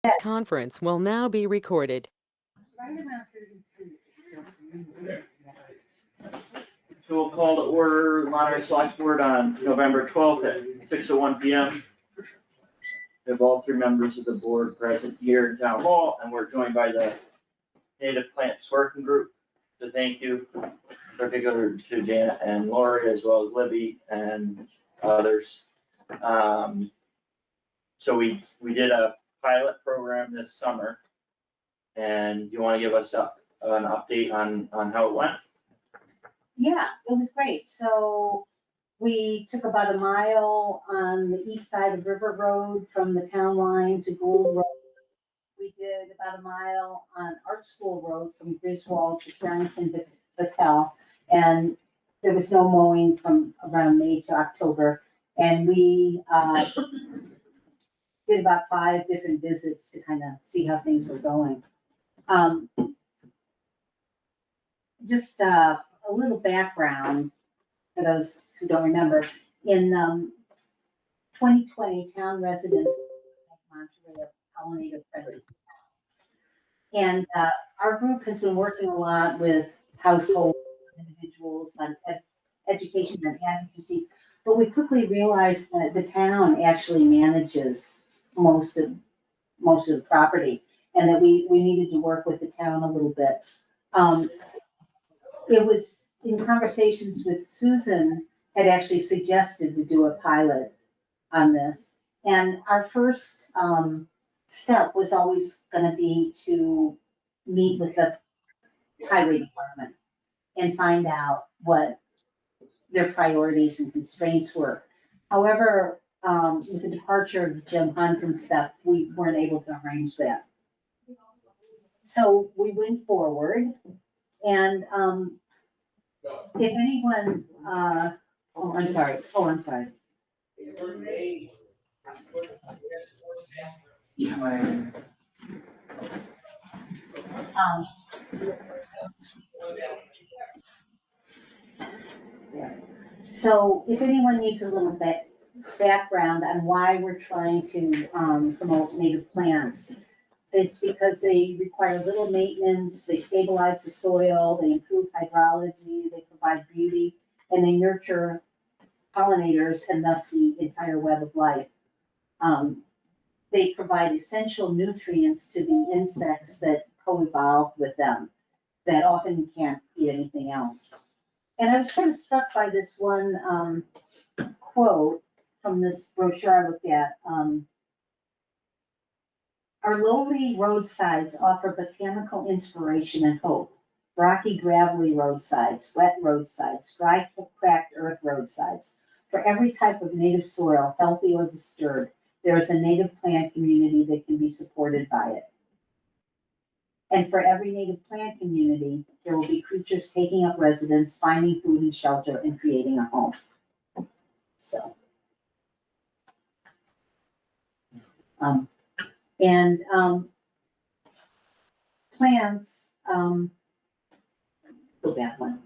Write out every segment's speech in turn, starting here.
This conference will now be recorded. So we'll call to order Monterey Select Board on November 12th at 6:01 PM. We have all three members of the board present here in Town Hall, and we're joined by the Native Plants Working Group. So thank you, particularly to Janet and Lori, as well as Libby and others. So we did a pilot program this summer. And you wanna give us an update on how it went? Yeah, it was great. So we took about a mile on the east side of River Road from the town line to Gould Road. We did about a mile on Art School Road from Griswold to Carrington Battelle. And there was no mowing from around May to October. And we did about 5 different visits to kind of see how things were going. Just a little background for those who don't remember. In 2020, town residents of Monterey are pollinator friendly. And our group has been working a lot with household individuals on education and advocacy, but we quickly realized that the town actually manages most of the property, and that we needed to work with the town a little bit. It was in conversations with Susan had actually suggested to do a pilot on this. And our first step was always gonna be to meet with the highway department and find out what their priorities and constraints were. However, with the departure of Jim Hunt and stuff, we weren't able to arrange that. So we went forward, and if anyone, I'm sorry. So if anyone needs a little bit background on why we're trying to promote native plants, it's because they require little maintenance, they stabilize the soil, they improve hydrology, they provide beauty, and they nurture pollinators and thus the entire web of life. They provide essential nutrients to the insects that co-evolve with them, that often can't eat anything else. And I was kind of struck by this one quote from this brochure I looked at. Our lowly roadsides offer botanical inspiration and hope. Rocky, gravelly roadsides, wet roadsides, dry, cracked earth roadsides. For every type of native soil, healthy or disturbed, there is a native plant community that can be supported by it. And for every native plant community, there will be creatures taking up residence, finding food and shelter, and creating a home. So. Plants, go back one.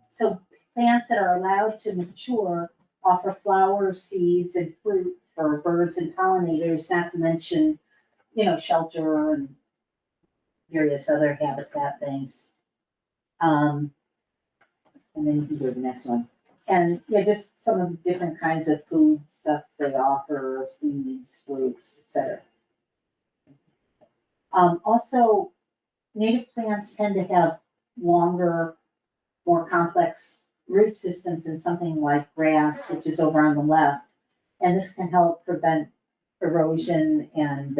So plants that are allowed to mature offer flowers, seeds, and fruit for birds and pollinators, not to mention, shelter and various other habitat things. And then you can go to the next one. And just some of the different kinds of food stuff they offer, seeds, fruits, etc. Also, native plants tend to have longer, more complex root systems than something like grass, which is over on the left. And this can help prevent erosion and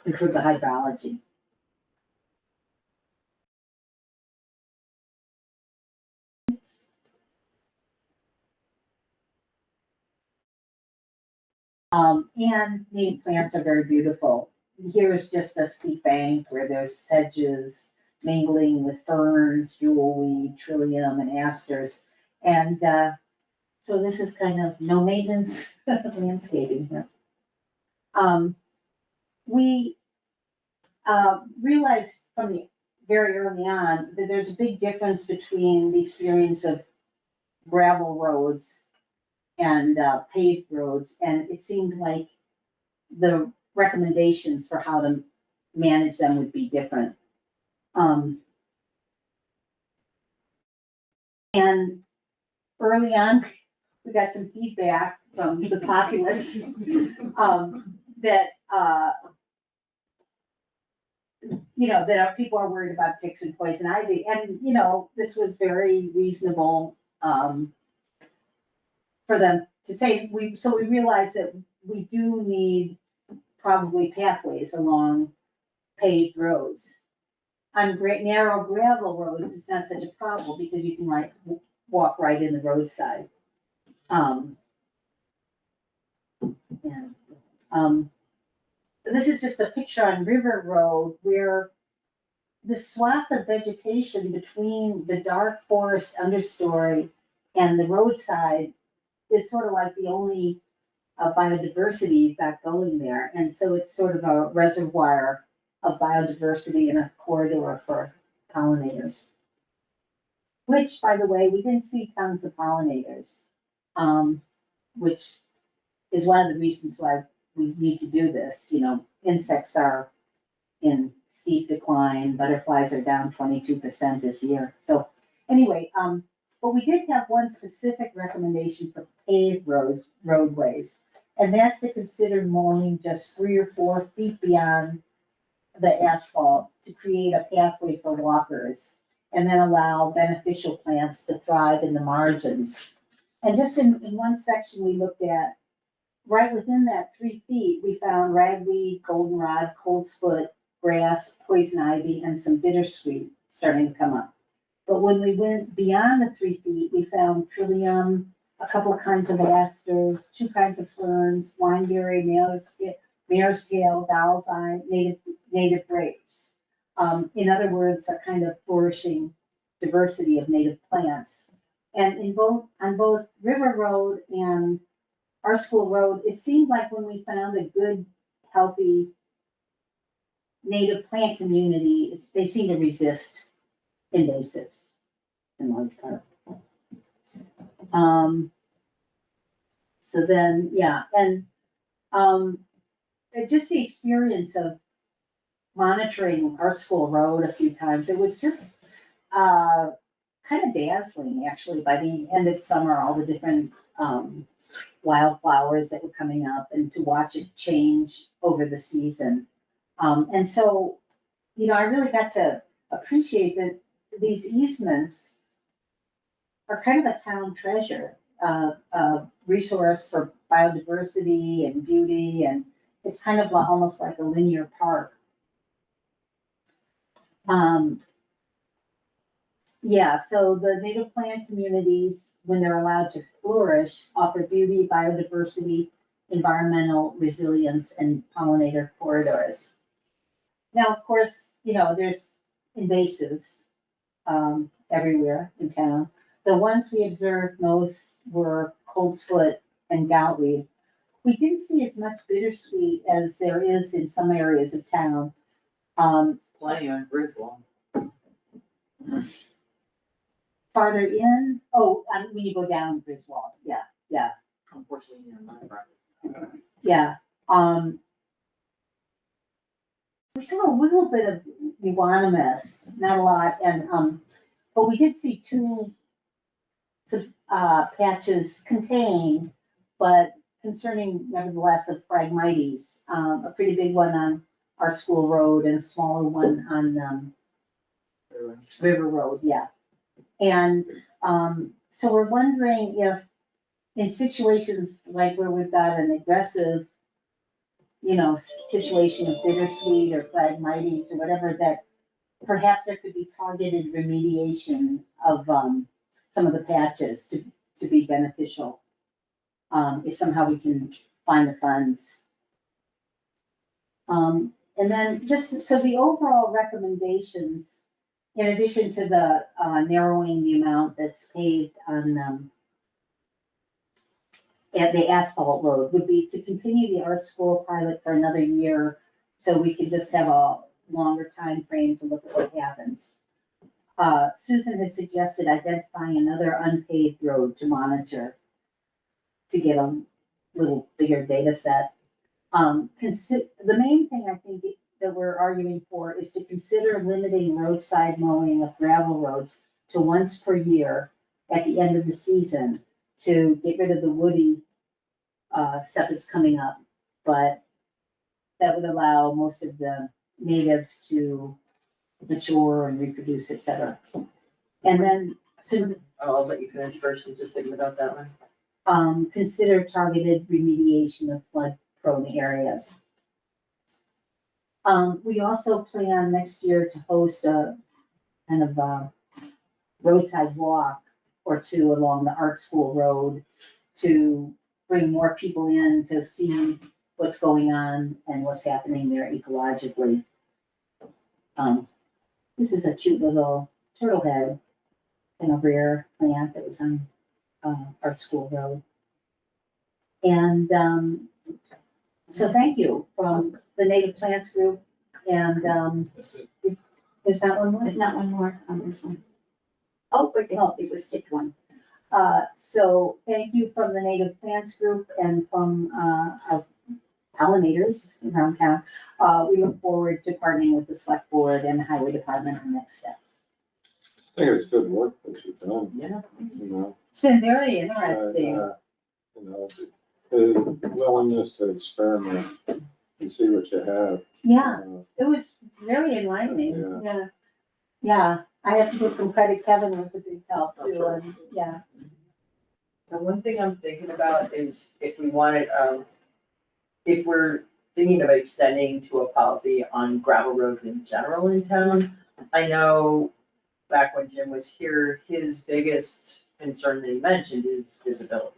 improve the hydrology. And native plants are very beautiful. Here is just a steep bank where there's sedges mingling with ferns, jewelweed, trillium, and asters. And so this is kind of no maintenance landscaping here. We realized from the very early on that there's a big difference between the experience of gravel roads and paved roads, and it seemed like the recommendations for how to manage them would be different. And early on, we got some feedback from the populace, that, that our people are worried about ticks and poison ivy, and, this was very reasonable, for them to say. So we realized that we do need probably pathways along paved roads. On narrow gravel roads, it's not such a problem because you can walk right in the roadside. This is just a picture on River Road where the swath of vegetation between the dark forest understory and the roadside is sort of like the only biodiversity you've got going there. And so it's sort of a reservoir of biodiversity and a corridor for pollinators. Which, by the way, we didn't see tons of pollinators, which is one of the reasons why we need to do this. Insects are in steep decline, butterflies are down 22% this year. So anyway, but we did have one specific recommendation for paved roadways, and that's to consider mowing just 3 or 4 feet beyond the asphalt to create a pathway for walkers, and then allow beneficial plants to thrive in the margins. And just in one section we looked at, right within that 3 feet, we found ragweed, goldenrod, coltsfoot, grass, poison ivy, and some bittersweet starting to come up. But when we went beyond the 3 feet, we found trillium, a couple of kinds of asters, 2 kinds of ferns, wineberry, mare's tail, doll's eye, native grapes. In other words, a kind of flourishing diversity of native plants. And on both River Road and our school road, it seemed like when we found a good, healthy native plant community, they seem to resist invasives in large part. So then, yeah, and just the experience of monitoring our school road a few times, it was just kind of dazzling, actually. By the end of summer, all the different wildflowers that were coming up, and to watch it change over the season. And so, I really got to appreciate that these easements are kind of a town treasure, a resource for biodiversity and beauty, and it's kind of almost like a linear park. Yeah, so the native plant communities, when they're allowed to flourish, offer beauty, biodiversity, environmental resilience, and pollinator corridors. Now, of course, there's invasives everywhere in town. The ones we observed most were coltsfoot and goutweed. We didn't see as much bittersweet as there is in some areas of town. Plenty on Griswold. Farther in, when you go down Griswold, yeah. Unfortunately, near my property. Yeah, we saw a little bit of euonymus, not a lot, and, but we did see 2 patches contained, but concerning nevertheless of Phragmites, a pretty big one on our school road and a smaller one on, River Road, yeah. And, so we're wondering if in situations like where we've got an aggressive, situation of bittersweet or Phragmites or whatever, that perhaps there could be targeted remediation of some of the patches to be beneficial, if somehow we can find the funds. And then just, so the overall recommendations, in addition to the narrowing the amount that's paved on at the asphalt road, would be to continue the art school pilot for another year, so we can just have a longer time frame to look at what happens. Susan has suggested identifying another unpaved road to monitor to get a little bigger data set. The main thing I think that we're arguing for is to consider limiting roadside mowing of gravel roads to once per year at the end of the season to get rid of the woody stuff that's coming up. But that would allow most of the natives to mature and reproduce, et cetera. And then to I'll let you finish first and just think about that one. consider targeted remediation of flood-prone areas. We also plan next year to host a kind of a roadside walk or two along the Art School Road to bring more people in to see what's going on and what's happening there ecologically. This is a cute little turtle head and a rare plant that was on Art School Road. And so thank you from the Native Plants Group. And That's it. there's not one more? There's not one more on this one. Oh, wait, Oh. it was skipped one. So thank you from the Native Plants Group and from our pollinators around town. We look forward to partnering with the Select Board and the Highway Department on next steps. I think it's good work that you've done, Yeah. you know. It's been very interesting. You know, the willingness to experiment and see what you have. Yeah, Uh, it was very enlightening. Yeah. Yeah. Yeah, I have to give some credit. Kevin was a big help That's too. right. And yeah. The one thing I'm thinking about is if we wanted, if we're thinking of extending to a policy on gravel roads in general in town, I know back when Jim was here, his biggest concern that he mentioned is visibility.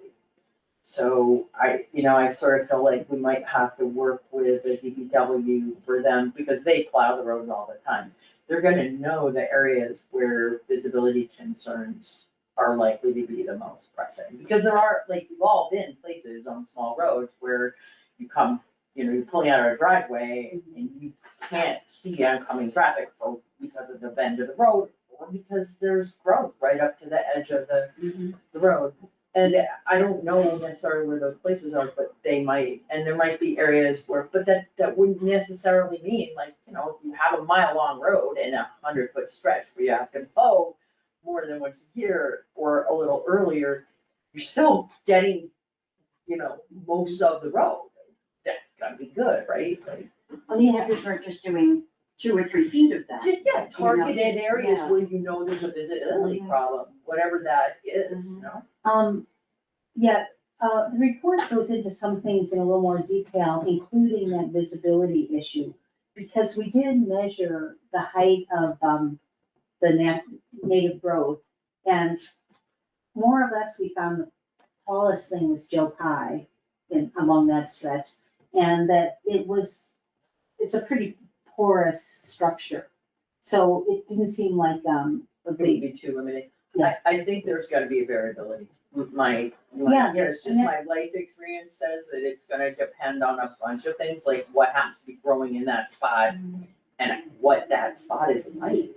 So I sort of feel like we might have to work with the DPW for them, because they plow the roads all the time. They're gonna know the areas where visibility concerns are likely to be the most pressing. Because there are, like, we've all been places on small roads where you come, you're pulling out of a driveway and you can't see oncoming traffic because of the bend of the road, or because there's growth right up to the edge of the road. And I don't know necessarily where those places are, but they might, and there might be areas where, but that wouldn't necessarily mean, like, if you have a mile-long road and 100-foot stretch where you have to mow more than once a year or a little earlier, you're still getting, most of the road. That's gotta be good, right? Like, Well, you have to start just doing 2 or 3 feet of that. yeah, targeted areas Yeah. where there's a visibility problem, whatever that is, Yeah, the report goes into some things in a little more detail, including that visibility issue. Because we did measure the height of, the native growth, and more or less we found the tallest thing was Joe Pye along that stretch. And that it's a pretty porous structure. So it didn't seem like, a It big, would be too limiting. Yeah. I think there's gotta be a variability. Yeah, It's just my life experience says that it's gonna depend on a bunch of things, like what happens to be growing in that spot and what that spot is like.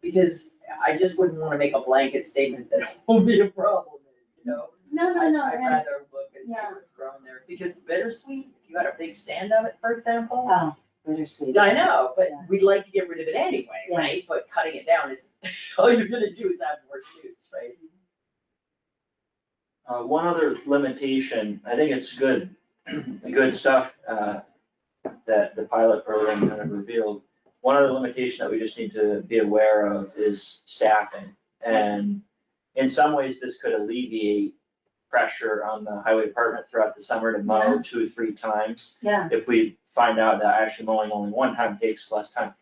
Because I just wouldn't wanna make a blanket statement that it won't be a problem, no. I'd and- rather look and see Yeah. what's growing there, because bittersweet, if you had a big stand of it, for example. Oh, bittersweet. I know, but Yeah. we'd like to get rid of it anyway, Yeah. right? But cutting it down is, all you're gonna do is have more shoots, right? One other limitation, I think it's good, good stuff, that the pilot program kind of revealed. One other limitation that we just need to be aware of is staffing. And in some ways, this could alleviate pressure on the highway department throughout the summer to mow 2 or 3 times. Yeah, If we find out that actually mowing only 1 time takes less time.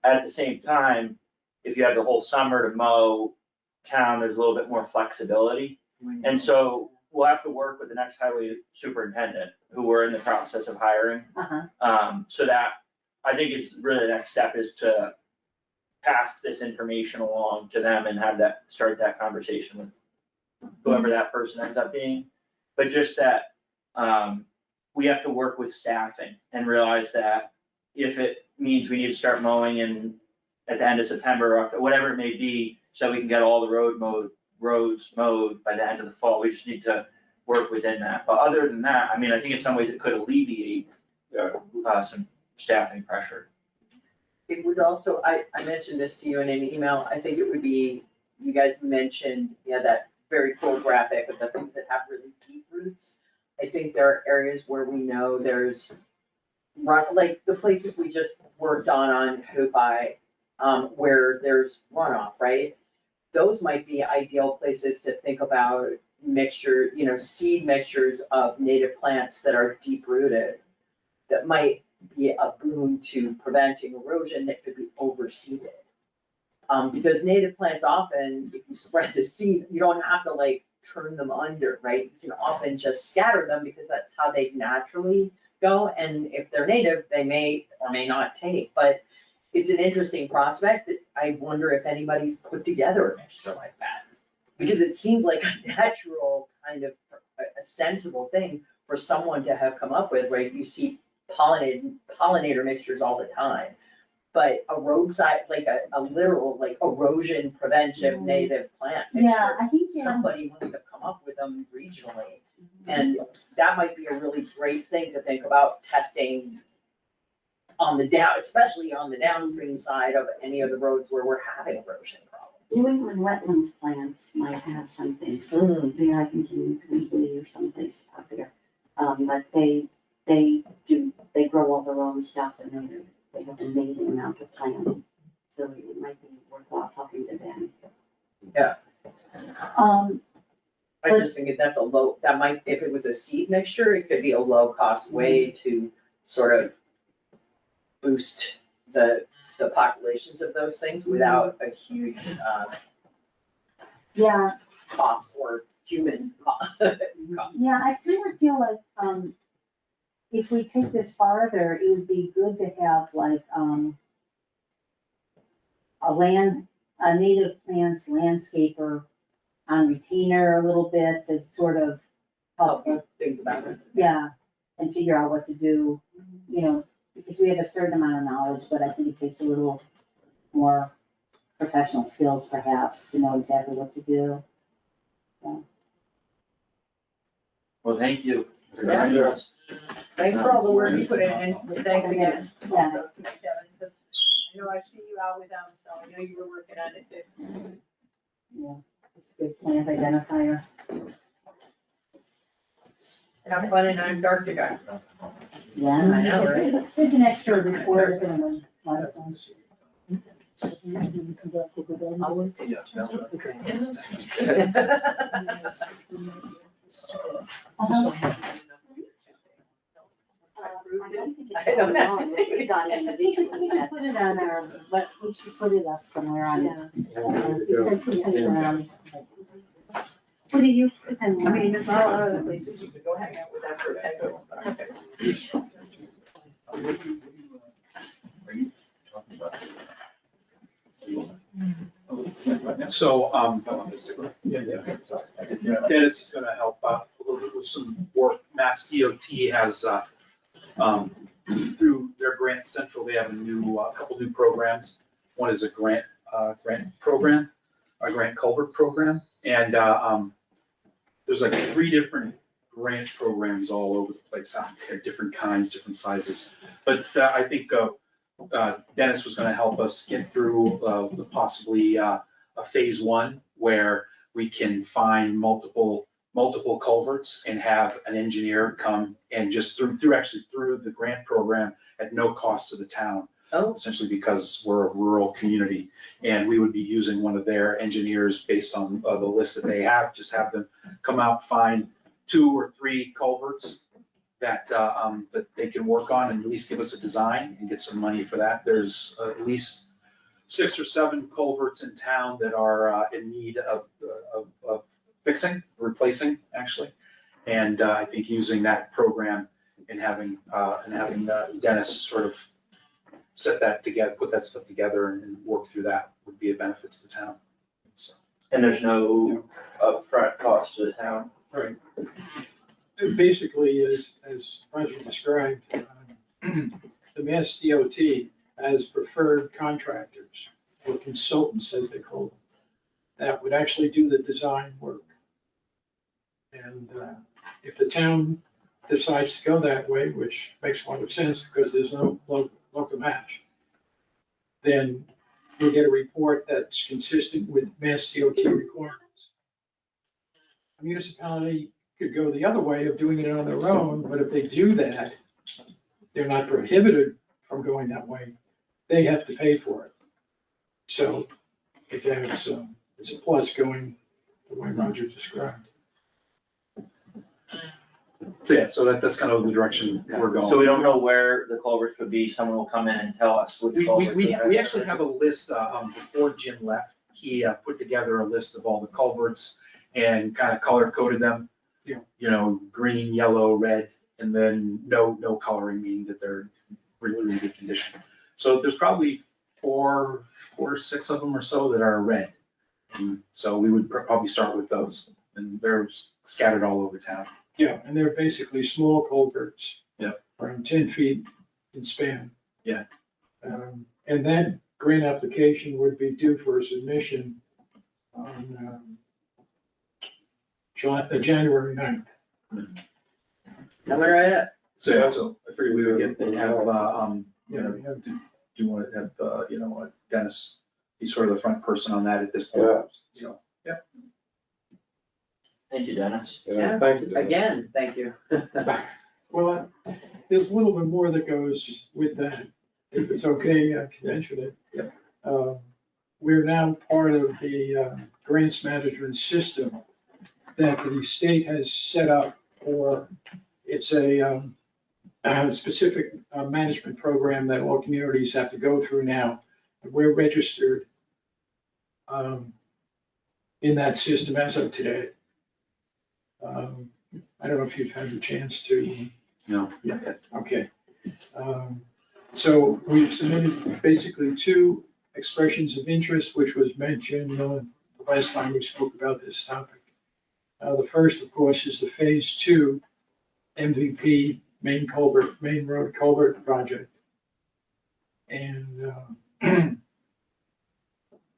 At the same time, if you have the whole summer to mow town, there's a little bit more flexibility. And so we'll have to work with the next highway superintendent, who we're in the process of hiring. So that, I think it's really the next step is to pass this information along to them and start that conversation with whoever that person ends up being. But just that, we have to work with staffing and realize that if it means we need to start mowing at the end of September, or October, whatever it may be, so we can get all the roads mowed by the end of the fall, we just need to work within that. But other than that, I mean, I think in some ways it could alleviate some staffing pressure. It would also, I mentioned this to you in an email, I think it would be, you guys mentioned, that very cool graphic of the things that have really deep roots. I think there are areas where we know there's like the places we just worked on Hoopie, where there's runoff, right? Those might be ideal places to think about mixture, seed mixtures of native plants that are deep rooted. That might be a boon to preventing erosion that could be overseeded. Because native plants often, if you spread the seed, you don't have to like turn them under, right? You can often just scatter them because that's how they naturally go. And if they're native, they may or may not take, but it's an interesting prospect that I wonder if anybody's put together a mixture like that. Because it seems like a natural kind of, a sensible thing for someone to have come up with, right? You see pollinator mixtures all the time. But a roadside, like a literal, like erosion prevention native plant mixture. Yeah, I think, Somebody must have come up with them regionally. And that might be a really great thing to think about testing on the especially on the downstream side of any of the roads where we're having erosion problems. New England wetlands plants might have something there, I think in Greenlee or someplace out there. But they grow all their own stuff and they have an amazing amount of plants. So it might be worthwhile talking to them. I just think that's that might, if it was a seed mixture, it could be a low cost way to sort of boost the populations of those things without a huge, yeah, cost or human cost. yeah, I kind of feel like, if we take this farther, it would be good to have like, a native plants landscaper on retainer a little bit to sort of help, Think about it. yeah, and figure out what to do, because we have a certain amount of knowledge, but I think it takes a little more professional skills perhaps to know exactly what to do. Well, thank you. for Yeah. joining us. Thanks for all the work you put in, and thanks again. Yeah. Also, Kevin, 'cause I know I've seen you out with them, so I know you were working on it too. Yeah, it's a good plant identifier. Have fun in Antarctica. Yeah. I know, right? There's an extra report, it's gonna run a lot of fun. I don't have to take it. We can put it on our, but we should put it up somewhere on. We sent it around. What do you send? I mean, there's not a lot of other places you could go hang out with after Handbook, but okay. So, Dennis is gonna help out a little bit with some work. Mass DOT has, through their Grant Central, they have a couple new programs. One is a grant program, a grant culvert program, and, there's like 3 different grant programs all over the place out there, different kinds, different sizes. But I think Dennis was gonna help us get through possibly a phase 1 where we can find multiple culverts and have an engineer come and just through the grant program at no cost to the town. Oh. Essentially because we're a rural community and we would be using one of their engineers based on the list that they have, just have them come out, find 2 or 3 culverts that they can work on and at least give us a design and get some money for that. There's at least 6 or 7 culverts in town that are in need of fixing, replacing actually. And I think using that program and having Dennis sort of set that together, put that stuff together and work through that would be a benefit to the town. So. And there's no upfront cost to the town. Right. Basically, as Roger described, the Mass DOT has preferred contractors or consultants, as they call them, that would actually do the design work. And if the town decides to go that way, which makes a lot of sense because there's no local match, then we get a report that's consistent with Mass DOT requirements. A municipality could go the other way of doing it on their own, but if they do that, they're not prohibited from going that way. They have to pay for it. So again, it's a plus going the way Roger described. So yeah, so that's kind of the direction we're going. So we don't know where the culverts would be, someone will come in and tell us which culverts. We actually have a list, before Jim left, he put together a list of all the culverts and kind of color coded them. Yeah. You know, green, yellow, red, and then no coloring, meaning that they're really good condition. So there's probably four or six of them or so that are red. And so we would probably start with those, and they're scattered all over town. Yeah, and they're basically small culverts. Yeah. Around 10 feet in span. Yeah. And that grant application would be due for a submission on January 9th. Am I right? So I figured we would get, have, you know, We have to- do you want to have, you know, Dennis, he's sort of the front person on that at this point. Yeah. So, Thank you, Dennis. Yeah, thank you. Dennis. Again, thank you. Well, there's a little bit more that goes with that, if it's okay, I can mention it. Yep. We're now part of the grants management system that the state has set up for, it's a specific management program that all communities have to go through now. We're registered in that system as of today. I don't know if you've had the chance to. no, Yeah, okay. So we've submitted basically two expressions of interest, which was mentioned the last time we spoke about this topic. The first, of course, is the phase 2 MVP main road culvert project. And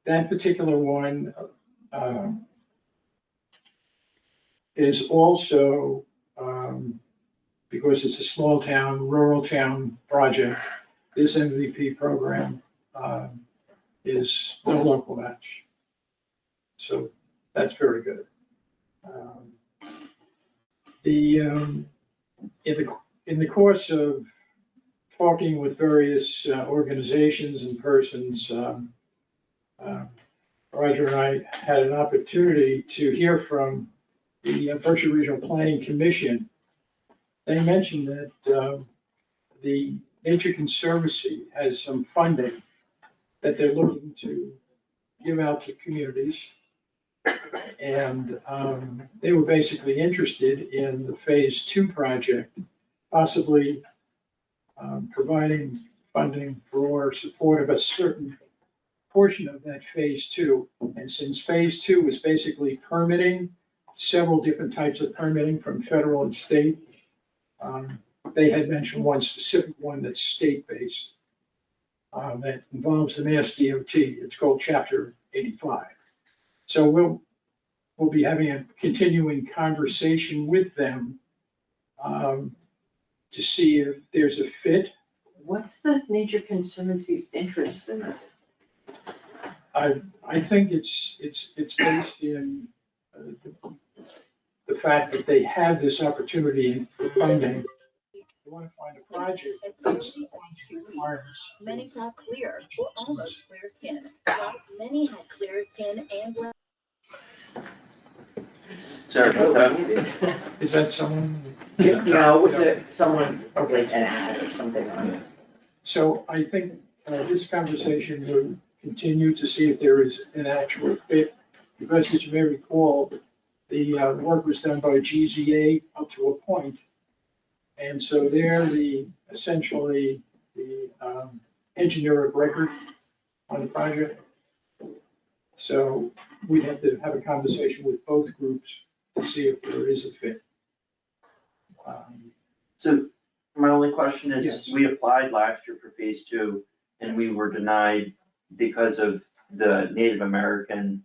that particular one is also, because it's a small town, rural town project, this MVP program is no local match. So that's very good. In the course of talking with various organizations and persons, Roger and I had an opportunity to hear from the Berkshire Regional Planning Commission. They mentioned that the Nature Conservancy has some funding that they're looking to give out to communities. And they were basically interested in the phase 2 project, possibly providing funding for support of a certain portion of that phase 2. And since phase 2 is basically permitting, several different types of permitting from federal and state, they had mentioned one specific one that's state-based that involves the Mass DOT. It's called Chapter 85. So we'll be having a continuing conversation with them to see if there's a fit. What's the Nature Conservancy's interest in this? I think it's based in the fact that they have this opportunity for funding. They want to find a project As that early meets the as 2 weeks, requirements. many saw clear or almost clear skin, whilst many had clear skin and Sorry about that. Is that someone? No, was it someone's, like an ad or something on it? So I think this conversation will continue to see if there is an actual fit, because as you may recall, the work was done by GZA up to a point. And so they're essentially the engineer of record on the project. So we'd have to have a conversation with both groups to see if there is a fit. So my only question is, Yes. we applied last year for phase 2 and we were denied because of the Native American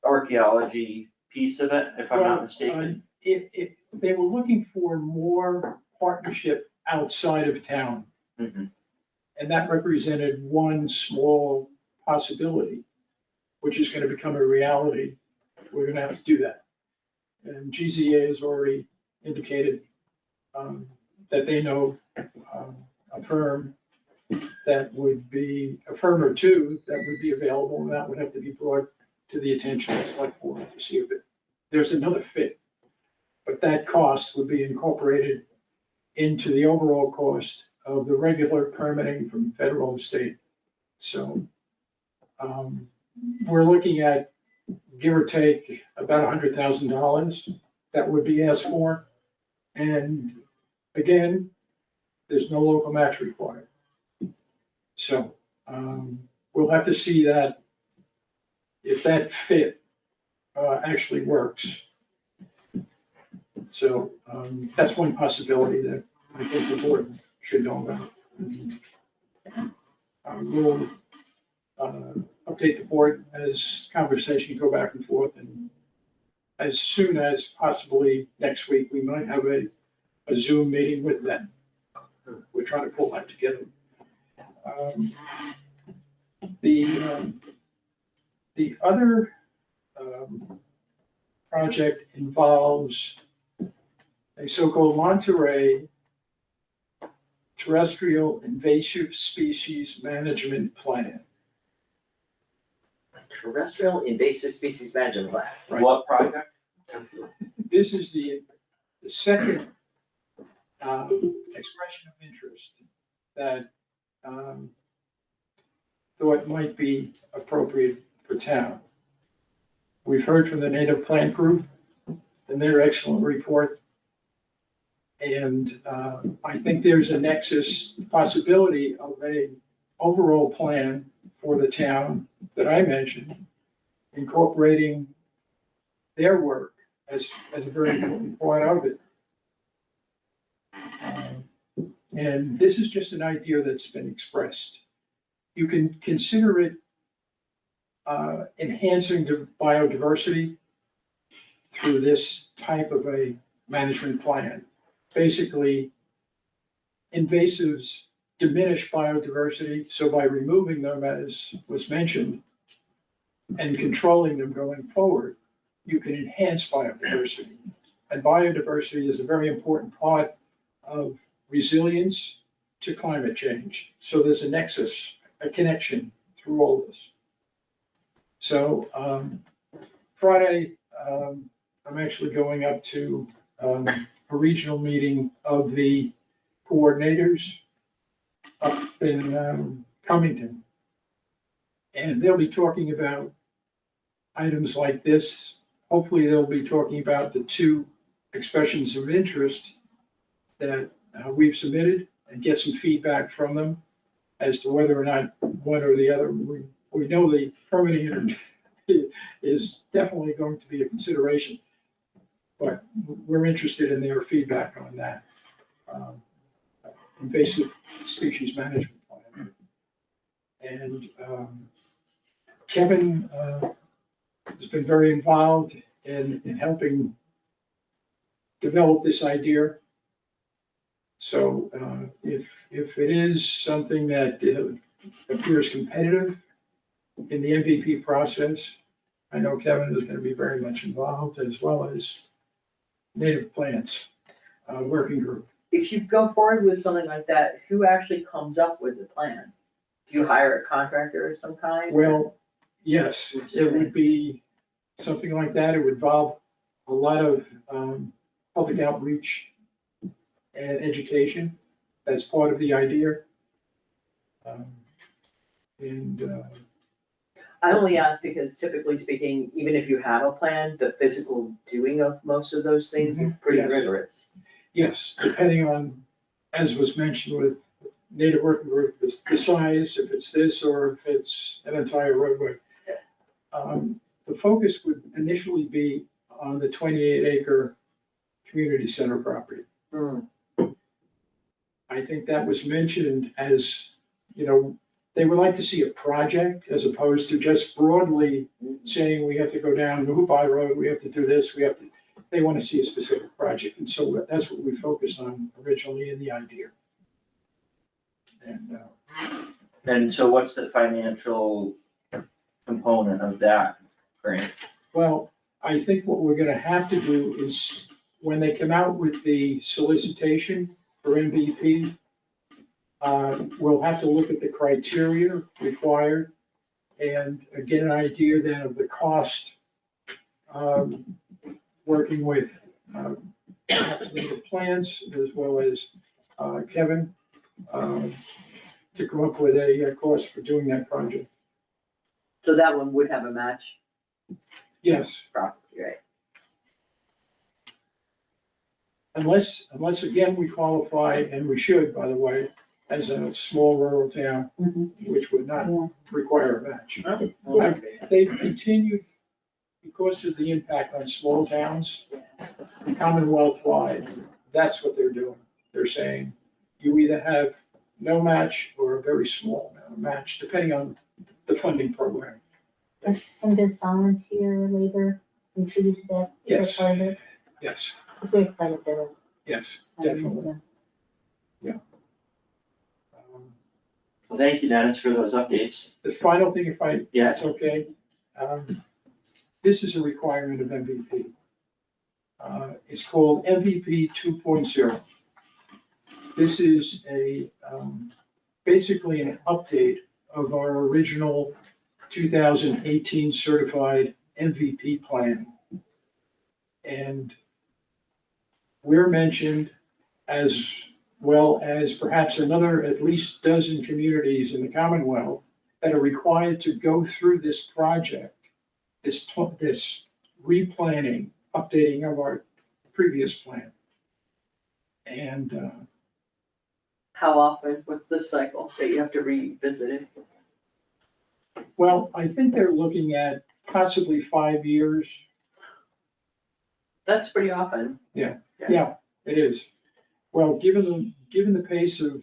archaeology piece of it, if I'm not mistaken. they were looking for more partnership outside of town. Mhm. And that represented one small possibility, which is gonna become a reality. We're gonna have to do that. And GZA has already indicated that they know a firm that would be, a firm or two that would be available, and that would have to be brought to the attention of the select board to see if there's another fit. But that cost would be incorporated into the overall cost of the regular permitting from federal and state. So we're looking at, give or take, about $100,000 that would be asked for. And again, there's no local match required. So we'll have to see that, if that fit actually works. So that's one possibility that I think the board should know about. We'll update the board as conversations go back and forth, and as soon as possibly next week, we might have a Zoom meeting with them. We're trying to pull that together. The other project involves a so-called Monterey Terrestrial Invasive Species Management Plan. Terrestrial invasive species management plan. Right. What project? This is the second expression of interest that thought might be appropriate for town. We've heard from the Native Plant Group and their excellent report. And I think there's a nexus possibility of a overall plan for the town that I mentioned, incorporating their work as a very important part of it. And this is just an idea that's been expressed. You can consider it enhancing the biodiversity through this type of a management plan. Basically, invasives diminish biodiversity, so by removing them, as was mentioned, and controlling them going forward, you can enhance biodiversity. And biodiversity is a very important part of resilience to climate change. So there's a nexus, a connection through all this. So Friday, I'm actually going up to a regional meeting of the coordinators up in Cummington. And they'll be talking about items like this. Hopefully they'll be talking about the two expressions of interest that we've submitted and get some feedback from them as to whether or not one or the other. We know the permitting is definitely going to be a consideration, but we're interested in their feedback on that invasive species management plan. And Kevin has been very involved in helping develop this idea. So if it is something that appears competitive in the MVP process, I know Kevin is going to be very much involved, as well as Native Plants Working Group. If you go forward with something like that, who actually comes up with the plan? Do you hire a contractor of some kind? Well, yes, it would be something like that. It would involve a lot of public outreach and education. That's part of the idea. I only ask because typically speaking, even if you have a plan, the physical doing of most of those things is pretty Yes. rigorous. Yes, depending on, as was mentioned with Native Working Group, the size, if it's this or if it's an entire roadway. The focus would initially be on the 28-acre community center property. I think that was mentioned as, they would like to see a project as opposed to just broadly saying we have to go down Newby Road, we have to do this, we have to. they want to see a specific project, and so that's what we focused on originally in the idea. And, And so what's the financial component of that grant? well, I think what we're gonna have to do is, when they come out with the solicitation for MVP, we'll have to look at the criteria required and get an idea then of the cost, working with, perhaps the plants as well as, Kevin, to come up with a cost for doing that project. So that one would have a match, Yes, probably, right? unless again, we qualify, and we should, by the way, as a small rural town, which would not Yeah. require a match. Okay. They've continued, because of the impact on small towns, Commonwealth-wide, that's what they're doing. They're saying, you either have no match or a very small amount of match, depending on the funding program. And does volunteer labor contribute to that? Is that Yes. part of it? Yes, Because we have quite a bit of. yes, definitely. Well, thank you, Dennis, for those updates. The final thing, if I, Yeah. that's okay, this is a requirement of MVP. It's called MVP 2.0. This is basically an update of our original 2018 certified MVP plan. And we're mentioned, as well as perhaps another at least dozen communities in the Commonwealth that are required to go through this project, this replanning, updating of our previous plan. And How often, what's the cycle that you have to revisit it? well, I think they're looking at possibly 5 years. That's pretty often. Yeah, it is. Well, given the pace of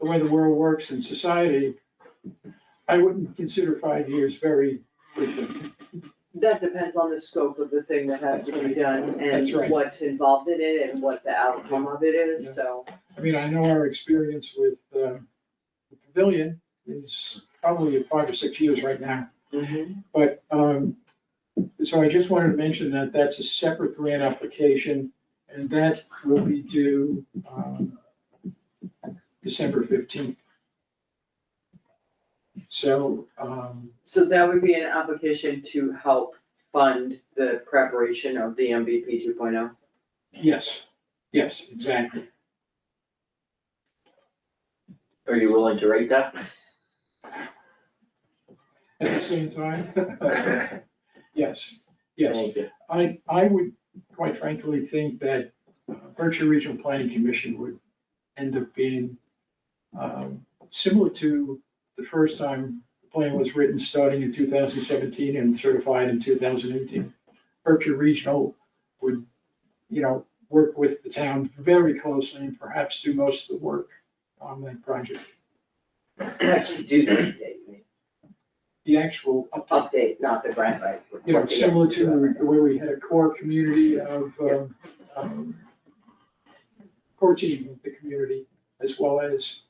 the way the world works in society, I wouldn't consider 5 years very frequent. That depends on the scope of the thing that has to be done and That's right. what's involved in it and what the outcome of it Yeah. is, so. I mean, I know our experience with the pavilion is probably 5 or 6 years right now. But, so I just wanted to mention that that's a separate grant application, and that will be due December 15th. So, So that would be an application to help fund the preparation of the MVP 2.0. yes, exactly. Are you willing to rate that? At the same time, yes. Thank you. I would quite frankly think that Berkshire Regional Planning Commission would end up being similar to the first time the plan was written, starting in 2017 and certified in 2018. Berkshire Regional would, work with the town very closely and perhaps do most of the work on that project. Actually do the update, you mean. The actual Update, not the grant, right? similar to where we had a core community of, core team of the community, as well as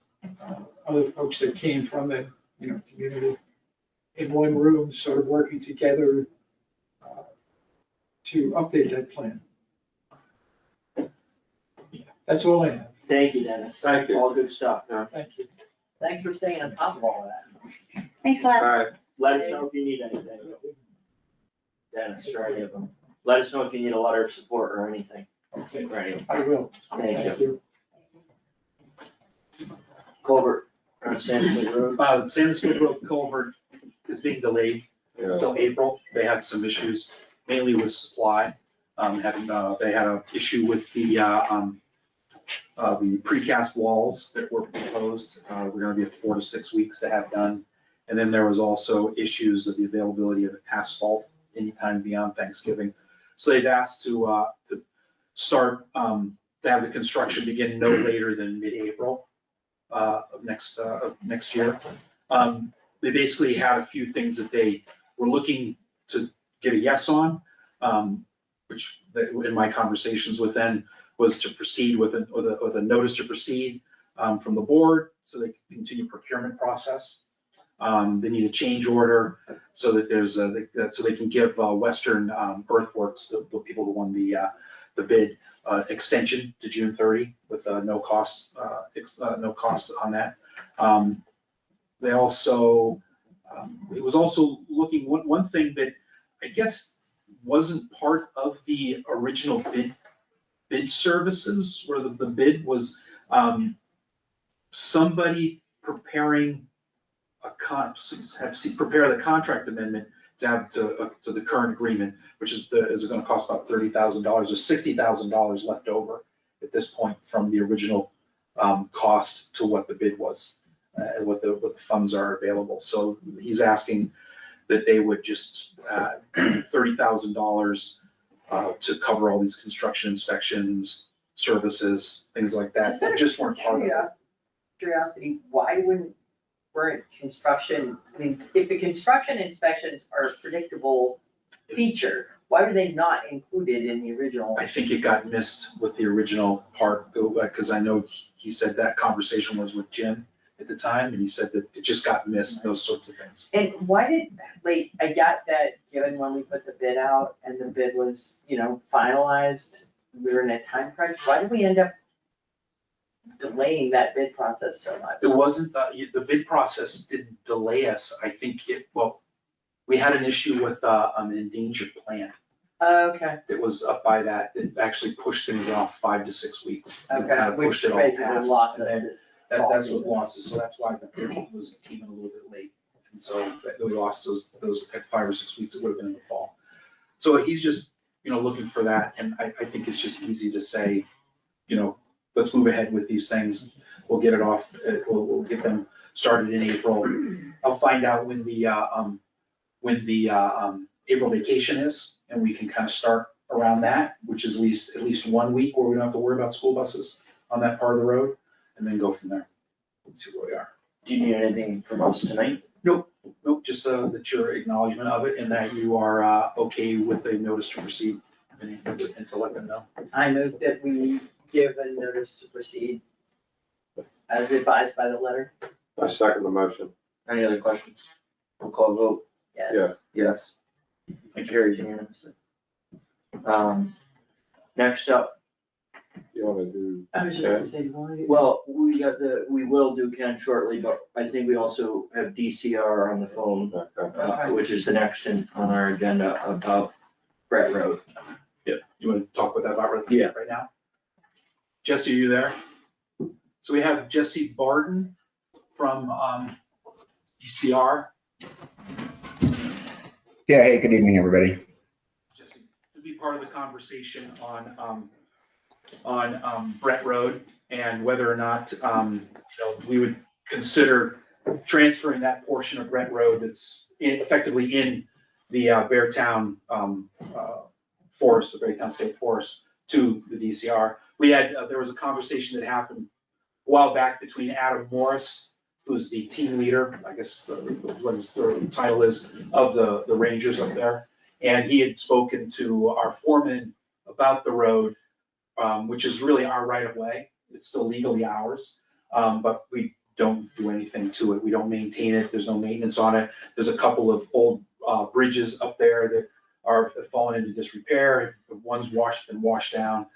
other folks that came from the, community in one room, sort of working together to update that plan. That's all I have. Thank you, Dennis. Thank you. All good stuff. Thank you. Thanks for staying on top of all of that. Thanks a All lot. right, let us know if you need anything. Dennis, or any of them. Let us know if you need a letter of support or anything. Okay, For any of them. I will. Thank you. Culvert, on Sandisfield Road. Sandisfield Road culvert is being delayed Yeah. until April. They had some issues, mainly with supply. They had an issue with the precast walls that were proposed. We're gonna be 4 to 6 weeks to have done. And then there was also issues of the availability of asphalt anytime beyond Thanksgiving. So they've asked to start, to have the construction begin no later than mid-April of next year. They basically had a few things that they were looking to get a yes on. which in my conversations with them was to proceed with a notice to proceed from the board so they can continue procurement process. They need a change order so that so they can give Western Earthworks, the people who won the bid, extension to June 30 with no cost on that. They also, it was also looking, one thing that I guess wasn't part of the original bid services, where the bid was somebody preparing prepare the contract amendment to have to the current agreement, which is gonna cost about $30,000. There's $60,000 left over at this point from the original cost to what the bid was, and what the funds are available. So he's asking that they would just $30,000 to cover all these construction inspections, services, things like that, that just weren't part of it. Curiosity, why weren't construction, I mean, if the construction inspections are a predictable feature, why were they not included in the original? I think it got missed with the original part, because I know he said that conversation was with Jim at the time, and he said that it just got missed, those sorts of things. And why did, like, I got that, given when we put the bid out and the bid was, finalized, we were in a time crunch, why did we end up delaying that bid process so much? It wasn't, the bid process didn't delay us, I think we had an issue with an endangered plant Okay, that was up by that actually pushed things off 5 to 6 weeks. It kind okay, of which pushed it all basically past, lost and then us this. that's what lost us, so that's why the bid came in a little bit late. And so we lost those at 5 or 6 weeks, it would have been in the fall. So he's just, looking for that, and I think it's just easy to say, let's move ahead with these things. We'll get it off, we'll get them started in April. I'll find out when the April vacation is, and we can kind of start around that, which is at least 1 week where we don't have to worry about school buses on that part of the road, and then go from there. Let's see where we are. Do you need anything from us tonight? Nope, just that your acknowledgement of it and that you are okay with a notice to proceed and to let them know. I move that we give a notice to proceed as advised by the letter. I second the motion. Any other questions? We'll call a vote. Yes. Yeah. Yes. It carries unanimously. Next up, You wanna do? I was just gonna say, do you want to? well, we will do Ken shortly, but I think we also have DCR on the phone, Okay. which is the next on our agenda about Brett Road. Yeah, you want to talk about that right now? Jesse, are you there? So we have Jesse Barton from DCR. Yeah, hey, good evening, everybody. Jesse, to be part of the conversation on Brett Road and whether or not, we would consider transferring that portion of Brett Road that's effectively in the Beartown Forest, the Beartown State Forest, to the DCR. There was a conversation that happened a while back between Adam Morris, who's the team leader, I guess what his title is, of the Rangers up there. And he had spoken to our foreman about the road, which is really our right of way. It's still legally ours, but we don't do anything to it. We don't maintain it. There's no maintenance on it. There's a couple of old bridges up there that have fallen into disrepair. One's been washed down.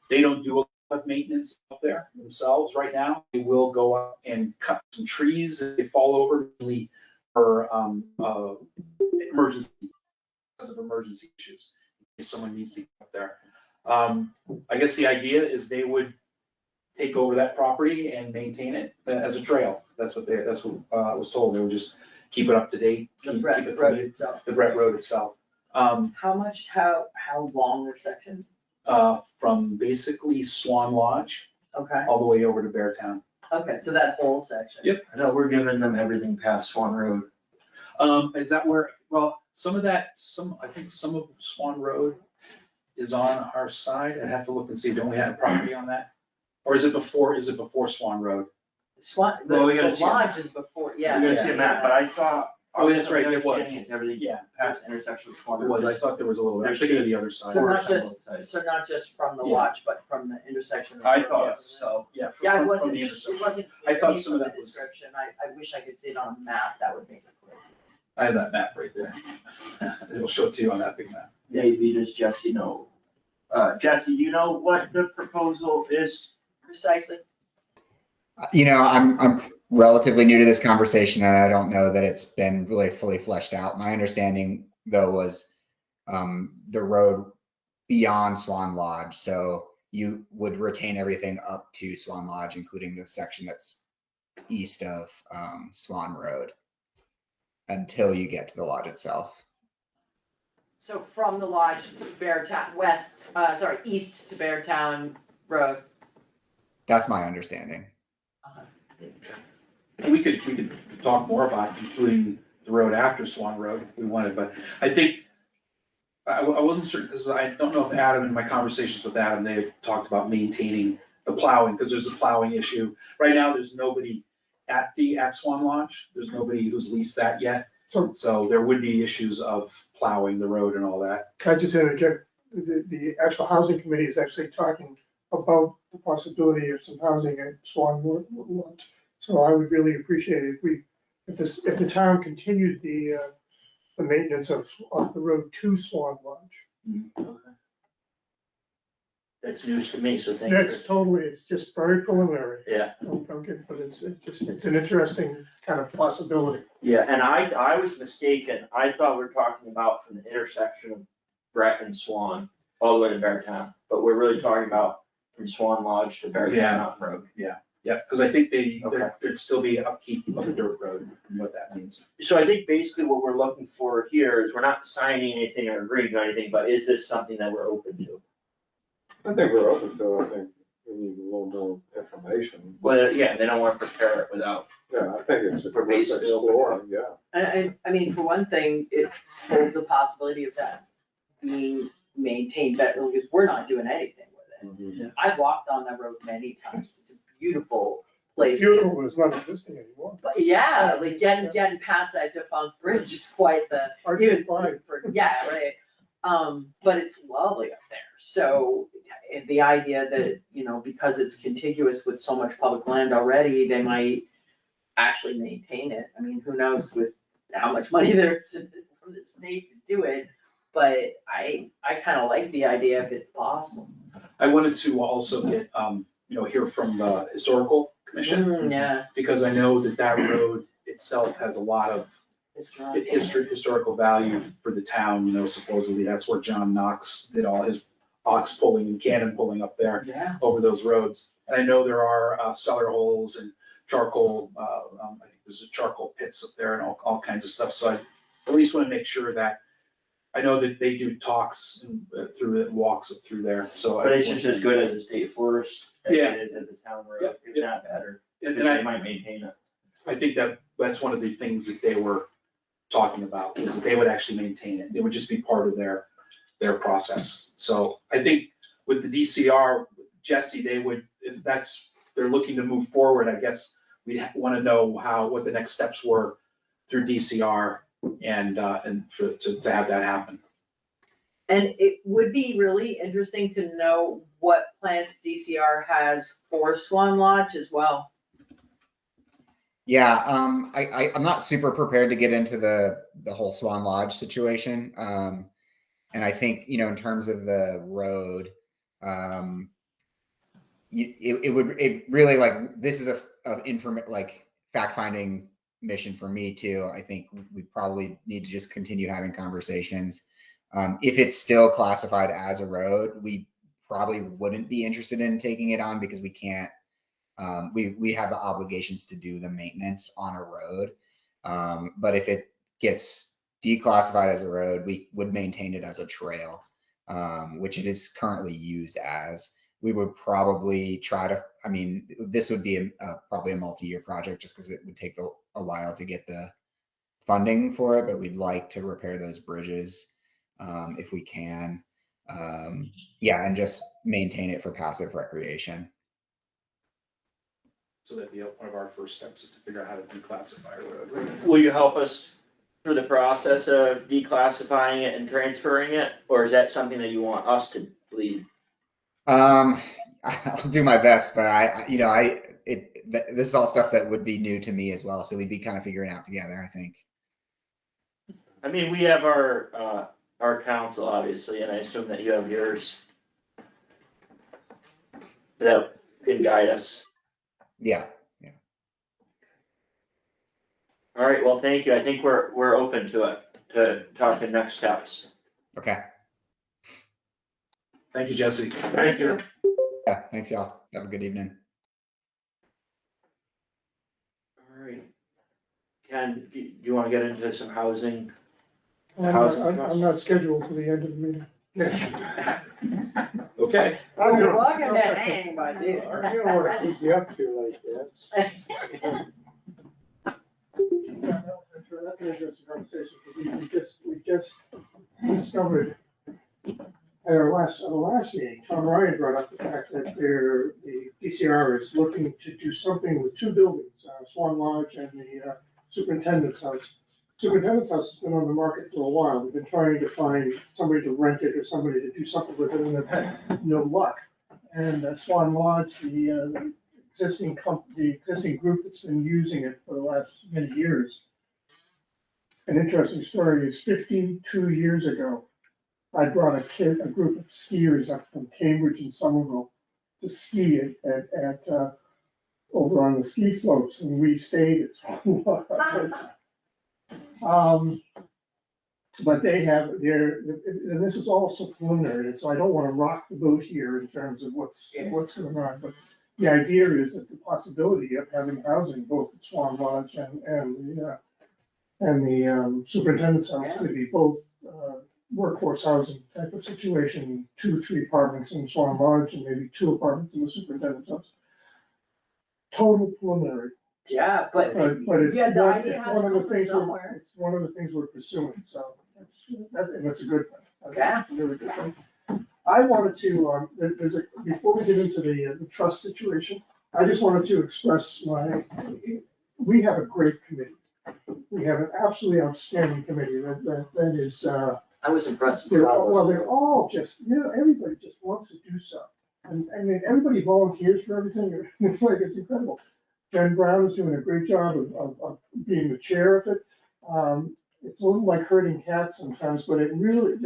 They don't do a lot of maintenance up there themselves right now. They will go up and cut some trees if they fall over, mainly for emergency, because of emergency issues, if someone needs to get up there. I guess the idea is they would take over that property and maintain it as a trail. That's what I was told. They would just keep it up to date. The keep it Brett Road itself. The Brett Road itself. How long the section? From basically Swann Lodge Okay, all the way over to Beartown. okay, so that whole section. Yep. I know we're giving them everything past Swann Road. Is that where, well, I think some of Swann Road is on our side. I'd have to look and see, don't we have property on that? Or is it before Swann Road? Swan, Well, we gotta the see 'em. lodge is before, yeah. We're gonna see a map, but I saw Oh, that's right, it was. Understanding is everything Yeah, past intersection of Swann it was, I Road. thought there was a little, I'm thinking of the other side. So not on both just, sides. so not just from the Yeah. watch, but from the intersection of the I road. thought So, Yeah, yeah, from it wasn't, the it intersection. wasn't I clear to thought me some from of the that was- description. I wish I could see it on a map, that would make it clear. I have that map right there. It'll show it to you on that big map. Maybe does Jesse know? Jesse, you know what the proposal is? Precisely. I'm relatively new to this conversation and I don't know that it's been really fully fleshed out. My understanding though was the road beyond Swann Lodge. So you would retain everything up to Swann Lodge, including the section that's east of Swann Road until you get to the lodge itself. So from the lodge to Beartown, east to Beartown Road. That's my understanding. We could talk more about including the road after Swann Road if we wanted, but I think, I wasn't certain, because I don't know if Adam, in my conversations with Adam, they had talked about maintaining the plowing, because there's a plowing issue. Right now, there's nobody at Swann Lodge, there's nobody who's leased that yet. So there would be issues of plowing the road and all that. Can I just interject? The actual housing committee is actually talking about the possibility of some housing at Swann Lodge. So I would really appreciate it if the town continued the maintenance of the road to Swann Lodge. That's news to me, so thank you. It's just very preliminary. Yeah. Don't get, but it's an interesting kind of possibility. Yeah, and I was mistaken. I thought we were talking about from the intersection of Brett and Swan all the way to Beartown, but we're really talking about from Swann Lodge to Beartown Yeah. Mountain Road. Yeah, because I think Okay. there'd still be upkeep of the dirt road and what that means. So I think basically what we're looking for here is we're not signing anything or agreeing on anything, but is this something that we're open to? I think we're open to it. I think we need a little more information. Well, yeah, they don't want to prepare it without. Yeah, I think it's For worth basics. exploring, yeah. And I mean, for one thing, it holds the possibility of that being maintained better, because we're not doing anything with it. I've walked on that road many times, it's a beautiful place. Beautiful is not existing anymore. But yeah, like getting past that defunct bridge is quite the, Hard to find. yeah, right. But it's lovely up there, so the idea that, because it's contiguous with so much public land already, they might actually maintain it. I mean, who knows with how much money there's from the state to do it, but I kind of like the idea if it's possible. I wanted to also get, hear from the historical commission, Yeah. because I know that road itself has a lot of historical value for the town, supposedly that's where John Knox did all his ox pulling and cannon pulling up there Yeah. over those roads. And I know there are cellar holes and charcoal, I think there's a charcoal pits up there and all kinds of stuff, so I at least want to make sure that, I know that they do talks and through it, walks up through there, so. But it's just as good as a state forest as Yeah. it is at the town road, Yeah, if not better, And because I, they might maintain it. I think that's one of the things that they were talking about, is that they would actually maintain it. It would just be part of their process. So I think with the DCR, Jesse, they would, if they're looking to move forward, I guess we want to know what the next steps were through DCR and to have that happen. And it would be really interesting to know what plans DCR has for Swann Lodge as well. Yeah, I'm not super prepared to get into the whole Swann Lodge situation. And I think, in terms of the road, it really, like, this is a fact-finding mission for me too. I think we probably need to just continue having conversations. If it's still classified as a road, we probably wouldn't be interested in taking it on because we can't, we have the obligations to do the maintenance on a road. But if it gets declassified as a road, we would maintain it as a trail, which it is currently used as. We would probably try to, this would be probably a multi-year project just because it would take a while to get the funding for it, but we'd like to repair those bridges if we can. And just maintain it for passive recreation. So that'd be one of our first steps, is to figure out how to declassify a road. Will you help us for the process of declassifying it and transferring it, or is that something that you want us to lead? I'll do my best, but this is all stuff that would be new to me as well. So we'd be kind of figuring out together, I think. I mean, we have our council, obviously, and I assume that you have yours. That can guide us. Yeah. All right, well, thank you. I think we're open to it, to talking next steps. Okay. Thank you, Jesse. Thank you. Yeah. Thanks, y'all. Have a good evening. All right. Ken, do you want to get into some housing? I'm not scheduled to the end of the meeting. Okay. You're welcome to hang, my You don't want to keep me up here like that. That's an interesting conversation, because we just discovered at our last meeting, Tom Ryan brought up the fact that the DCR is looking to do something with two buildings, Swann Lodge and the superintendent's house. Superintendent's house has been on the market for a while. We've been trying to find somebody to rent it or somebody to do something with it, and have had no luck. And Swann Lodge, the existing group that's been using it for the last many years. An interesting story is 52 years ago, I brought a group of skiers up from Cambridge and Somerville to ski at over on the ski slopes, and we stayed at Swann Lodge. But they have and this is also preliminary, and so I don't want to rock the boat here in terms of what's going on, but the idea is that the possibility of having housing both at Swann Lodge and the superintendent's house could be both workforce housing type of situation, 2 or 3 apartments in Swann Lodge and maybe 2 apartments in the superintendent's house. Total preliminary. Yeah, but it's yeah, the idea has one of to the come things from somewhere. It's one of the things we're pursuing, so that's a good thing. I think Yeah. it's a really good thing. I wanted to, before we get into the trust situation, I just wanted to express we have a great committee. We have an absolutely outstanding committee that is, I was impressed. they're all just, everybody just wants to do stuff. And I mean, everybody volunteers for everything. It's incredible. Jen Brown is doing a great job of being the chair of it. It's a little like herding cats sometimes, but it really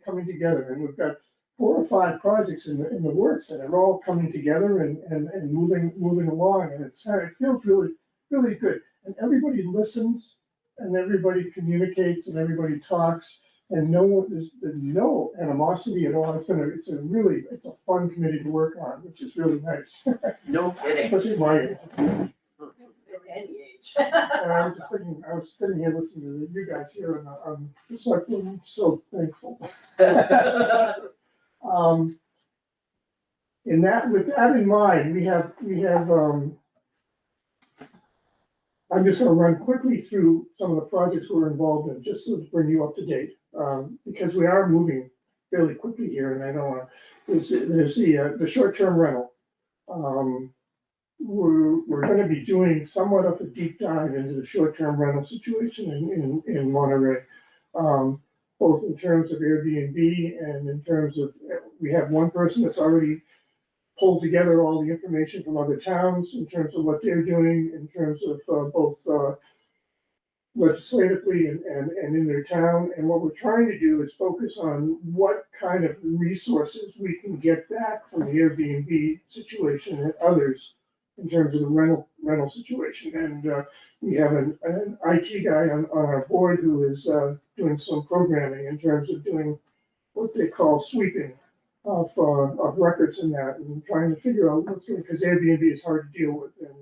coming together. And we've got 4 or 5 projects in the works that are all coming together and moving along. And it feels really, really good. And everybody listens and everybody communicates and everybody talks. And there's no animosity at all. It's a fun committee to work on, which is really nice. No kidding. Especially at my age. Any age. And I was just thinking, I was sitting here listening to you guys here, and I'm just like, I'm so thankful. With that in mind, we have. I'm just going to run quickly through some of the projects we're involved in, just to bring you up to date, because we are moving fairly quickly here, and I don't want to. There's the short-term rental. We're going to be doing somewhat of a deep dive into the short-term rental situation in Monterey, both in terms of Airbnb and in terms of, we have one person that's already pulled together all the information from other towns in terms of what they're doing, in terms of both legislatively and in their town. And what we're trying to do is focus on what kind of resources we can get back from the Airbnb situation and others in terms of the rental situation. And we have an IT guy on our board who is doing some programming in terms of doing what they call sweeping of records in that, and trying to figure out what's going, because Airbnb is hard to deal with, and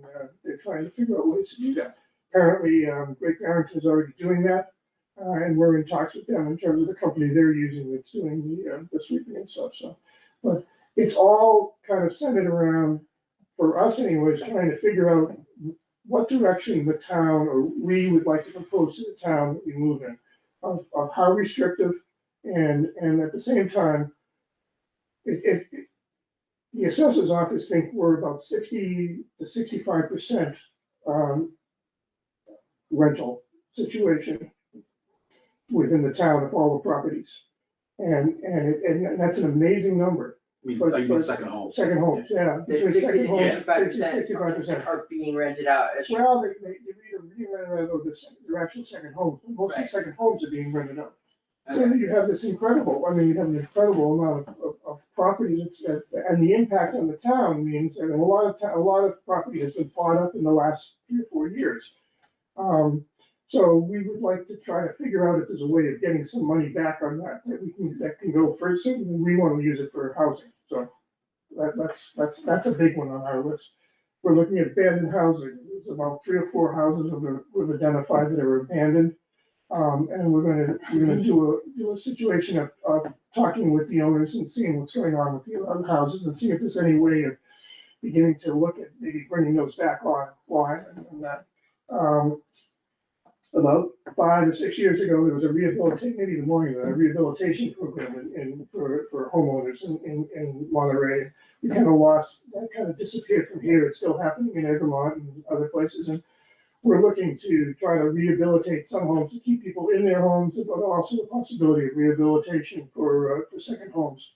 they're trying to figure out ways to do that. Apparently, Great Barrington is already doing that, and we're in talks with them in terms of the company they're using that's doing the sweeping and stuff. So, but it's all kind of centered around, for us anyways, trying to figure out what direction the town, or we would like to propose to the town that we move in, of how restrictive, and at the same time, the assessor's office think we're about 60 to 65% rental situation within the town of all the properties. And that's an amazing number. I mean, second home. Second homes, yeah. That Between 60 second to homes, 65% 65%. are being rented out as. Well, they're either being rented out or they're actual second homes, but most of the Right. second homes are being rented out. So you have this incredible, I mean, you have an incredible amount of property that's, and the impact on the town means, and a lot of property has been bought up in the last 3 or 4 years. So we would like to try to figure out if there's a way of getting some money back on that, that can go first, and we want to use it for housing, so that's a big one on our list. We're looking at abandoned housing, there's about 3 or 4 houses we've identified that are abandoned. And we're gonna do a situation of talking with the owners and seeing what's going on with the other houses and see if there's any way of beginning to look at maybe bringing those back online and that. About 5 or 6 years ago, there was a rehabilitation program for homeowners in Monterey. We kind of lost, that kind of disappeared from here. It's still happening in Egremont and other places. And we're looking to try to rehabilitate some homes to keep people in their homes, but also the possibility of rehabilitation for second homes.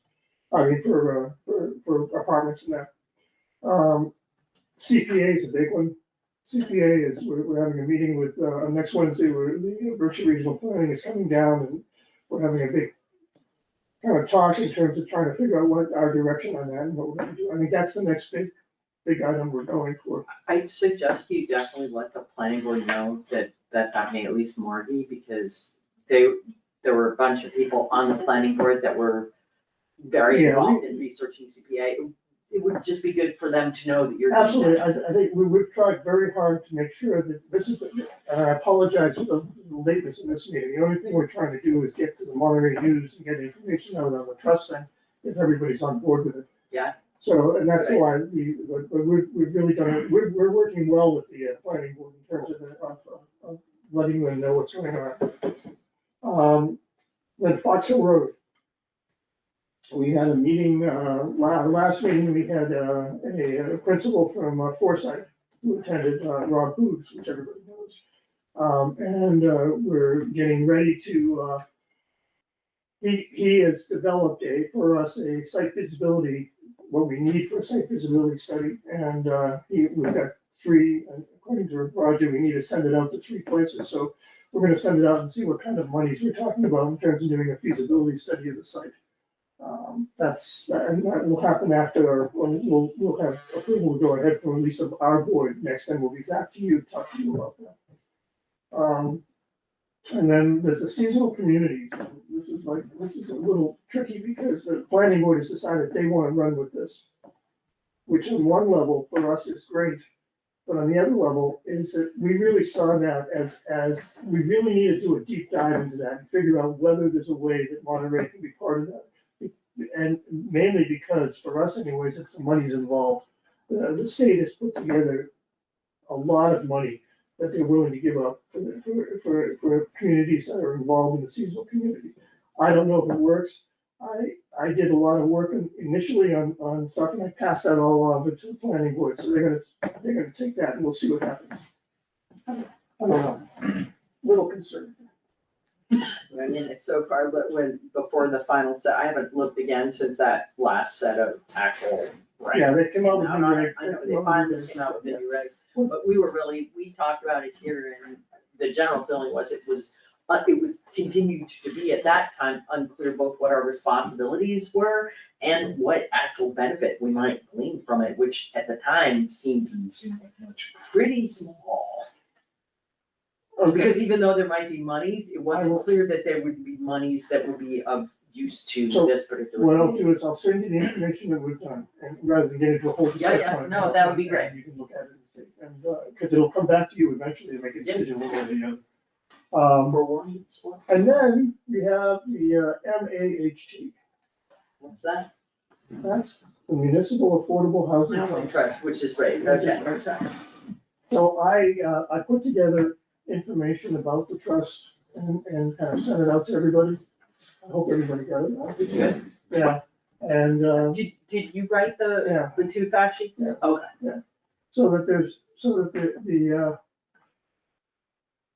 I mean, for apartments and that. CPA is a big one. CPA is, we're having a meeting with, next Wednesday, where the Berkshire Regional Planning is coming down, and we're having a big kind of talk in terms of trying to figure out what our direction on that and what we're gonna do. I think that's the next big item we're going for. I'd suggest you definitely let the planning board know that that's happening, at least Marty, because there were a bunch of people on the planning board that were very involved in researching CPA. It would just be good for them to know that you're. Absolutely, I think we've tried very hard to make sure that this is, and I apologize for the lateness in this meeting. The only thing we're trying to do is get to the Monterey News and get information out on the trust thing, if everybody's on board with it. Yeah. So, and that's why we've really done it, we're working well with the planning board in terms of letting them know what's going on. Then Fox Hill Road. We had a meeting, last meeting, we had a principal from Foresight who attended, Rob Booths, which everybody knows. And we're getting ready to, he has developed for us a site visibility, what we need for a site visibility study. And we've got 3, according to Roger, we need to send it out to 3 places. So we're gonna send it out and see what kind of monies we're talking about in terms of doing a feasibility study of the site. And that will happen after, we'll have approval to go ahead from release of our board. Next time we'll be back to you, talk to you about that. And then there's the seasonal communities. This is a little tricky because the planning board has decided they want to run with this, which on one level for us is great. But on the other level is that we really saw that as we really need to do a deep dive into that and figure out whether there's a way that Monterey can be part of that. And mainly because for us anyways, it's the money's involved. The state has put together a lot of money that they're willing to give up for communities that are involved in the seasonal community. I don't know if it works. I did a lot of work initially on stuff, and I passed that all on to the planning board, so they're gonna take that and we'll see what happens. I don't know, little concerned. I mean, it's so far, but before the final set, I haven't looked again since that last set of actual regs. Yeah, they came out with I new know, regs. I know, they finally came out with the new regs, but we talked about it here, and the general feeling was it would continue to be at that time unclear both what our responsibilities were and what actual benefit we might glean from it, which at the time seemed pretty small. Because even though there might be monies, it wasn't clear that there would be monies that would be of use to this particular. What I'll do is I'll send you the information that we've done, and rather than get into a whole discussion. Yeah, no, that would be great. You can look at it and because it'll come back to you eventually to make a decision one way or the other. And then we have the MAHT. What's that? That's the Municipal Affordable Housing Trust, which is great, okay. So I put together information about the trust and kind of sent it out to everybody. I hope everybody got it. It's good. Yeah, and, Did you write the 2 fact sheets? Yeah. Okay. so that the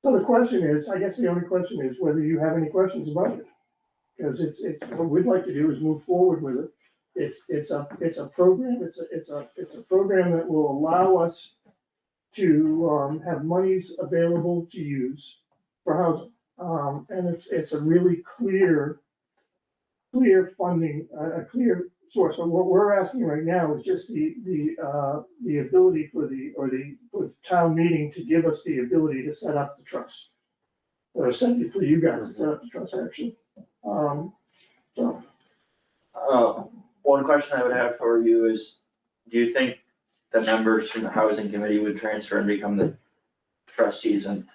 So the question is, I guess the only question is whether you have any questions about it. Because it's, what we'd like to do is move forward with it. It's a program, it's a program that will allow us to, have monies available to use for housing. And it's a really clear funding, a clear source. So what we're asking right now is just the ability for the town meeting to give us the ability to set up the trust. Or send it for you guys to set up the trust, actually. So, One question I would have for you is, do you think the members from the housing committee would transfer and become the trustees and?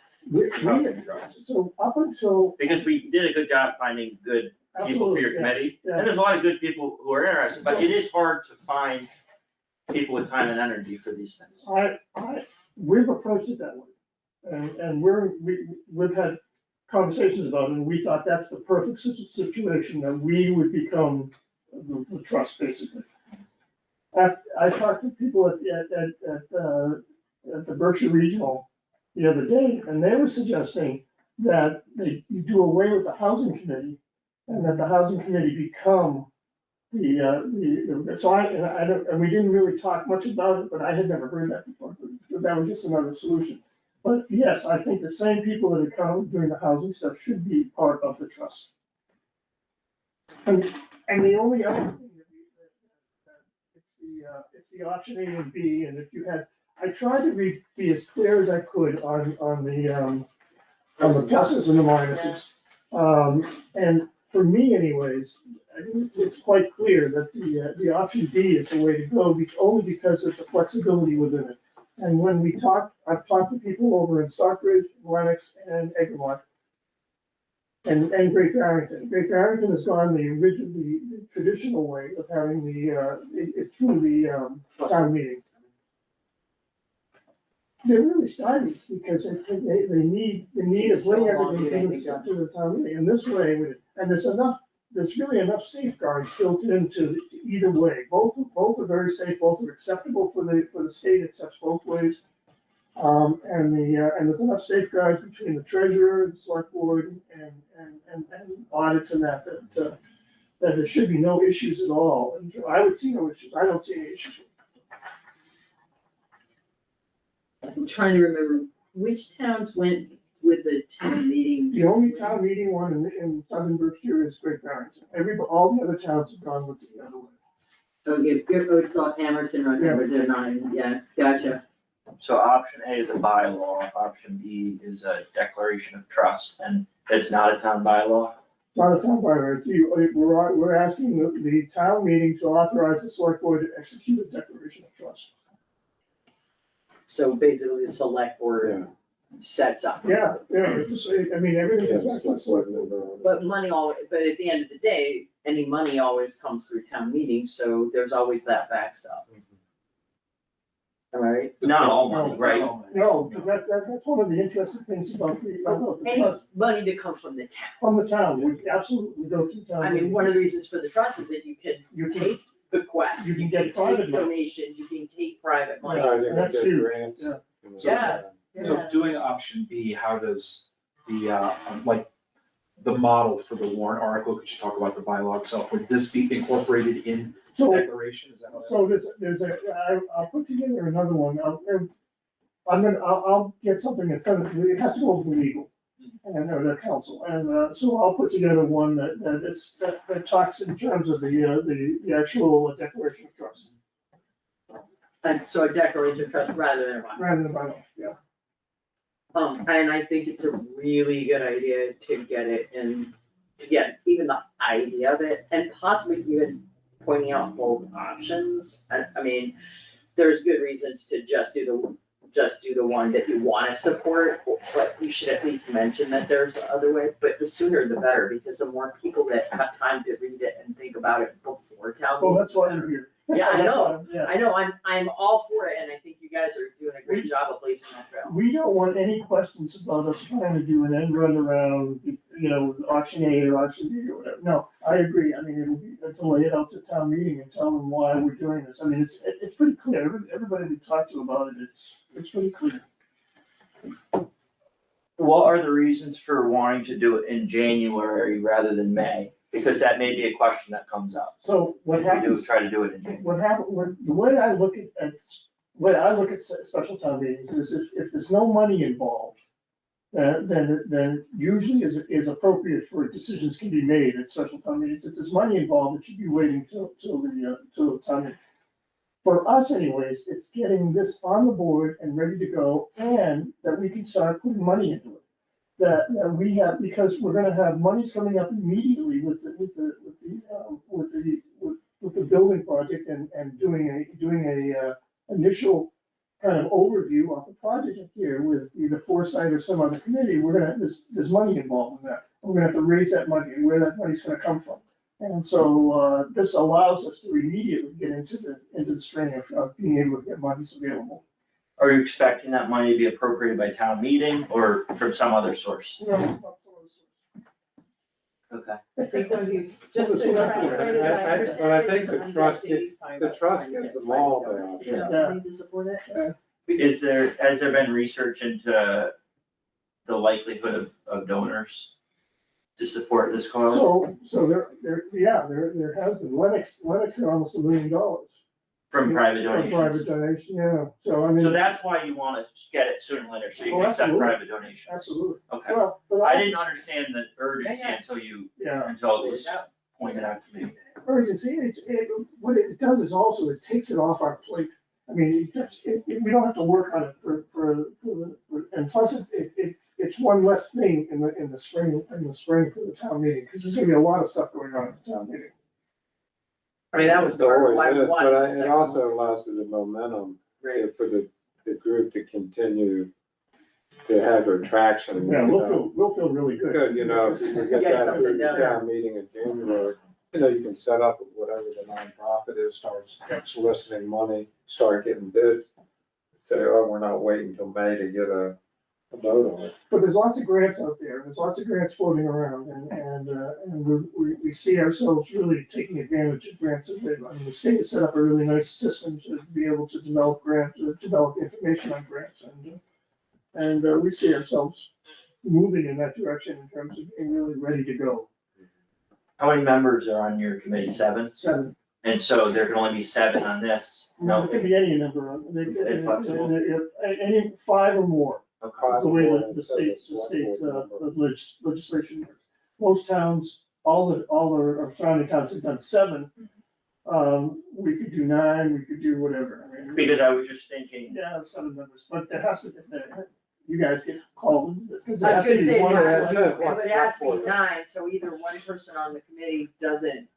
so up until, Because we did a good job finding good people for your absolutely, yeah, committee, yeah. and there's a lot of good people who are interested, but it is hard to find people with time and energy for these things. We've approached it that way. And we've had conversations about it, and we thought that's the perfect situation, that we would become the trust, basically. I talked to people at the Berkshire Regional the other day, and they were suggesting that you do away with the housing committee, and that the housing committee become and we didn't really talk much about it, but I had never heard that before, but that was just another solution. But yes, I think the same people that are currently doing the housing stuff should be part of the trust. And the only other thing it's the option A and B, and if you had, I tried to be as clear as I could on the pluses and the minuses. And for me anyways, I think it's quite clear that the option B is the way to go, only because of the flexibility within it. And when I've talked to people over in Stockbridge, Lennox, and Egremont, and Great Barrington. Great Barrington has gone the traditional way of having it through the town meeting. They're really stymied because they need to bring everything to the town meeting. And this way, and there's really enough safeguards built into either way. Both are very safe, both are acceptable for the state, accepts both ways. And there's enough safeguards between the treasurer and select board and audits and that there should be no issues at all. And I would see no issues. I don't see any issues. I'm trying to remember, which towns went with the town meeting? The only town meeting one in Southern Berkshire is Great Barrington. All the other towns have gone with the other way. Okay, it's all Hamilton, right, but they're not, yeah, gotcha. So option A is a bylaw, option B is a declaration of trust, and it's not a town bylaw? Not a town bylaw. We're asking the town meeting to authorize the select board to execute a declaration of trust. So basically the select board sets up. Yeah, it's just, I mean, everything is back to the select board. But but at the end of the day, any money always comes through town meeting, so there's always that backstop. Am I right? Not all money, right? No, because that's one of the interesting things about the Any trust. money that comes from the town. From the town, we absolutely go through town. I mean, one of the reasons for the trust is that you You can can- take bequests, you can you get can private take money. donations, you can take private money. That's huge, yeah. Yeah. So doing option B, how does the model for the warrant article, could you talk about the bylaw itself? Would this be incorporated in the So, declaration? Is that what? so I'll put together another one. I'll get something and send it, it has to go over the legal and the council. And, so I'll put together one that talks in terms of the actual declaration of trust. And so a declaration of trust rather than a bond. Rather than bylaw, yeah. And I think it's a really good idea to get it and to get even the idea of it and possibly even pointing out both options. I mean, there's good reasons to just do the one that you wanna support, but you should at least mention that there's the other way, but the sooner the better, because the more people that have time to read it and think about it before town meeting. Well, that's why I'm here. Yeah, I That's know. why yeah. I know, I'm all for it, and I think you guys are doing a great job of blazing that trail. We don't want any questions about us trying to do an end run around, auction A or auction B or whatever. No, I agree. I mean, it'll be to lay it out to town meeting and tell them why we're doing this. I mean, it's pretty clear. Everybody we talked to about it, it's pretty clear. What are the reasons for wanting to do it in January rather than May? Because that may be a question that comes up. So what If we do happens, try to do it in January. the way I look at special town meetings is if there's no money involved, then usually is appropriate for decisions can be made at special town meetings. If there's money involved, it should be waiting till the town meeting. For us anyways, it's getting this on the board and ready to go, and that we can start putting money into it. That we have, because we're gonna have monies coming up immediately with the building project and doing a initial kind of overview of the project here with either Foresight or some other committee. There's money involved in that. We're gonna have to raise that money and where that money's gonna come from. And so, this allows us to immediately get into the string of being able to get monies available. Are you expecting that money to be appropriated by town meeting or from some other source? Okay. I think when he's, Just just to to clarify, clarify, as I but I understand think it, the it's trust undecided, he's talking the about trust trying to gets get them all money down. to government. Yeah. Need to support it? Has there been research into the likelihood of donors to support this cause? So there has been, Lennox had almost $1 million. From private Private donations? donation, yeah, so I mean. So that's why you wanna get it sooner or later, so you Oh, can accept absolutely. private donations? Absolutely. Okay. Well, but I also- didn't understand the urgency Yeah, yeah. until it was pointed out to me. Urgency, what it does is also, it takes it off our plate. I mean, we don't have to work on it and plus it's one less thing in the spring for the town meeting, because there's gonna be a lot of stuff going on at the town meeting. I mean, that was the Always why we is, wanted but the it second also one. allows the momentum Right. for the group to continue to have their traction. Yeah, you we'll know. feel really good. Good, you know, if you get Get that something through the done. town meeting in January, you know, you can set up whatever the nonprofit is, start soliciting money, start getting bids. Say, oh, we're not waiting till May to get a vote on it. But there's lots of grants out there, there's lots of grants floating around, and we see ourselves really taking advantage of grants. I mean, the state has set up a really nice system to be able to develop information on grants, and we see ourselves moving in that direction in terms of being really ready to go. How many members are on your committee? 7? 7. And so there can only be 7 on this? No, it could be any number of, And flexible. any 5 or more. Okay. That's the way the state legislation works. Most towns, all the surrounding towns have done 7. We could do 9, we could do whatever. I mean, Because I was just thinking, yeah, 7 members, but there has to, you guys get called into this. 'Cause I there was has to gonna be say, one it has select- to be- but it has to be 9, so either one person on the committee doesn't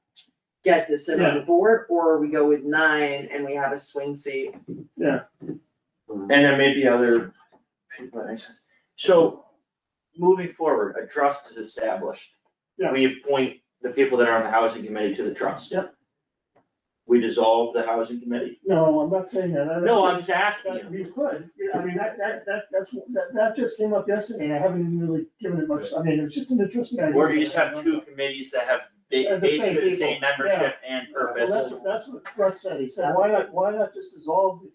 get to sit on the board, or we go with 9 and we have a swing seat. Yeah, and there may be other people that make sense. So, moving forward, a trust is established. Yeah. We appoint the people that are on the housing committee to the trust. Yep. We dissolve the housing committee? no, I'm not saying that. No, I'm just asking you. We could, I mean, that just came up yesterday, and I haven't even really given it much, I mean, it's just an interesting idea. Or do you just have 2 committees that have The same basically the same people, membership and Well, purpose? that's what Russ said, he said, why not just dissolve the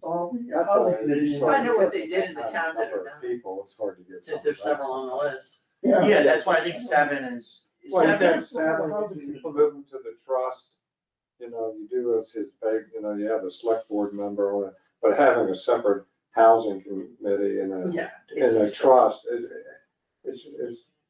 That's all housing right. committee? and- I know what they did in the town that Number are of done, people, it's hard to get. since there's several on the list. Yeah, that's why I think 7 is, Well, you 7, got 7, you can move them to the trust, you know, you do as his big, you know, you have a select board member on it, but having a separate housing committee and Yeah. a trust, it's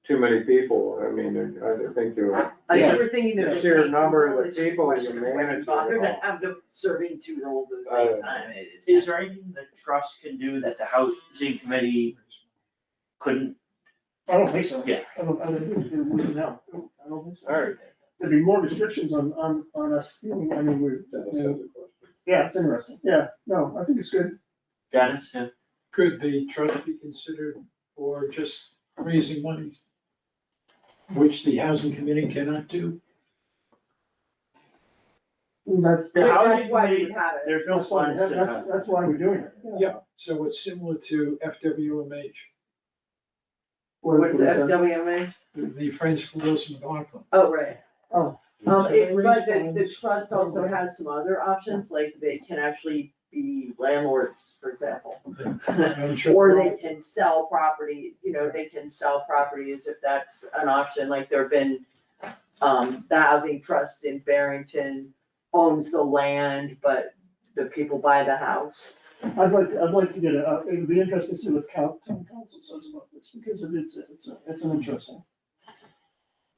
too many people, I mean, I think you. I think we're thinking of The just sheer saying, number of well, the it's just a people you question of whether manage you bother it to all. have them serving 2 roles at the same time. It's- is there anything the trust can do that the housing committee couldn't? I don't think so. Yeah. I don't think so. I don't think so. All right. There'd be more restrictions on us, I mean, That's the question. yeah, it's interesting, yeah, no, I think it's good. Dennis, yeah. Could the trust be considered for just raising money, which the housing committee cannot do? That- The That's housing why we committee, have it. there's no That's why, funds to have. that's why we're doing it. Yeah, so it's similar to FWMH, What's the What is that? FWMA? the Friends for Wilson McLaughlin. Oh, right. Oh. But the trust also has some other options, like they can actually be landlords, for example. I'm sure. Or they can sell property, you know, they can sell properties if that's an option, like there've been, the housing trust in Barrington owns the land, but the people buy the house. I'd like to get it would be interesting to see what town council says about this, because it's an interesting.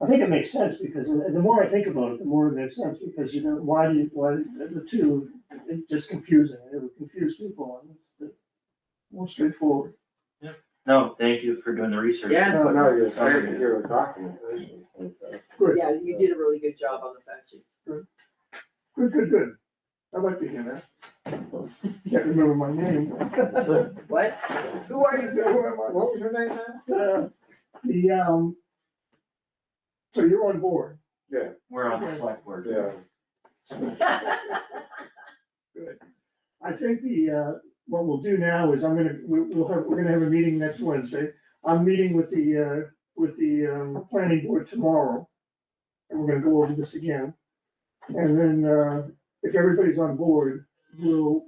I think it makes sense, because the more I think about it, the more it makes sense, because why the two, it's just confusing, it would confuse people, and it's more straightforward. No, thank you for doing the research. Yeah. No, you're documentation. Good. Yeah, you did a really good job on the fact sheet. Good. I'd like to hear that. Can't remember my name. What? Who are you? What was your name now? So you're on board. Yeah, We're on the select board. yeah. Good. I think what we'll do now is we're gonna have a meeting next Wednesday. I'm meeting with the planning board tomorrow. And we're gonna go over this again. And then, if everybody's on board, we'll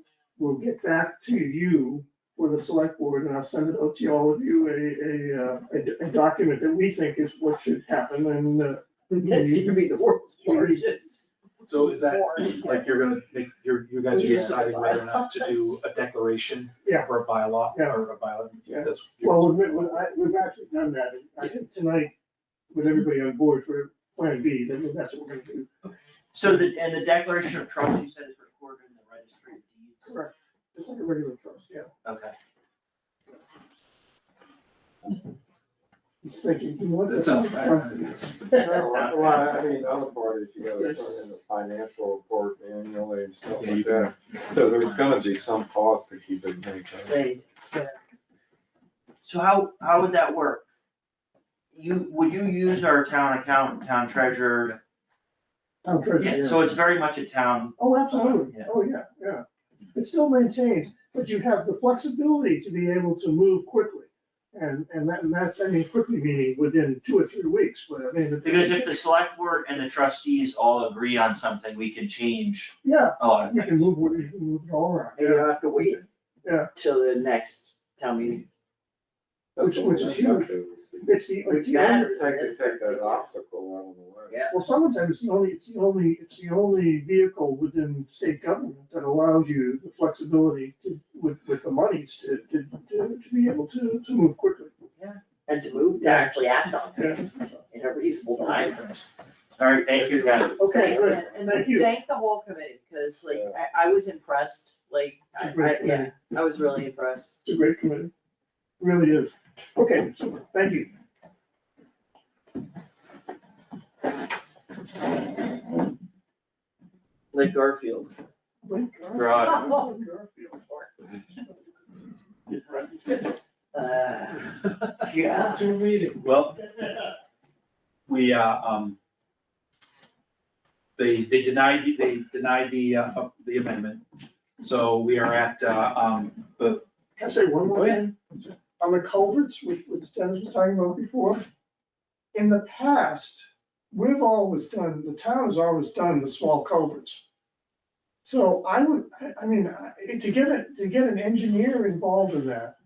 get back to you for the select board, and I'll send it out to all of you, a document that we think is what should happen, and, That's gonna be the worst part, just. So is that, boring. like, you're gonna make, you guys are deciding whether or not to do a declaration? Yeah. Or a bylaw, Yeah. or a bylaw? Yeah. That's. well, we've actually done that. I think tonight, with everybody on board for Plan B, then that's what we're gonna do. So the declaration of trust, you said is recorded in the registry of deeds? Correct. Just like a regular trust, yeah. Okay. He's thinking, what? That sounds bad. Well, I mean, other parties, you gotta turn in a financial report annually and stuff Yeah, like you that. So there's gonna be some cost to keep it maintained. So how would that work? Would you use our town accountant, town treasurer? Town treasurer, yeah. So it's very much a town. Oh, absolutely. Yeah. Oh, yeah. It still maintains, but you have the flexibility to be able to move quickly. And that's, I mean, quickly meaning within 2 or 3 weeks, but I mean. Because if the select board and the trustees all agree on something, we can change Yeah, a lot of you things. can move it all around. And you don't have to wait. Yeah. Till the next town meeting. Which is huge. It's the Which only- matters. Take that obstacle out of the way. Yeah. Well, sometimes it's the only vehicle within state government that allows you the flexibility with the monies to be able to move quickly. And to move, to actually act on things in a reasonable time. All right, thank you, guys. Okay, good. And Thank you. thank the whole committee, because like, I was impressed, like, yeah, I was really impressed. It's a great committee. Really is. Okay, super. Thank you. Like Garfield. Garfield. Yeah. To a meeting. Well, we, they denied the amendment. So we are at, the, Can I say one more thing? On the culverts, which Dennis was talking about before, in the past, we've always done, the town has always done the small culverts. So I mean, to get an engineer involved in that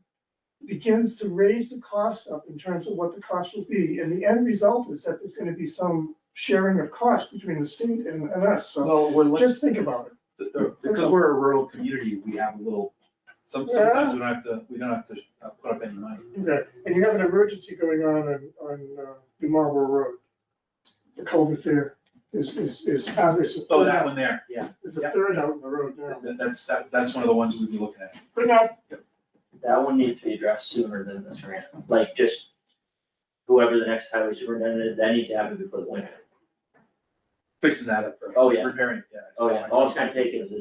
begins to raise the cost up in terms of what the cost will be. And the end result is that there's gonna be some sharing of cost between the state and us. So well, we're, just think about it. because we're a rural community, we have a little, sometimes we don't have to put up any money. Okay, and you have an emergency going on New Marlborough Road. The culvert there is Oh, that one there, yeah. There's a third out in the road now. That's one of the ones we'd be looking at. Good enough. That one needs to be addressed sooner than this grant, like just whoever the next highway superintendent is, that needs to happen before the winter. Fixing that up. Oh, yeah. Repairing, yeah. Oh, yeah, all it's gonna take is,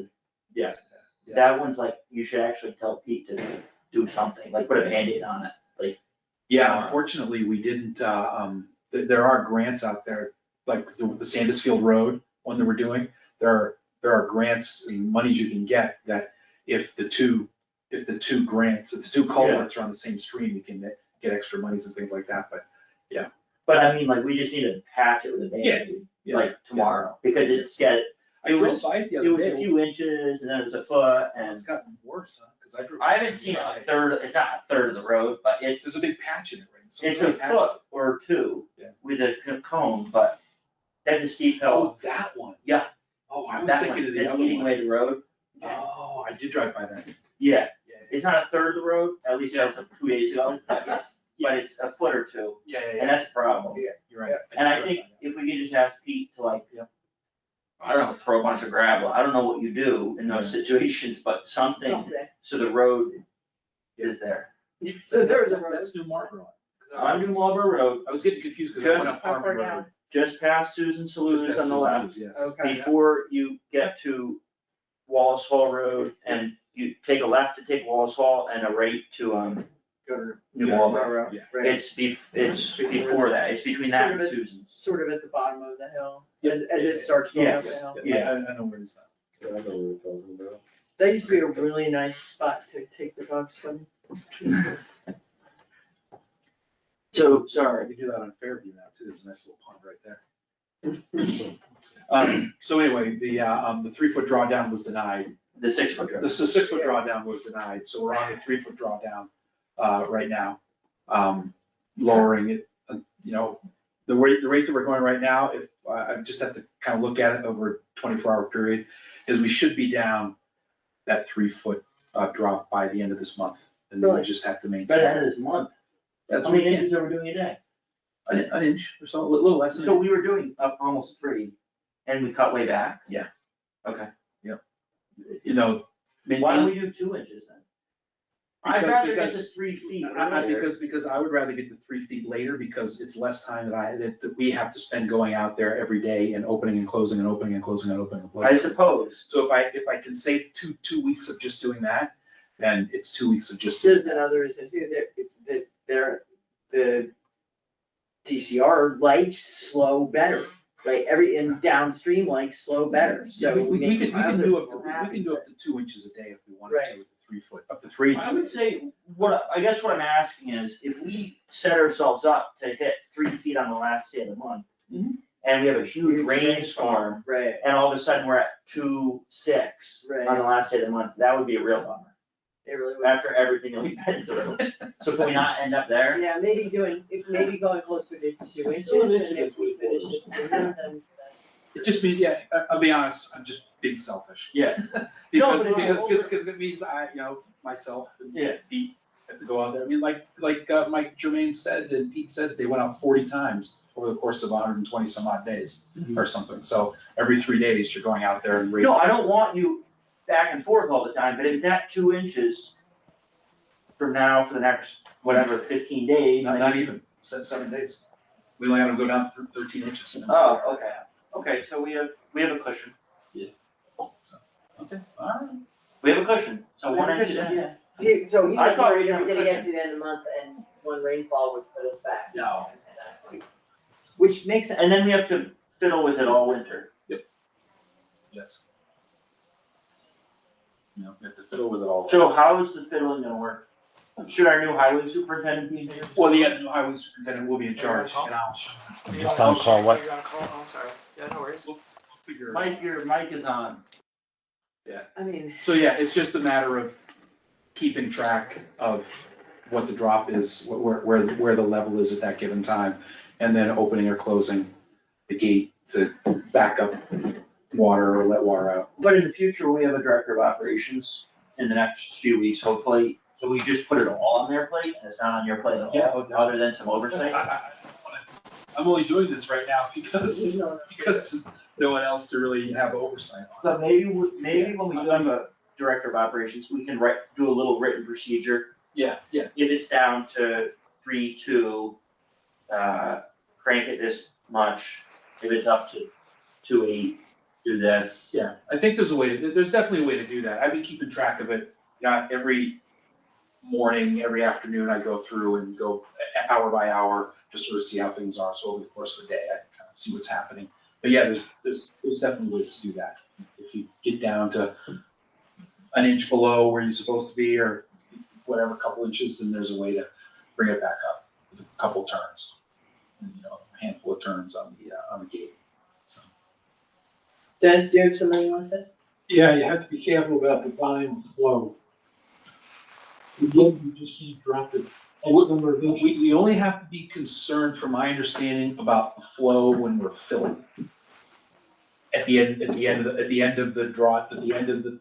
that one's like, you should actually tell Pete to do something, like put a Band-Aid on it, like. Yeah, unfortunately, we didn't, there are grants out there, like the Sandisfield Road, one that we're doing. There are grants and monies you can get that if the two culverts are on the same stream, you can get extra monies and things like that, but But I mean, like, we just need to patch it with a Band-Aid, Yeah, like tomorrow, because it's got, I It drove was- by it the It other was a day. few inches and then it was a foot And and it's gotten worse, huh? Cause I drove. I haven't seen a third, it's not a third of the road, but There's it's a big patch in it, right? So a really patched. foot or two Yeah. with a cone, but that's a steep hill. Oh, that one? Yeah. Oh, I was That thinking one, of the that's other eating one. away the road. Oh, I did drive by that. Yeah, Yeah, it's not a third of the road, at least as of 2 days ago, but it's a foot or two, yeah, and that's a problem. You're right. And I did drive think by that. if we could just ask Pete to like, Yep. I don't know, throw a bunch of gravel, I don't know what you do in those situations, but something, so the road is there. So there's a road. That's New Marlboro. On New Marlboro Road, I was getting confused because I went up How far Farming Road. down? just past Susan Saluda's on the left, Yes. Okay. before you get to Wallace Hall Road, and you take a left to take Wallace Hall and a right to, Go to New Marlboro. Yeah. Right, It's before that, it's between that and Susan's. sort of at the bottom of the hill, as it starts going up the Yes. hill. Yeah. I know where it is now. Yeah, I know what you're talking about. That used to be a really nice spot to take the dog swimming. So, I sorry, could do that on Fairview now too, there's a nice little pond right there. So anyway, the 3-foot drawdown was denied. the 6-foot road. The 6-foot drawdown was denied, so we're on the 3-foot drawdown, right now. Lowering it, the rate that we're going right now, if, I just have to kind of look at it over a 24-hour period, is we should be down that 3-foot, drop by the end of this month. And then we Really? just have to By maintain. the end of this month, That's how what we many can, inches are we doing a day? an inch or so, a little less than. So we were doing up almost 3, and we cut way back? Yeah. Okay, Maybe. why don't we do 2 inches then? I'd Because- rather get to because- 3 feet I- earlier. Because I would rather get to 3 feet later, because it's less time that we have to spend going out there every day and opening and closing and opening and closing and opening and closing. I suppose, So if I can save two weeks of just doing that, then it's 2 weeks of just doing There's that. another reason too, the DCR likes slow better, right, and downstream likes slow better, so. We maybe can do up others will to 2 inches a day if we wanted Right. to with the 3 foot, up to 3 inches. I would say, I guess what I'm asking is, if we set ourselves up to hit 3 feet on the last day of the month, Mhm. and we have a huge rainstorm, Right, and all of a sudden we're at 2.6 on Right. the last day of the month, that would be a real bummer, it really would. after everything that we've been through. So can we not end up there? Yeah, maybe maybe going closer to 2 inches, and if we finish it sooner, then that's. It just means, I'll be honest, I'm just being selfish. Yeah. No, but Because it means myself and Yeah. Pete have to go out there. I mean, like Mike Jermaine said, and Pete said, they went out 40 times over the course of 120 some odd days or something. So every 3 days, you're going out there and raising. No, I don't want you back and forth all the time, but if it's at 2 inches from now for the next, whatever, 15 days. then Not you- even, 7 days. We only had to go down through 13 inches. Oh, okay, so we have a cushion, Okay, all right. we have a cushion, so 1 inch, yeah. So he I was thought worried we that had we're a gonna get cushion. to the end of the month and one rainfall would put us back. No. Which makes sense. And then we have to fiddle with it all winter. Yes. We have to fiddle with it all. So how is the fiddling gonna work? Should our new highway superintendent be here? Well, the new highway superintendent will be in charge, and I'll Just on call, what? You're on call, oh, I'm sorry. Yeah, no worries. figure. Mike, your mic is on. I mean, So yeah, it's just a matter of keeping track of what the drop is, where the level is at that given time, and then opening or closing the gate to back up water or let water out. But in the future, we have a director of operations in the next few weeks, hopefully, so we just put it all on their plate, and it's not on your plate at Yeah, all, other than some oversight. I'm only doing this right now because there's no one else to really have oversight on. So maybe when we do have a director of operations, we can do a little written procedure. Yeah. If it's down to 3.2, crank it this much, if it's up to 2.8, do this. Yeah, I think there's definitely a way to do that. I've been keeping track of it, every morning, every afternoon, I go through and go hour by hour, just sort of see how things are, so over the course of the day, I can kind of see what's happening. But yeah, there's definitely ways to do that. If you get down to an inch below where you're supposed to be, or whatever, couple inches, then there's a way to bring it back up with a couple turns. And, a handful of turns on the gate, so. Dennis, do you have something you wanna say? Yeah, you have to be careful about the volume flow. You just can't drop it X number of inches. We only have to be concerned, from my understanding, about the flow when we're filling. At the end of the draw, at the end of the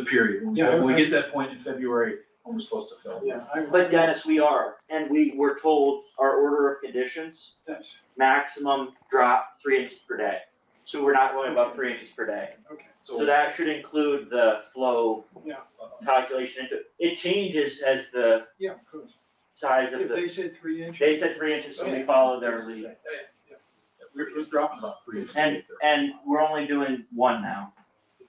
period. Yeah. When we get to that point in February, when we're supposed to fill. Yeah, But Dennis, we are, and we were told our order of conditions, Yes, maximum drop 3 inches per day. So we're not going above 3 inches per day. okay, So that should include the flow yeah, calculation. It changes as the yeah, of course. size of If the, they said 3 inches. they said 3 inches, so we follow their lead. Yeah, yeah. It was dropping about 3 inches. And we're only doing 1 now,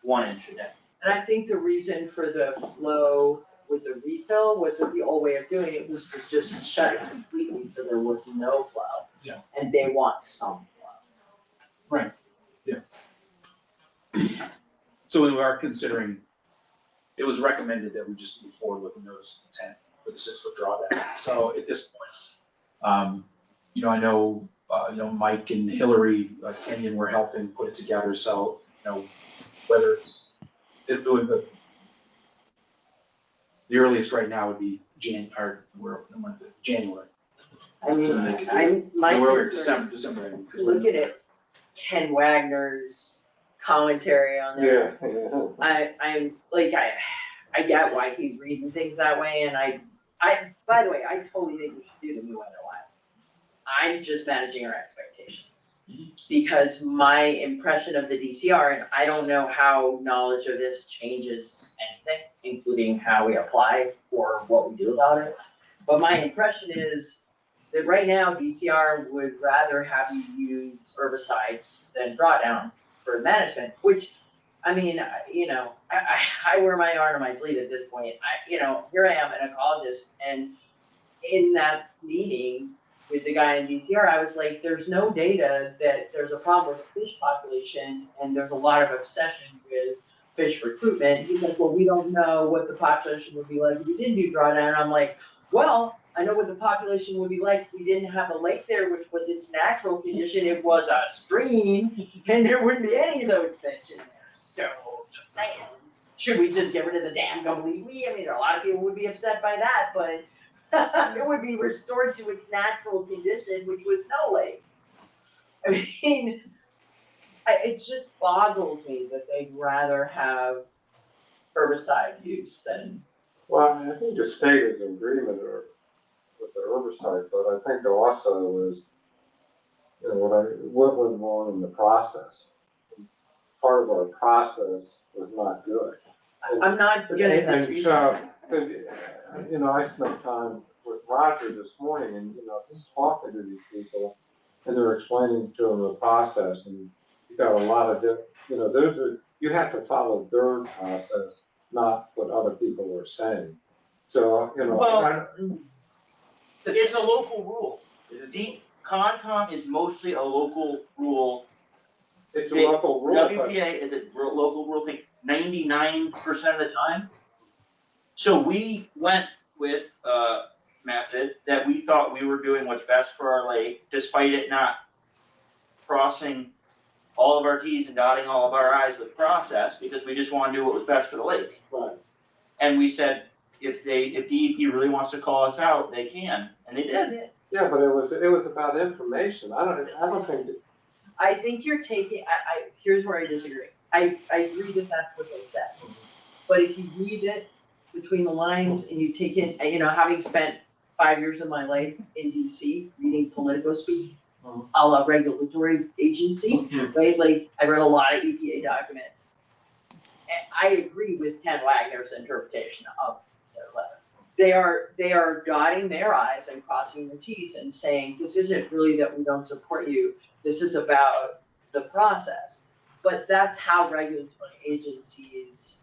1 inch a day. And I think the reason for the flow with the refill was that the old way of doing it was to just shut it completely so there was no flow. Yeah. And they want some flow. Right, yeah. So we are considering, it was recommended that we just move forward with a notice of intent with a 6-foot drawdown. So at this point, I know, Mike and Hillary, Kenyon were helping put it together, so, whether it's, the earliest right now would be January. I mean, So they could do my We're concern December. is, look at it, Ken Wagner's commentary on there. Yeah. I'm like, I get why he's reading things that way, and I, by the way, I totally think we should do the new NOI. I'm just managing our expectations. Because my impression of the DCR, and I don't know how knowledge of this changes anything, including how we apply or what we do about it. But my impression is that right now DCR would rather have you use herbicides than drawdown for management, which, I mean, I wear my heart on my sleeve at this point. Here I am, an ecologist, and in that meeting with the guy in DCR, I was like, there's no data that there's a problem with the fish population, and there's a lot of obsession with fish recruitment. He's like, well, we don't know what the population would be like if we didn't do drawdown. I'm like, well, I know what the population would be like if we didn't have a lake there, which was its natural condition. It was a stream, and there wouldn't be any of those fish in there. So, just saying, should we just get rid of the dam completely? I mean, a lot of people would be upset by that, but it would be restored to its natural condition, which was no lake. I mean, it just boggles me that they'd rather have herbicide use than. Well, I mean, I think the state is in agreement with the herbicide, but I think also is, what went wrong in the process? Part of our process was not good. I'm not gonna And dispute so, that. I spent time with Roger this morning and, he's talking to these people and they're explaining to them the process, and you got a lot of you have to follow their process, not what other people are saying. So, Well, it's a local rule. The Concom is mostly a local rule. it's a local rule, but WPA is a local rule thing 99% of the time. So we went with a method that we thought we were doing what's best for our lake, despite it not crossing all of our T's and dotting all of our I's with process, because we just want to do what was best for the lake. Right. And we said, if DEP really wants to call us out, they can, and they did. yeah, but it was about information. I don't think that. I think you're taking, here's where I disagree. I agree that that's what they said. But if you read it between the lines and you take it, having spent 5 years of my life in DC, reading Politico speak, a la regulatory agency, right? Like, I read a lot of EPA documents. And I agree with Ken Wagner's interpretation of their letter. They are dotting their I's and crossing their T's and saying, this isn't really that we don't support you, this is about the process. But that's how regulatory agencies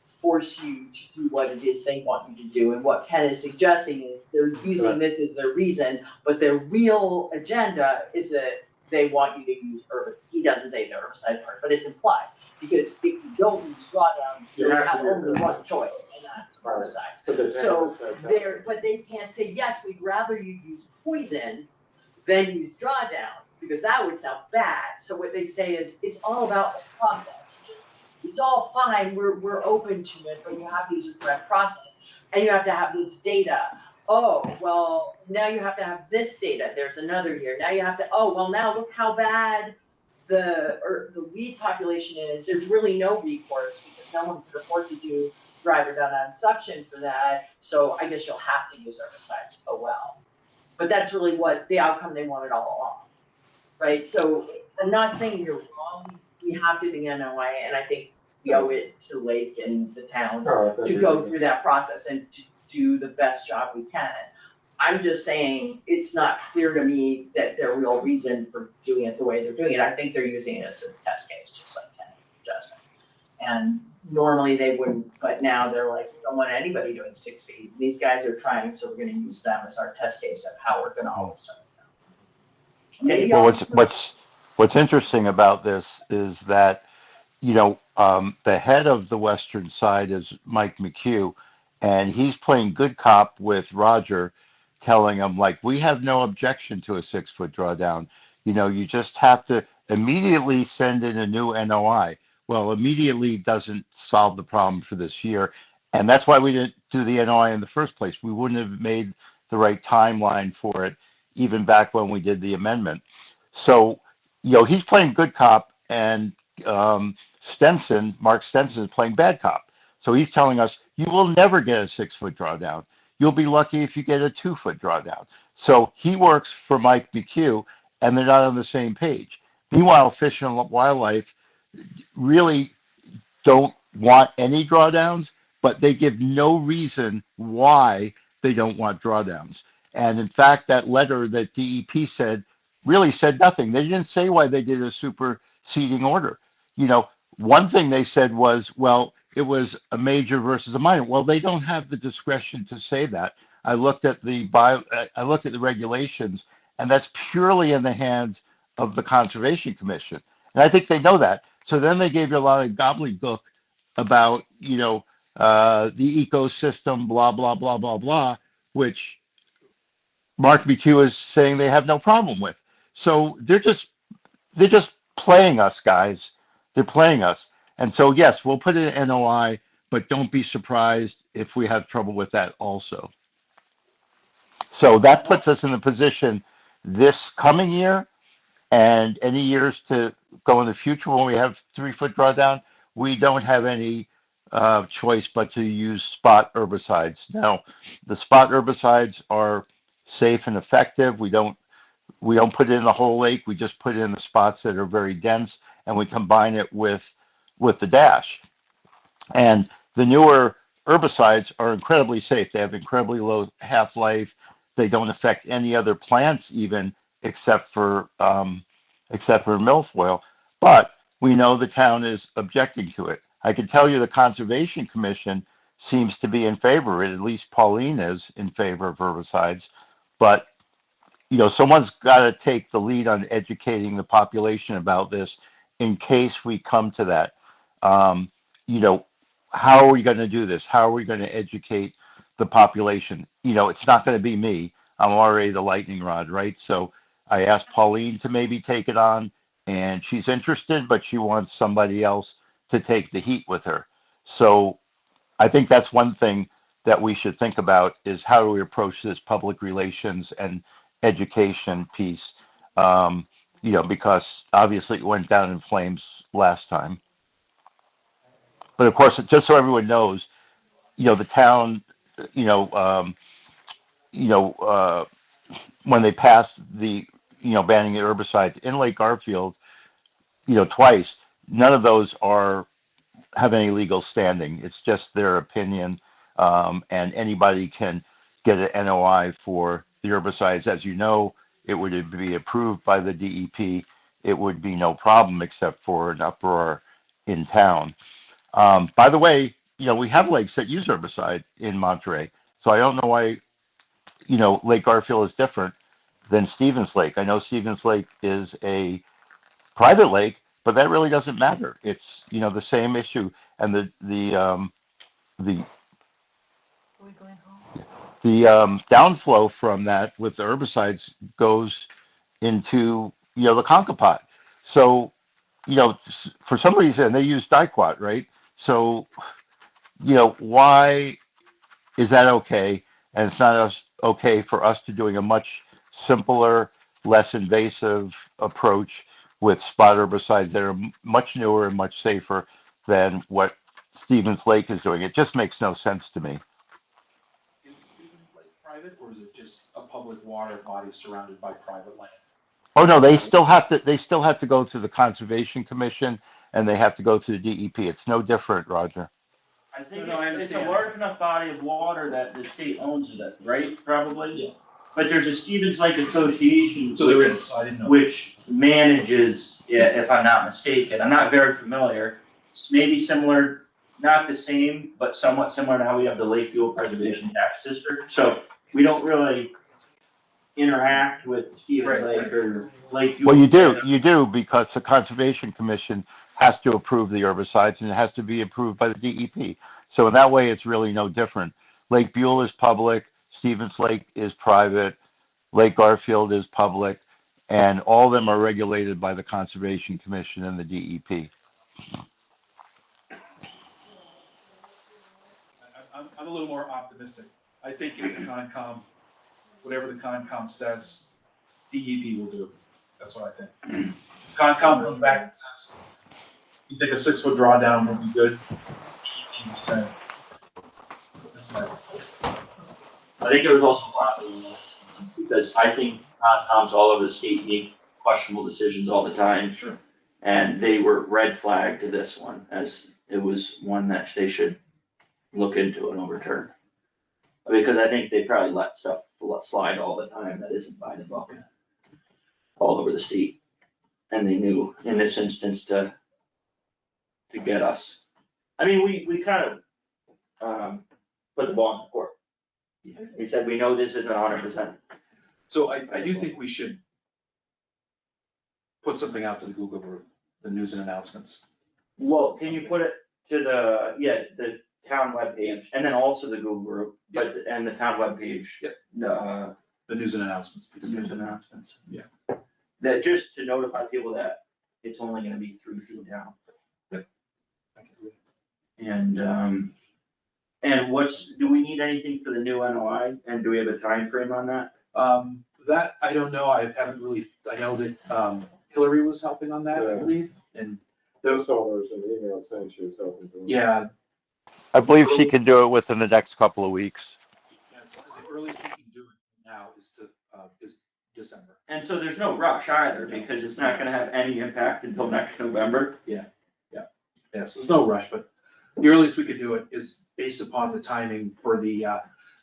force you to do what it is they want you to do. And what Ken is suggesting is they're using this as their reason, but their real agenda is that they want you to use herbicide. He doesn't say the herbicide part, but it's implied. Because if you don't use drawdown, you have only one choice, and that's herbicide. So but they can't say, yes, we'd rather you use poison than use drawdown, because that would sound bad. So what they say is, it's all about the process. It's all fine, we're open to it, but you have to use the correct process. And you have to have this data. Oh, well, now you have to have this data, there's another year. Now you have to, oh, well, now look how bad the weed population is. There's really no recourse because no one could afford to do driver done on suction for that. So I guess you'll have to use herbicides. Oh, well. But that's really what the outcome they wanted all along, right? So I'm not saying you're wrong. We have to do the NOI, and I think we owe it to Lake and the town to go through that process and to do the best job we can. I'm just saying, it's not clear to me that their real reason for doing it the way they're doing it. I think they're using it as a test case, just like Kenny was suggesting. And normally they wouldn't, but now they're like, we don't want anybody doing 6 feet. These guys are trying, so we're gonna use them as our test case of how we're gonna always do it. Well, what's interesting about this is that, the head of the western side is Mike McHugh, and he's playing good cop with Roger, telling him, like, we have no objection to a 6-foot drawdown. You just have to immediately send in a new NOI. Well, immediately doesn't solve the problem for this year. And that's why we didn't do the NOI in the first place. We wouldn't have made the right timeline for it, even back when we did the amendment. So, he's playing good cop, and Mark Stenson is playing bad cop. So he's telling us, you will never get a 6-foot drawdown. You'll be lucky if you get a 2-foot drawdown. So he works for Mike McHugh, and they're not on the same page. Meanwhile, Fish and Wildlife really don't want any drawdowns, but they give no reason why they don't want drawdowns. And in fact, that letter that DEP said really said nothing. They didn't say why they did a superseding order. One thing they said was, well, it was a major versus a minor. Well, they don't have the discretion to say that. I looked at the regulations, and that's purely in the hands of the Conservation Commission. And I think they know that. So then they gave you a lot of gobbledygook about, the ecosystem, blah, blah, blah, blah, blah, which Mark McHugh is saying they have no problem with. So they're just playing us, guys. They're playing us. And so, yes, we'll put in an NOI, but don't be surprised if we have trouble with that also. So that puts us in a position this coming year and any years to go in the future when we have 3-foot drawdown, we don't have any choice but to use spot herbicides. Now, the spot herbicides are safe and effective. We don't put it in the whole lake. We just put it in the spots that are very dense, and we combine it with the dash. And the newer herbicides are incredibly safe. They have incredibly low half-life. They don't affect any other plants even except for milfoil. But we know the town is objecting to it. I can tell you the Conservation Commission seems to be in favor of it. At least Pauline is in favor of herbicides. But someone's got to take the lead on educating the population about this in case we come to that. How are we going to do this? How are we going to educate the population? It's not going to be me. I'm already the lightning rod, right? So I asked Pauline to maybe take it on, and she's interested, but she wants somebody else to take the heat with her. So I think that's one thing that we should think about is how do we approach this public relations and education piece, because obviously it went down in flames last time. But of course, just so everyone knows, the town, when they passed the, banning the herbicides in Lake Garfield, twice, none of those have any legal standing. It's just their opinion, and anybody can get an NOI for the herbicides. As you know, it would be approved by the DEP. It would be no problem except for an uproar in town. By the way, we have lakes that use herbicide in Monterey. So I don't know why, Lake Garfield is different than Stevens Lake. I know Stevens Lake is a private lake, but that really doesn't matter. It's, the same issue. And the downflow from that with the herbicides goes into the Concord pot. So, for some reason they use dicot, right? So, why is that okay? And it's not okay for us to doing a much simpler, less invasive approach with spot herbicides that are much newer and much safer than what Stevens Lake is doing. It just makes no sense to me. Is Stevens Lake private, or is it just a public water body surrounded by private land? Oh no, they still have to go through the Conservation Commission and they have to go through the DEP. It's no different, Roger. I think No, I it's a understand. large enough body of water that the state owns it, right, probably? Yeah. But there's a Stevens Lake Association. So there is, I didn't know. Which manages, if I'm not mistaken, I'm not very familiar. It's maybe similar, not the same, but somewhat similar to how we have the Lake Fuel Preservation Tax District. So we don't really interact with Stevens Lake or Lake Fuel. Well, you do because the Conservation Commission has to approve the herbicides and it has to be approved by the DEP. So in that way, it's really no different. Lake Buell is public, Stevens Lake is private, Lake Garfield is public, and all of them are regulated by the Conservation Commission and the DEP. I'm a little more optimistic. I think if the Concom, whatever the Concom says, DEP will do. That's what I think. Concom comes back and says, you think a 6-foot drawdown would be good? DEP will say. That's my. I think there was also a lot of this, because I think Concom's all over the state make questionable decisions all the time. Sure. And they were red flagged to this one, as it was one that they should look into and overturn. Because I think they probably let stuff slide all the time that isn't by the book, all over the state. And they knew in this instance to get us. I mean, we kind of put the ball in the court. He said, we know this isn't 100%. So I do think we should put something out to the Google group, the news and announcements. Well, can you put it to the town webpage, and then also the Google group, and the town webpage? Yep. The news and announcements. news and announcements. Yeah. That just to notify people that it's only gonna be 3 feet down. Yep. And do we need anything for the new NOI, and do we have a time frame on that? That, I don't know, I haven't really, I know that Hillary was helping on that, I Yeah. believe, and Those owners an email saying she was helping. yeah. I believe she can do it within the next couple of weeks. The earliest we can do it now is December. And so there's no rush either, because it's not gonna have any impact until next November. Yeah, so there's no rush, but the earliest we could do it is based upon the timing for the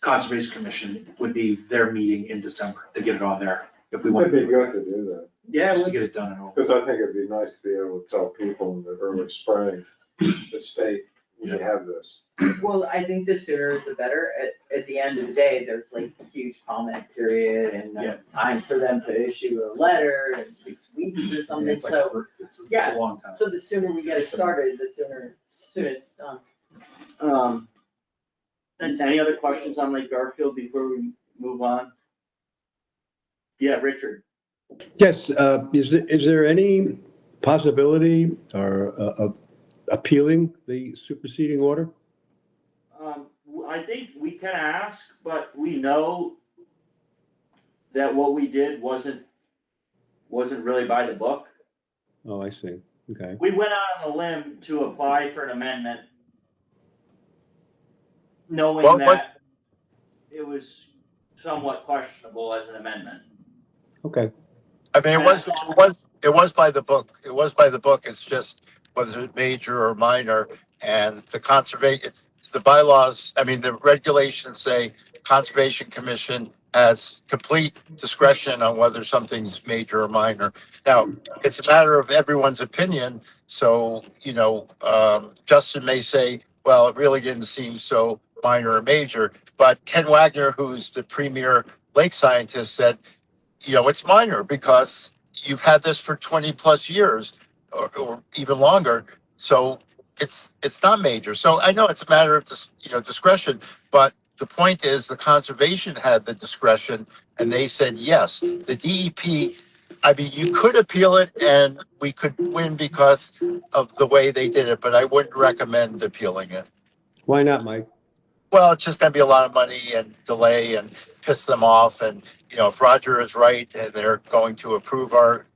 Conservation Commission would be their meeting in December to get it on there. If we want It'd to be good to do that, Yeah, just to get it done and over. because I think it'd be nice to be able to tell people in the early spring, the state, we have this. Well, I think the sooner the better. At the end of the day, there's like a huge comment period and time for them to issue a letter in 6 weeks or something, It's like so. it's yeah. a long time. So the sooner we get it started, the sooner it's done. And any other questions on Lake Garfield before we move on? Yeah, Richard. Yes, is there any possibility or of appealing the superseding order? I think we can ask, but we know that what we did wasn't really by the book. Oh, I see, okay. We went out on a limb to apply for an amendment, knowing Well, that it was somewhat questionable as an amendment. Okay. I mean, it was by the book. It was by the book. It's just whether it's major or minor, and the bylaws, I mean, the regulations say Conservation Commission has complete discretion on whether something's major or minor. Now, it's a matter of everyone's opinion. So, Justin may say, well, it really didn't seem so minor or major, but Ken Wagner, who's the premier lake scientist, said, it's minor because you've had this for 20 plus years or even longer. So it's not major. So I know it's a matter of discretion, but the point is the conservation had the discretion and they said, yes, the DEP I mean, you could appeal it and we could win because of the way they did it, but I wouldn't recommend appealing it. Why not, Mike? Well, it's just gonna be a lot of money and delay and piss them off. And, if Roger is right and they're going to approve our,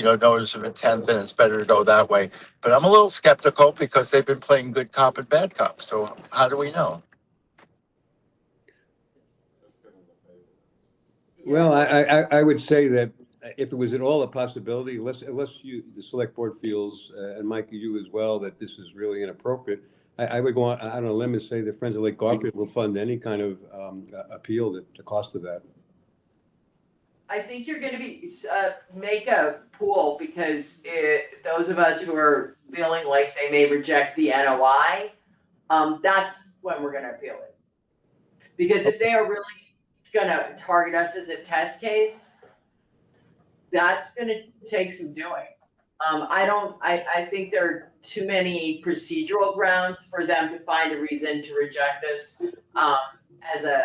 notice of intent, then it's better to go that way. But I'm a little skeptical because they've been playing good cop and bad cop. So how do we know? Well, I would say that if it was at all a possibility, unless you, the select board feels, and Mike, you as well, that this is really inappropriate, I would go on a limb and say that Friends of Lake Garfield will fund any kind of appeal, the cost of that. I think you're gonna make a pool, because those of us who are feeling like they may reject the NOI, that's when we're gonna appeal it. Because if they are really gonna target us as a test case, that's gonna take some doing. I think there are too many procedural grounds for them to find a reason to reject us, as an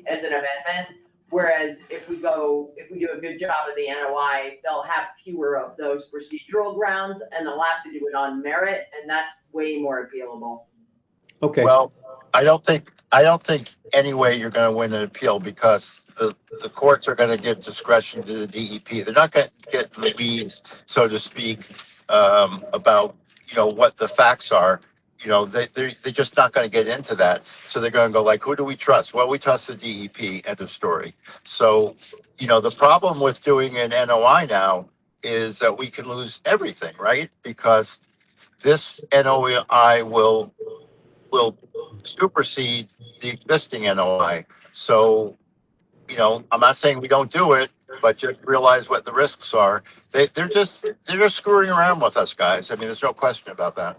amendment. Whereas if we do a good job of the NOI, they'll have fewer of those procedural grounds, and they'll have to do it on merit, and that's way more appealable. Okay. Well, I don't think anyway you're going to win an appeal, because the courts are going to give discretion to the DEP. They're not going to get in the weeds, so to speak, about what the facts are. They're just not going to get into that. So they're going to go like, who do we trust? Well, we trust the DEP. End of story. So the problem with doing an NOI now is that we could lose everything, right? Because this NOI will supersede the existing NOI. So, I'm not saying we don't do it, but just realize what the risks are. They're just screwing around with us, guys. I mean, there's no question about that.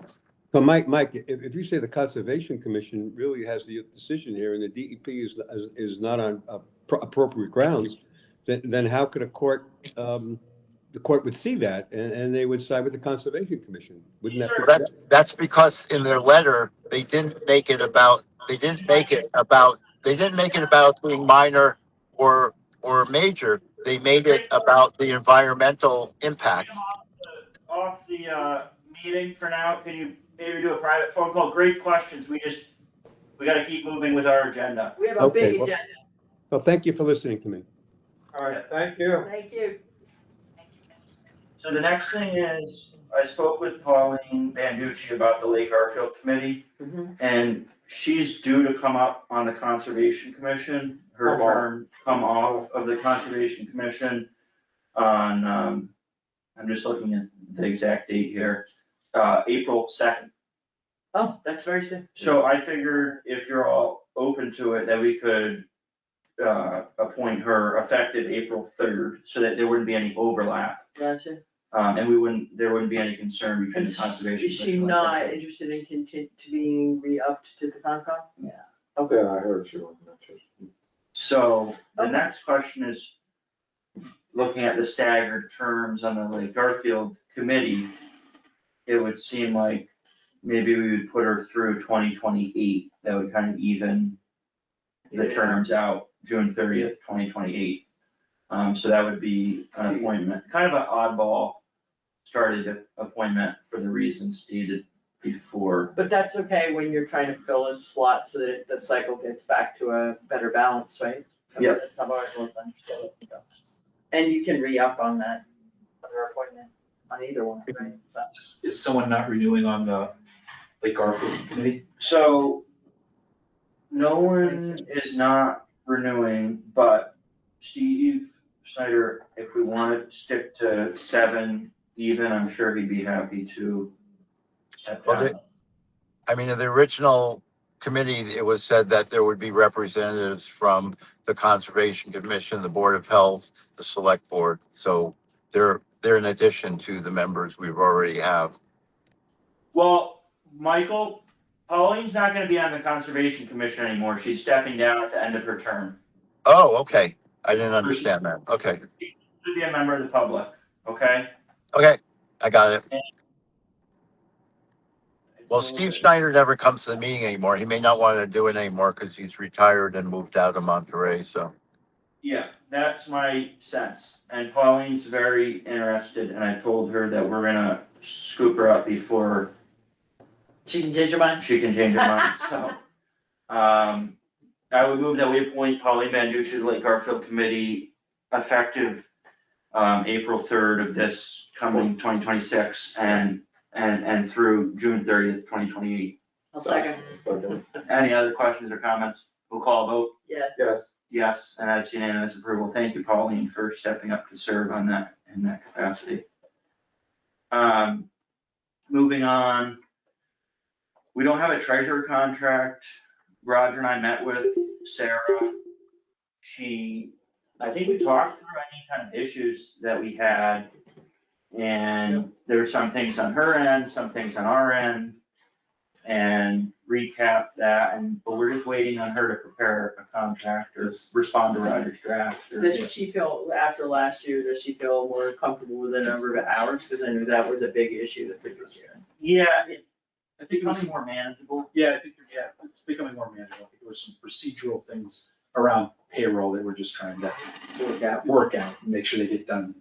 But Mike, if you say the Conservation Commission really has the decision here and the DEP is not on appropriate grounds, then how could a court, the court would see that and they would side with the Conservation Commission? Wouldn't that be? That's because in their letter, they didn't make it about being minor or major. They made it about the environmental impact. Off the meeting for now. Can you maybe do a private phone call? Great questions. We got to keep moving with our agenda. We have a big agenda. Well, thank you for listening to me. All right. Thank you. Thank you. So the next thing is, I spoke with Pauline Banducci about the Lake Garfield Committee, and she's due to come up on the Conservation Commission. Her term come off of the Conservation Commission on, I'm just looking at the exact date here, April 2nd. Oh, that's very soon. So I figured if you're all open to it, that we could appoint her effective April 3rd, so that there wouldn't be any overlap. Gotcha. And there wouldn't be any concern between the Conservation. Is she not interested in being re-upped to the Concom? Yeah, I heard she wasn't interested. So the next question is, looking at the staggered terms on the Lake Garfield committee, it would seem like maybe we would put her through 2028. That would kind of even the terms out, June 30th, 2028. So that would be an appointment, kind of an oddball started appointment for the reasons stated before. But that's okay when you're trying to fill a slot so that the cycle gets back to a better balance, right? Yeah. That's how I've always understood it, so. And you can re-up on that other appointment, on either one, right? So. Is someone not renewing on the Lake Garfield committee? So no one is not renewing, but Steve Snyder, if we want to stick to 7 even, I'm sure he'd be happy to step down. I mean, in the original committee, it was said that there would be representatives from the Conservation Commission, the Board of Health, the Select Board. So they're in addition to the members we already have. Well, Michael, Pauline's not gonna be on the Conservation Commission anymore. She's stepping down at the end of her term. Oh, okay. I didn't understand that. Okay. She should be a member of the public, okay? Okay, I got it. Well, Steve Snyder never comes to the meeting anymore. He may not want to do it anymore because he's retired and moved out of Monterey, so. Yeah, that's my sense, and Pauline's very interested, and I told her that we're gonna scoop her up before She can change your mind? she can change her mind, so. I would move that we appoint Pauline Banducci to the Lake Garfield Committee effective, April 3rd of this coming 2026 and through June 30th, 2028. I'll second. Any other questions or comments? We'll call a vote. Yes. Yes. Yes, and that's unanimous approval. Thank you, Pauline, for stepping up to serve on that, in that capacity. Moving on. We don't have a treasurer contract. Roger and I met with Sarah. I think we talked through any kind of issues that we had. And there were some things on her end, some things on our end. And recap that, but we're just waiting on her to prepare a contract or respond to Roger's draft. or- Does she feel, after last year, does she feel more comfortable with the number of hours? Because I knew that was a big issue the previous year. Yeah, it's I think it was, becoming more manageable. yeah, it's becoming more manageable. I think there were some procedural things around payroll that we're just trying to work out and make sure they get done.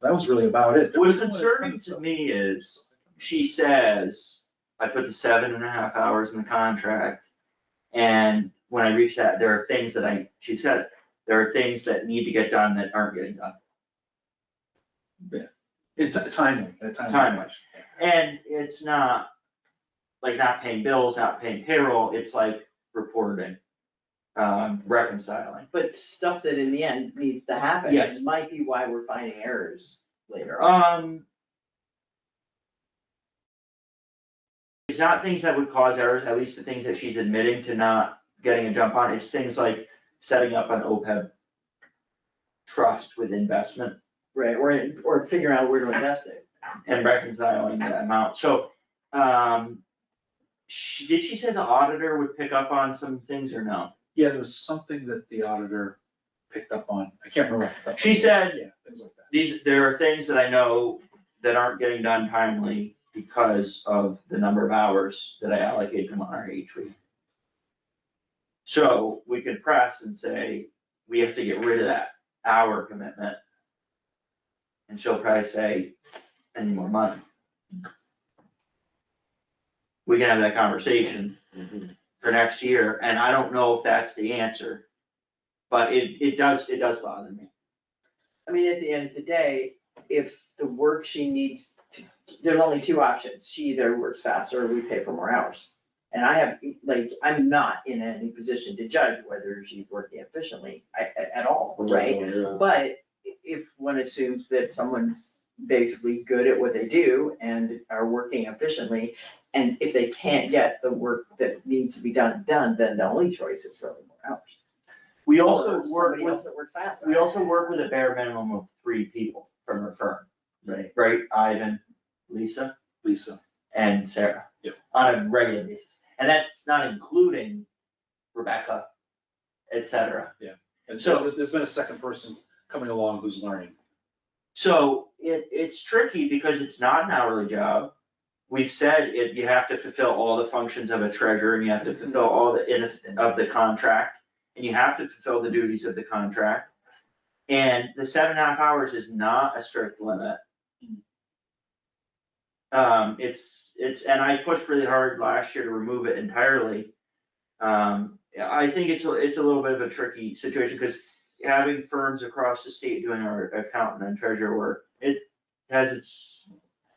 That was really about it. There What's wasn't concerning a ton to of me is, she says, I put the 7.5 hours in the contract. And when I reach that, there are things that she says, there are things that need to get done that aren't getting done. It's timely. Timely. And it's not, like, not paying bills, not paying payroll, it's like reporting, reconciling. But stuff that in the end needs to happen. Yes. It might be why we're finding errors later on. It's not things that would cause errors, at least the things that she's admitting to not getting a jump on, it's things like setting up an OPEB trust with investment Right, or figuring out where to invest it. and reconciling that amount, so, did she say the auditor would pick up on some things or no? Yeah, there was something that the auditor picked up on. I can't remember. She said, Yeah, things like that. there are things that I know that aren't getting done timely because of the number of hours that I allocate to monitor each week. So we could press and say, we have to get rid of that hour commitment. And she'll probably say, I need more money. We can have that conversation for next year, and I don't know if that's the answer. But it does bother me. I mean, at the end of the day, if the work she needs to, there's only two options. She either works faster or we pay for more hours. And I'm not in any position to judge whether she's working efficiently at all, right? But if one assumes that someone's basically good at what they do and are working efficiently, and if they can't get the work that needs to be done, then the only choice is really more hours. We also Or work somebody with, else that works faster. we also work with a bare minimum of 3 people from her firm, Right. right? Ivan, Lisa, and Sarah. Yep. On a regular basis, and that's not including Rebecca, et cetera. And So- so there's been a second person coming along who's learning. So it's tricky because it's not an hourly job. We've said you have to fulfill all the functions of a treasurer, and you have to fulfill all of the contract, and you have to fulfill the duties of the contract. And the 7.5 hours is not a strict limit. And I pushed really hard last year to remove it entirely. I think it's a little bit of a tricky situation, because having firms across the state doing our accountant and treasurer work, it has its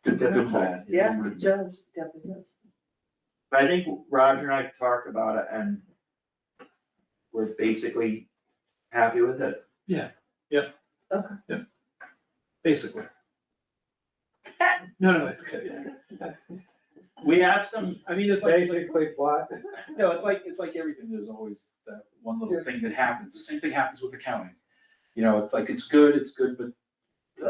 good and bad. Yeah, it does, definitely does. But I think Roger and I talked about it, and we're basically happy with it. Basically. No, it's good, it's good. We have some, I mean, it's like, Basically flat. no, it's like everything, there's always that one little thing that happens, the same thing happens with accounting. You know, it's like, it's good, but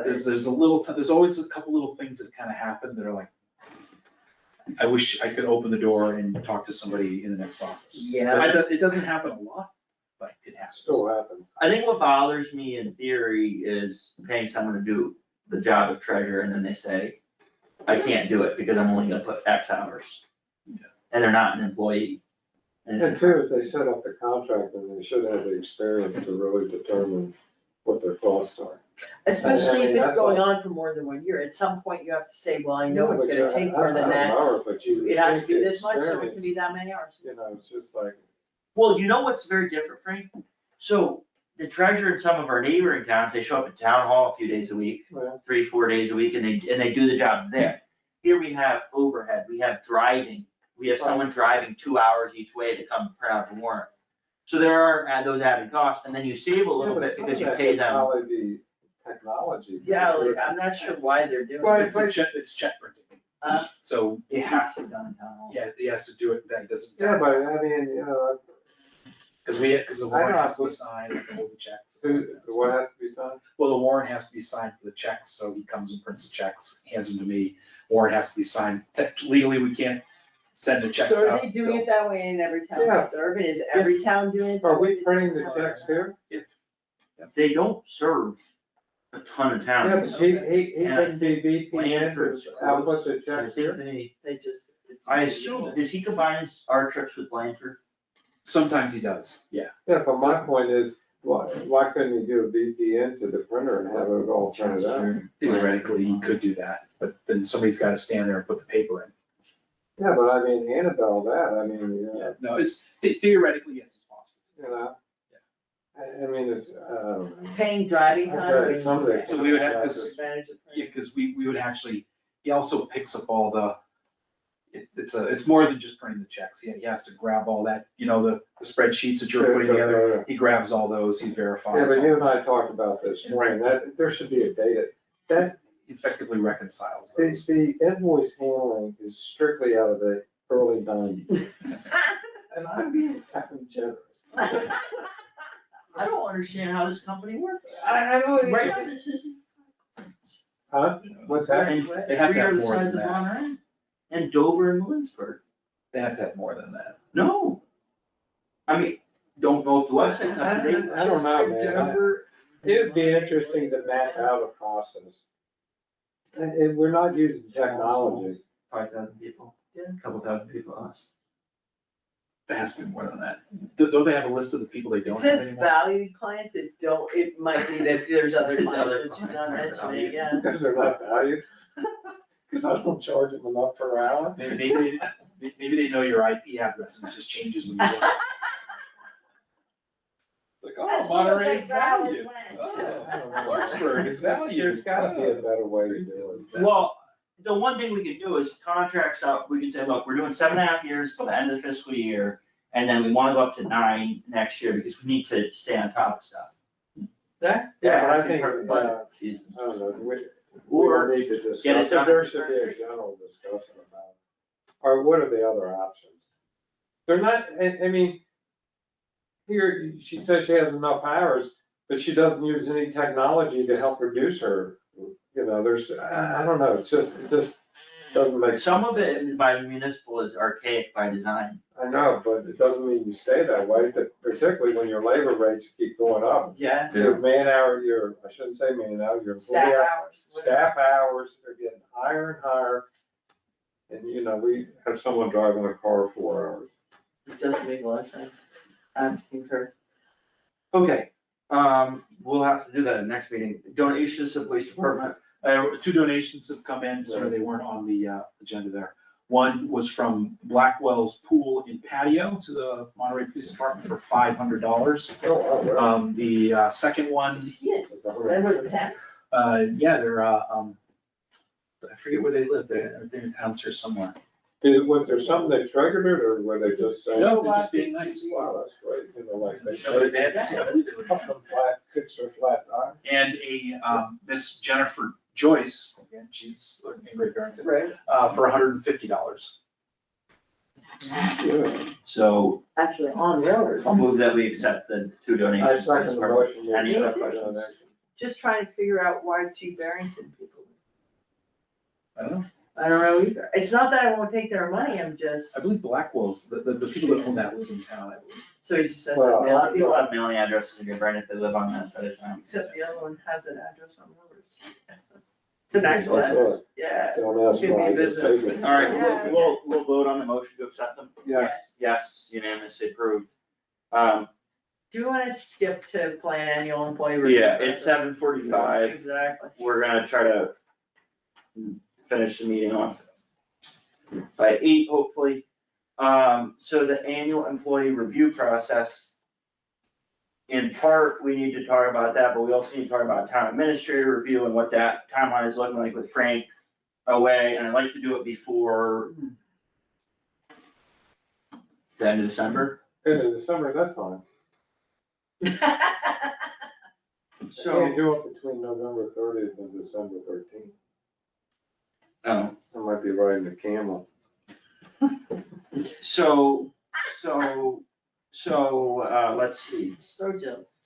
there's always a couple little things that kind of happen that are like, I wish I could open the door and talk to somebody in the next office. Yeah. But it doesn't happen a lot, but it happens. Still happens. I think what bothers me in theory is paying someone to do the job of treasurer, and then they say, I can't do it because I'm only gonna put X hours. Yeah. And they're not an employee. And two, if they set up the contract, then they should have the experience to really determine what their costs are. Especially if I mean, it's that's going all. on for more than 1 year, at some point you have to say, well, I know it's Yeah, gonna but take more than I that. don't know, but you It has to be think the this much, so it can be experience, that many hours. You know, it's just like, Well, you know what's very different, Frank? So the treasurer in some of our neighboring towns, they show up at town hall a few days a week, well, 3, 4 days a week, and they do the job there. Here we have overhead, we have driving, we have someone driving 2 hours each way to come print out the warrant. So there are those added costs, and then you save a yeah, little but bit some because of you that pay could them. probably be technology. Yeah, like, I'm not sure why they're doing Well, it. It's check printing. Uh. So, It has to be done in town hall. yeah, he has to do it, then he doesn't. Yeah, but I mean, you know, Because the I warrant know, has to be but- signed, and hold the checks. what has to be signed? Well, the warrant has to be signed for the checks, so he comes and prints the checks, hands them to me. Warrant has to be signed. Legally, we can't send the checks So out. are they doing it that way in every town Yeah. they serve, and is every town doing it? that Are we way? printing the checks here? They don't serve a ton of Yeah, towns. but he can be VP and Blandford's output the close, so I checks think here. They just. it's- I assume, does he combine our trips with Blandford? Sometimes he does, yeah. Yeah, but my point is, why couldn't he do a VPN to the printer and have it all printed out? Theoretically, he could do that, but then somebody's gotta stand there and put the paper in. Yeah, but I mean, Annabelle, that, I mean, Yeah, no, it's theoretically, yes, it's possible. you know. I mean, it's, I don't know. Paying driving time. Okay, when- someday- So we would have, because Advantage of. Yeah, because we would actually, he also picks up all the, it's more than just printing the checks, he has to grab all that, the spreadsheets that you're putting together, he grabs all those, he verifies. Yeah, but all you and I talked about this morning, that, there should be a data. That, Effectively reconciles those. the invoice handling is strictly out of the early nineties. And I'm being effing generous. I don't understand how this company works. I know. Right now, this isn't. Huh? What's that? And They have to three have are the more than size of that. Monterey, and Dover and Williamsburg. They have to have more than that. No. I mean, don't know if the website's up to date. I don't know, man. It'd be interesting to map out a process. And we're not using technology. 5,000 people, a couple thousand people us. There has to be more than that. Don't they have a list of the people they It don't have says anymore? valued clients, it might be that there's other There's clients other that she's clients not that are mentioning, valued. yeah. Because they're not valued. Because I don't charge them enough per hour. Maybe they know your IP address and it just changes when you look. It's like, oh, Monterey is valued. Oh, Clarksburg is valued. There's gotta be a better way to do it. Well, the one thing we could do is contracts out, we could say, look, we're doing 7.5 years till the end of the fiscal year. And then we wanna go up to 9 next year because we need to stay on top of stuff. There? Yeah, but I that's think, part of the budget season. I don't know, we Or don't need to discuss, get it done. there should be a general discussion about, or what are the other options? They're not, I mean, here, she says she has enough hours, but she doesn't use any technology to help reduce her, there's, I don't know, it just doesn't make. Some of it by municipal is archaic by design. I know, but it doesn't mean you stay that way, particularly when your labor rates keep going up. Yeah. Your man hour, I shouldn't say man hour, your Staff employee hours. staff hours are getting higher and higher. And we have someone driving a car 4 hours. It doesn't make a lot of sense. I concur. Okay, we'll have to do that in the next meeting. Donations to the police department. 2 donations have come in, sorry, they weren't on the agenda there. One was from Blackwell's Pool and Patio to the Monterey Police Department for $500. The second one, Remember the town? yeah, they're, I forget where they live, they're in town here somewhere. Was there something that triggered it, or were they just saying? No, they're just being nice. Wow, that's great, like they No, say. they had- yeah, they did. Fix or flat tire. And a Miss Jennifer Joyce, again, she's in Great Barrington, Right. for $150. Yeah. So Actually, on railroad. I'll move that we accept the 2 I donations. to the second the department. motion. Any other Yeah. questions? Just trying to figure out why 2 Barrington people. I don't know, I don't know either. It's not that I won't take their money, I'm just, I believe Blackwell's, the people that own that live in town, I believe. so he just says Well, that A lot of mail, people have mailing addresses in Good Brighton if they live on that side of town. except the other one has an address on Roberts. It's an excellent, That's it. yeah. Don't ask Give me why, a just business. take it. All right, Yeah. we'll vote on the motion to accept them. Yes. Yes, unanimously approved. Do you wanna skip to plan annual employee review? Yeah, it's 7:45. Exactly. We're gonna try to finish the meeting off by 8, hopefully. So the annual employee review process, in part, we need to talk about that, but we also need to talk about town administrator review and what that timeline is looking like with Frank away, and I'd like to do it before the end of December. End of December, that's fine. So, Can't do it between November 30th and December 13th. oh, I might be riding a camel. so, let's see. So jealous.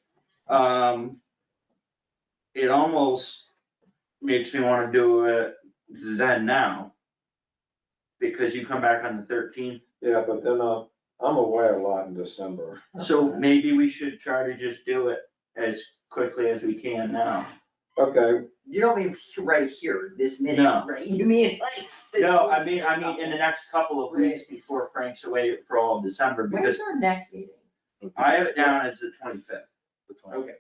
It almost makes me wanna do it then now. Because you come back on the 13th, Yeah, but then I'm away a lot in December. so maybe we should try to just do it as quickly as we can now. Okay, You don't mean right here, this minute, No. right? You mean like. this No, I week mean, or in the something. next couple of weeks before Frank's away for all of December, When's because our next meeting? I have it down as the 25th. Okay.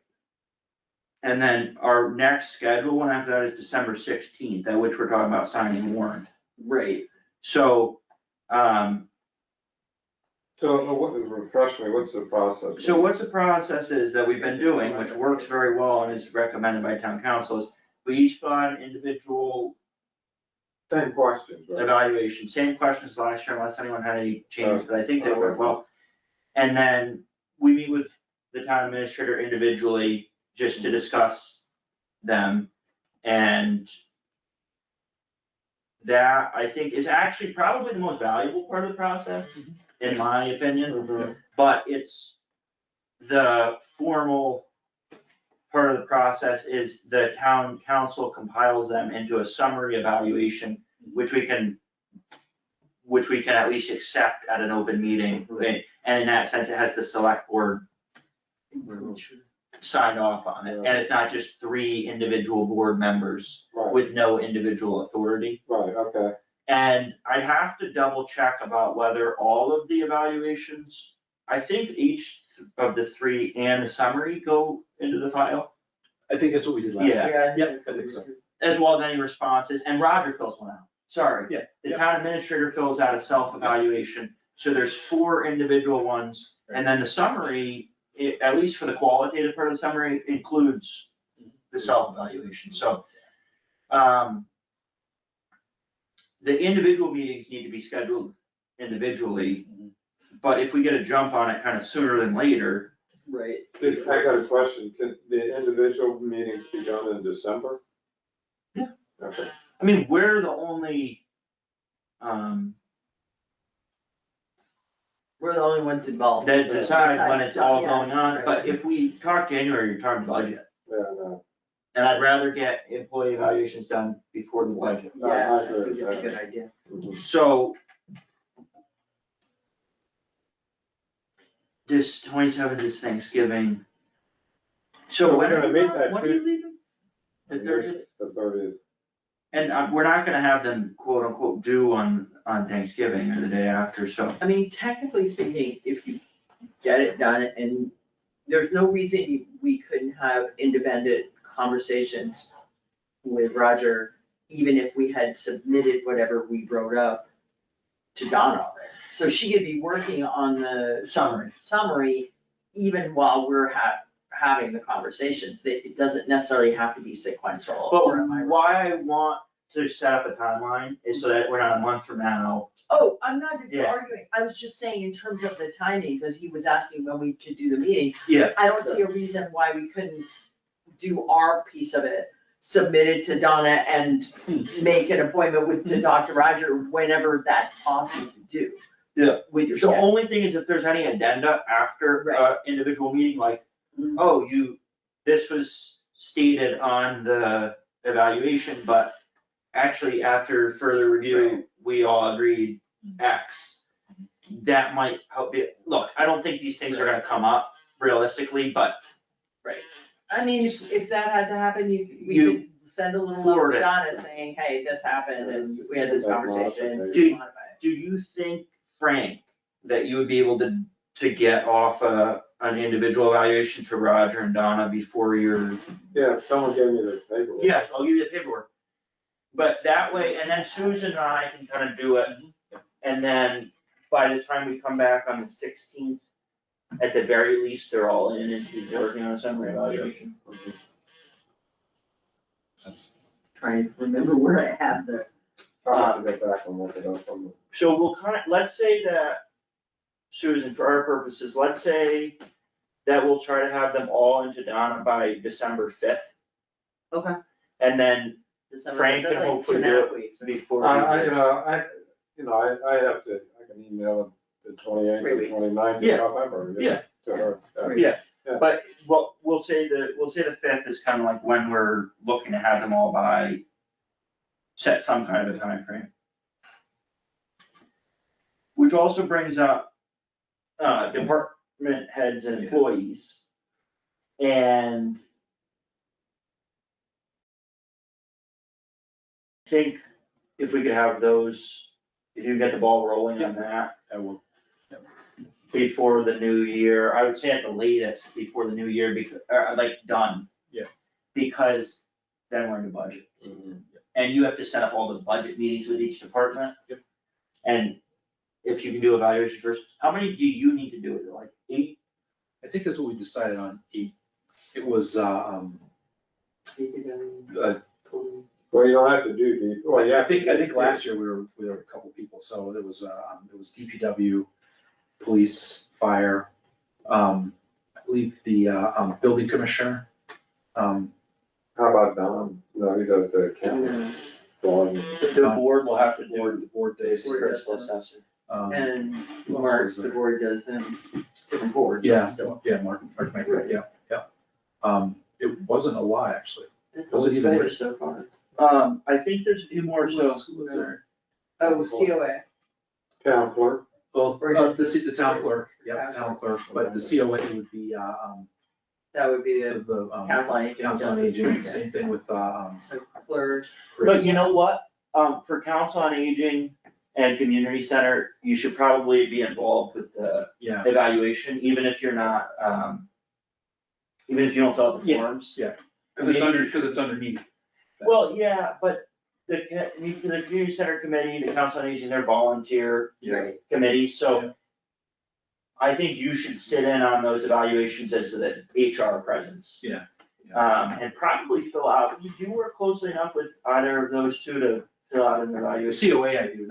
And then our next scheduled one after that is December 16th, at which we're talking about signing warrant. Right. So, refresh me, what's the process? so what's the process is that we've been doing, which works very well and is recommended by town council, is we each fill out an individual Same questions, right? evaluation, same questions last year unless anyone had any changes, but I think they work well. And then we meet with the town administrator individually just to discuss them. And that, I think, is actually probably the most valuable part of the process, in my opinion. But it's the formal part of the process is the town council compiles them into a summary evaluation, which we can at least accept at an open meeting. And in that sense, it has the select board signed off on it, and it's not just 3 individual board members Right, with no individual authority. right, okay. And I'd have to double check about whether all of the evaluations, I think each of the 3 and the summary go into the file, I think that's what we did last Yeah. time. Yep, I think so. as well as any responses, and Roger fills one out, sorry. Yeah, The yeah. town administrator fills out a self-evaluation, so there's 4 individual ones, and then the summary, at least for the qualitative part of the summary, includes the self-evaluation, so. The individual meetings need to be scheduled individually, but if we get a jump on it kind of sooner than later. Right. I got a question, can the individual meetings be done in December? Yeah. Okay. I mean, we're the only, We're the only ones involved. that decide when it's all Yeah. going on, but if we talk January, you're talking budget. Yeah, no. And I'd rather get employee evaluations done before the budget. No, I agree with That's a that. good idea. Mhm. So. This 27th is Thanksgiving. So when we're are gonna you, meet that when are you leaving? The 30th? The 30th. And we're not gonna have them quote unquote due on Thanksgiving or the day after, so. I mean, technically speaking, if you get it done and there's no reason we couldn't have independent conversations with Roger, even if we had submitted whatever we wrote up to Donna already. So she could be working on the summary even while we're having the conversations, that it doesn't necessarily have to be sequential. But or am I right? why I want to set up a timeline is so that we're not a month from now. Oh, I'm not Yeah. arguing, I was just saying in terms of the timing, because he was asking when we could do the meeting. Yeah. I don't see a reason why we couldn't do our piece of it, submit it to Donna and make an appointment with, to Dr. Roger whenever that's possible to do. Yeah. With your The schedule. only thing is if there's any addenda after Right. individual meeting, like, Mhm. oh, this was stated on the evaluation, but actually after further review, we all agreed X. That might help you, look, I don't think these things are gonna come up realistically, but I mean, if that had to happen, we You- could send a little note Forward to it. Donna saying, hey, this happened and we had this conversation. Do- Modify it. Do you think, Frank, that you would be able to get off an individual evaluation to Roger and Donna before your? Yeah, someone gave me the paperwork. Yes, I'll give you the paperwork. But that way, and then Susan and I can kind of do it, and then by the time we come back on the 16th, at the very least, they're all in and she's working on a summary evaluation. Since Trying to remember where I have the. I'll have to go back and look it up on the. So we'll let's say that, Susan, for our purposes, let's say that we'll try to have them all into Donna by December 5th. Okay. And then December, Frank that's can like hopefully 2.5 do weeks. before. I can email it the 28th 3 or weeks. 29th Yeah. of November. Yeah. To her. Yeah, Yeah. but we'll say the 5th is kind of like when we're looking to have them all by, set some kind of a time frame. Which also brings up, department heads and employees. And I think if we could have those, if you get the ball rolling on that. I will, Before the new year, I would say at the latest, before the new year, because, like, done. Yeah. Because then we're in the budget. Mhm. And you have to set up all the budget meetings with each department. Yep. And if you can do evaluation first, how many do you need to do? Is it like 8? I think that's what we decided on 8. It was, Well, you don't have to do deep, well, yeah. I think last year we were a couple people, so it was DPW, police, fire, I believe the, building commissioner. How about Don? No, he does the accounting. Drawing. The board will have to do The board this does. fiscal assessment. And who else Mark, was the there? board does him, different board. Yeah, still. yeah, Mark, yeah, yeah. It wasn't a lot, actually. It's Was it only even 4 eight? so far. I think there's a few more, so. Who was there? Oh, COA. Town clerk. Well, Or the town clerk, yeah, town clerk, but the COA would be, That would be the the, council on aging. council on aging, same thing with, So clerk. But you know what, for council on aging and community center, you should probably be involved with the yeah, evaluation, even if you're not, even if you don't fill out the Yeah. forms. Yeah. because it's underneath. Well, yeah, but the community center committee, the council on aging, they're volunteer Yeah. committees, Yeah. so I think you should sit in on those evaluations as the HR presence. Yeah. And probably fill out, you work closely enough with either of those two to fill out an The evaluation. COA I do,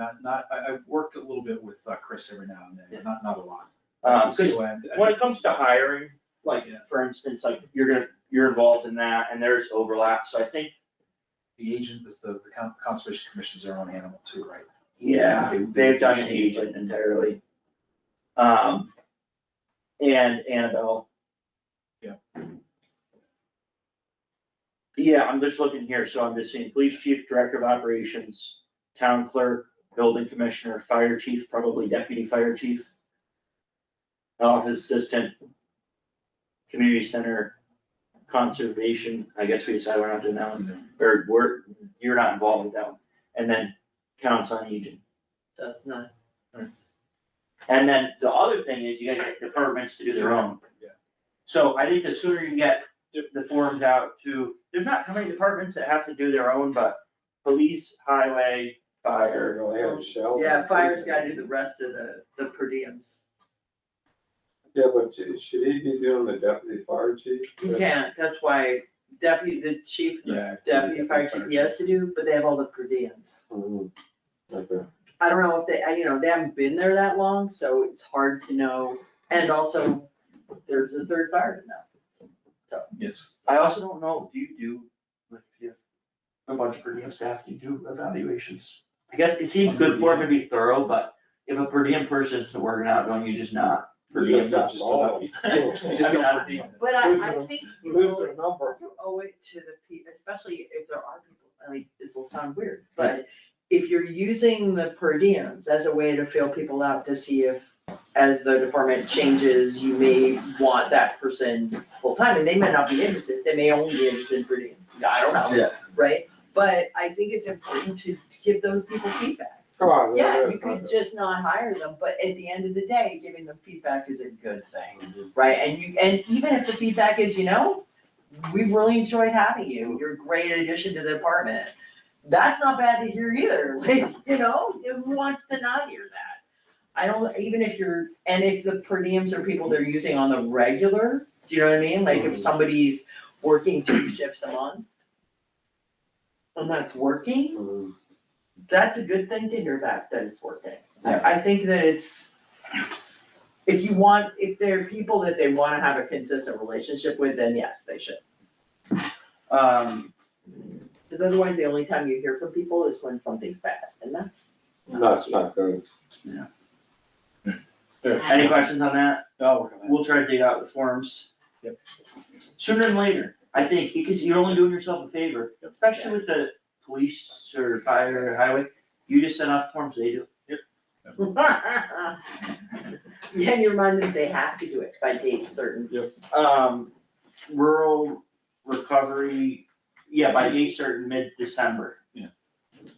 I've worked a little bit with Chris every now and then, but not a lot. Because COA, when it comes to hiring, like, Yeah. for instance, like, you're involved in that, and there's overlap, so I think, The agent is the conservation commission's their own animal too, right? yeah, Okay, they've done an agent entirely. And Annabelle. Yeah. Yeah, I'm just looking here, so I'm just seeing police chief, director of operations, town clerk, building commissioner, fire chief, probably deputy fire chief. Office assistant. Community center, conservation, I guess we decided we're not doing that one, or you're not involved with that one. And then council on aging. That's not. And then the other thing is you gotta get departments to do their own. Yeah. So I think the sooner you get the forms out to, there's not how many departments that have to do their own, but police, highway, fire. They have Shell. Yeah, fire's gotta do the rest of the per diems. Yeah, but should he be doing the deputy fire chief? You can't, that's why the chief, Yeah. deputy fire chief, he has to do, but they have all the per diems. Mhm. Okay. I don't know if they, they haven't been there that long, so it's hard to know, and also, there's a third fireman now. Yes. I also don't know, do you do, if you have a bunch of per diem staff, do you do evaluations? I guess it seems good for them to be thorough, but if a per diem person isn't working out, don't you just not? Per diem, not just all. You just don't per diem. But I think you Lose owe a number. it to the people, especially if there are people, this will sound weird, but if you're using the per diems as a way to fill people out to see if, as the department changes, you may want that person full-time, and they may not be interested, they may only be interested in per diem. I don't know. Yeah. Right? But I think it's important to give those people feedback. Come on. Yeah, you could just not hire them, but at the end of the day, giving them feedback is a good thing, right? And even if the feedback is, we've really enjoyed having you, you're a great addition to the department. That's not bad to hear either, like, who wants to not hear that? I don't, even if if the per diems are people they're using on the regular, do you know what I mean? Like if somebody's working 2 shifts a month and that's working, that's a good thing to hear back that it's working. I think that if there are people that they wanna have a consistent relationship with, then yes, they should. Cause otherwise, the only time you hear from people is when something's bad, and that's. That's not good. Any questions on that? No, We'll try to dig out the forms. Yep. Sooner than later, I think, because you're only doing yourself a favor, especially with the police or fire or highway. You just send out forms, they do. Yeah, and you remind them they have to do it by date certain. Rural recovery, yeah, by date certain, mid-December.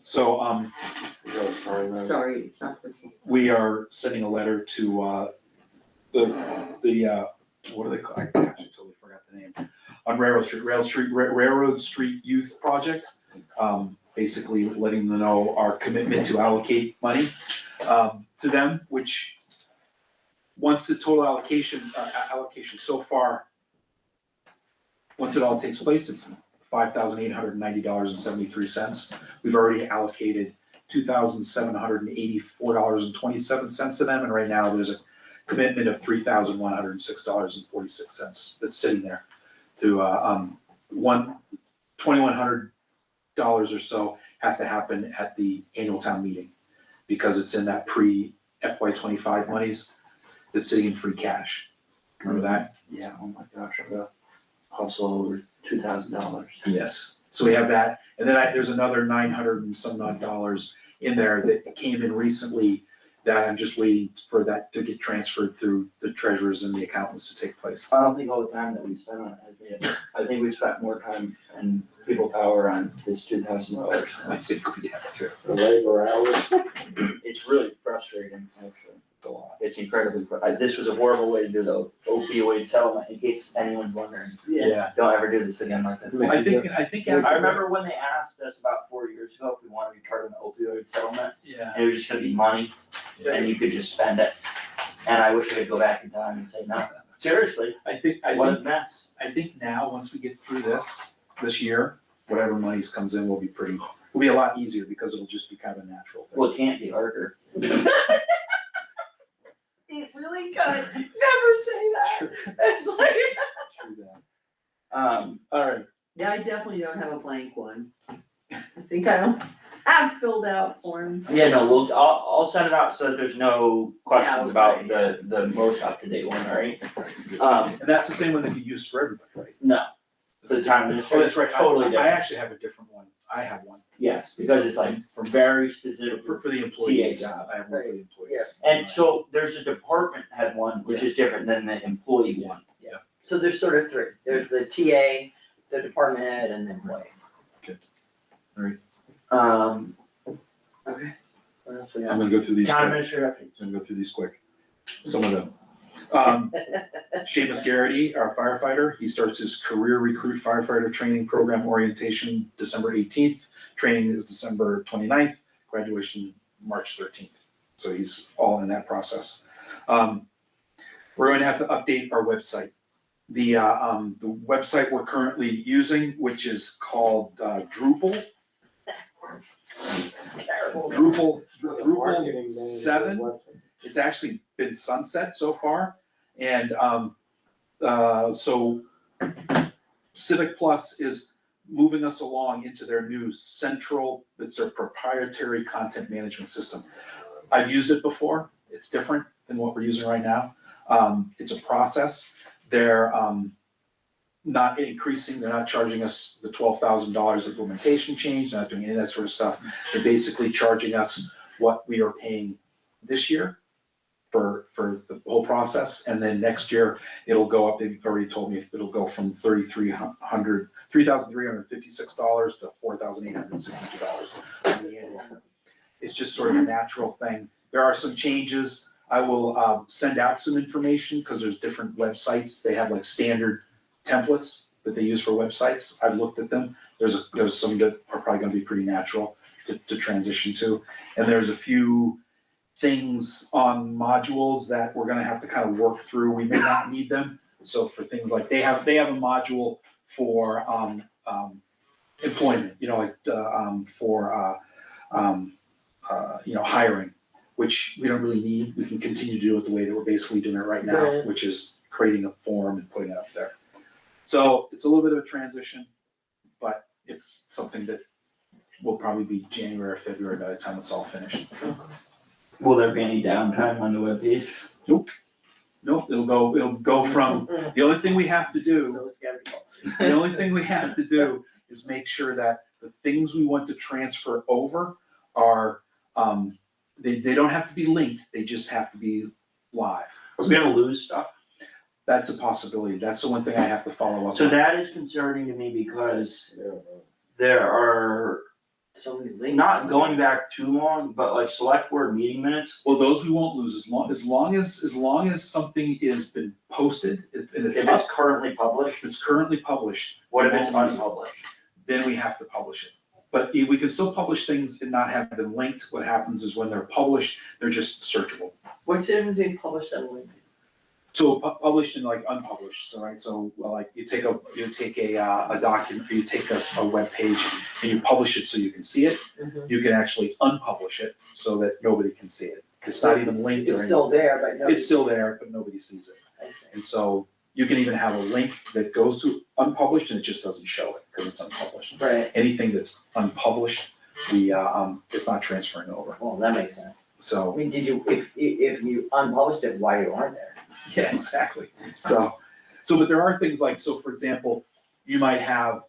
So, Sorry, it's not for you. we are sending a letter to, the, what do they call, I actually totally forgot the name. On Railroad Street Youth Project, basically letting them know our commitment to allocate money, to them, which, once the total allocation so far, once it all takes place, it's $5,890.73. We've already allocated $2,784.27 to them, and right now there's a commitment of $3,106.46 that's sitting there to, $2,100 or so has to happen at the annual town meeting, because it's in that pre-FY '25 monies that's sitting in free cash. Remember that? Yeah, oh my gosh, I got hustle over $2,000. Yes. So we have that, and then there's another 900 and some odd dollars in there that came in recently that I'm just waiting for that to get transferred through the treasurers and the accountants to take place. I don't think all the time that we spent on it has made it. I think we spent more time and people power on this $2,000. I think we have to. The labor hours. It's really frustrating, actually. It's a lot. It's incredibly, this was a horrible way to do the opioid settlement, in case anyone's wondering. Yeah. Don't ever do this again like this. I think. I remember when they asked us about 4 years ago if we wanted to be part of the opioid settlement, Yeah. and it was just gonna be money, and you could just spend it. And I wish I could go back in time and say, no, seriously, what a mess. I think now, once we get through this year, whatever monies comes in will be a lot easier, because it'll just be kind of a natural thing. Well, it can't be harder. It really could, never say that. It's like. True that. All right, Yeah, I definitely don't have a blank one. I think I don't have filled out forms. yeah, no, I'll send it out so that there's no questions Yeah, about right. the most up-to-date one, all right? And that's the same one that you use for everybody, right? No, the town Oh, administrator, that's right. totally I different. actually have a different one. I have one. Yes, because it's like for very specific. For the employees, TA job. I have one for the employees. And so there's a department head one, which is different than the employee one. So there's sort of 3, there's the TA, the department head, and the employee. Okay. All right. Okay, what else we I'm got? gonna go through these. Town quick. administrator updates. I'm gonna go through these quick. Some of them. Seamus Garrity, our firefighter, he starts his career recruit firefighter training program orientation December 18th. Training is December 29th, graduation March 13th. So he's all in that process. We're going to have to update our website. The website we're currently using, which is called Drupal. Drupal 7. It's actually been sunset so far, and so Civic Plus is moving us along into their new central, it's their proprietary content management system. I've used it before, it's different than what we're using right now. It's a process. They're not increasing, they're not charging us the $12,000 implementation change, not doing any of that sort of stuff. They're basically charging us what we are paying this year for the whole process, and then next year it'll go up, they've already told me it'll go from $3,356 to $4,862. It's just sort of a natural thing. There are some changes. I will send out some information, because there's different websites, they have like standard templates that they use for websites. I've looked at them. There's some that are probably gonna be pretty natural to transition to. And there's a few things on modules that we're gonna have to kind of work through. We may not need them. So for things like, they have a module for employment, hiring, which we don't really need. We can continue to do it the way that we're basically doing it right now, Right. which is creating a form and putting it up there. So it's a little bit of a transition, but it's something that will probably be January or February by the time it's all finished. Will there be any downtime on the webpage? Nope, it'll go from, the only thing we have to do, So skeptical. the only thing we have to do is make sure that the things we want to transfer over are, they don't have to be linked, they just have to be live. Are we gonna lose stuff? That's a possibility. That's the one thing I have to follow up So on. that is concerning to me because there are, So many links. not going back too long, but like select board meeting minutes. Well, those we won't lose as long as something has been posted and it's If up, it's currently if published, it's currently published. what if we it's won't lose it. unpublished? Then we have to publish it. But we can still publish things and not have them linked. What happens is when they're published, they're just searchable. What's the difference between published and linked? So published and like unpublished, so right, so well, like you take a document, you take a web page and you publish it so you can see it. You can actually unpublish it so that nobody can see it. It's not even linked or It's anything. still there, but no. It's still there, but nobody sees it. I see. And so you can even have a link that goes to unpublished and it just doesn't show it because it's unpublished. Right, Anything that's unpublished, it's not transferring over. well, that makes sense. I So, mean, if you unpublished it, why you aren't there? yeah, exactly. So, but there are things like, so for example, you might have,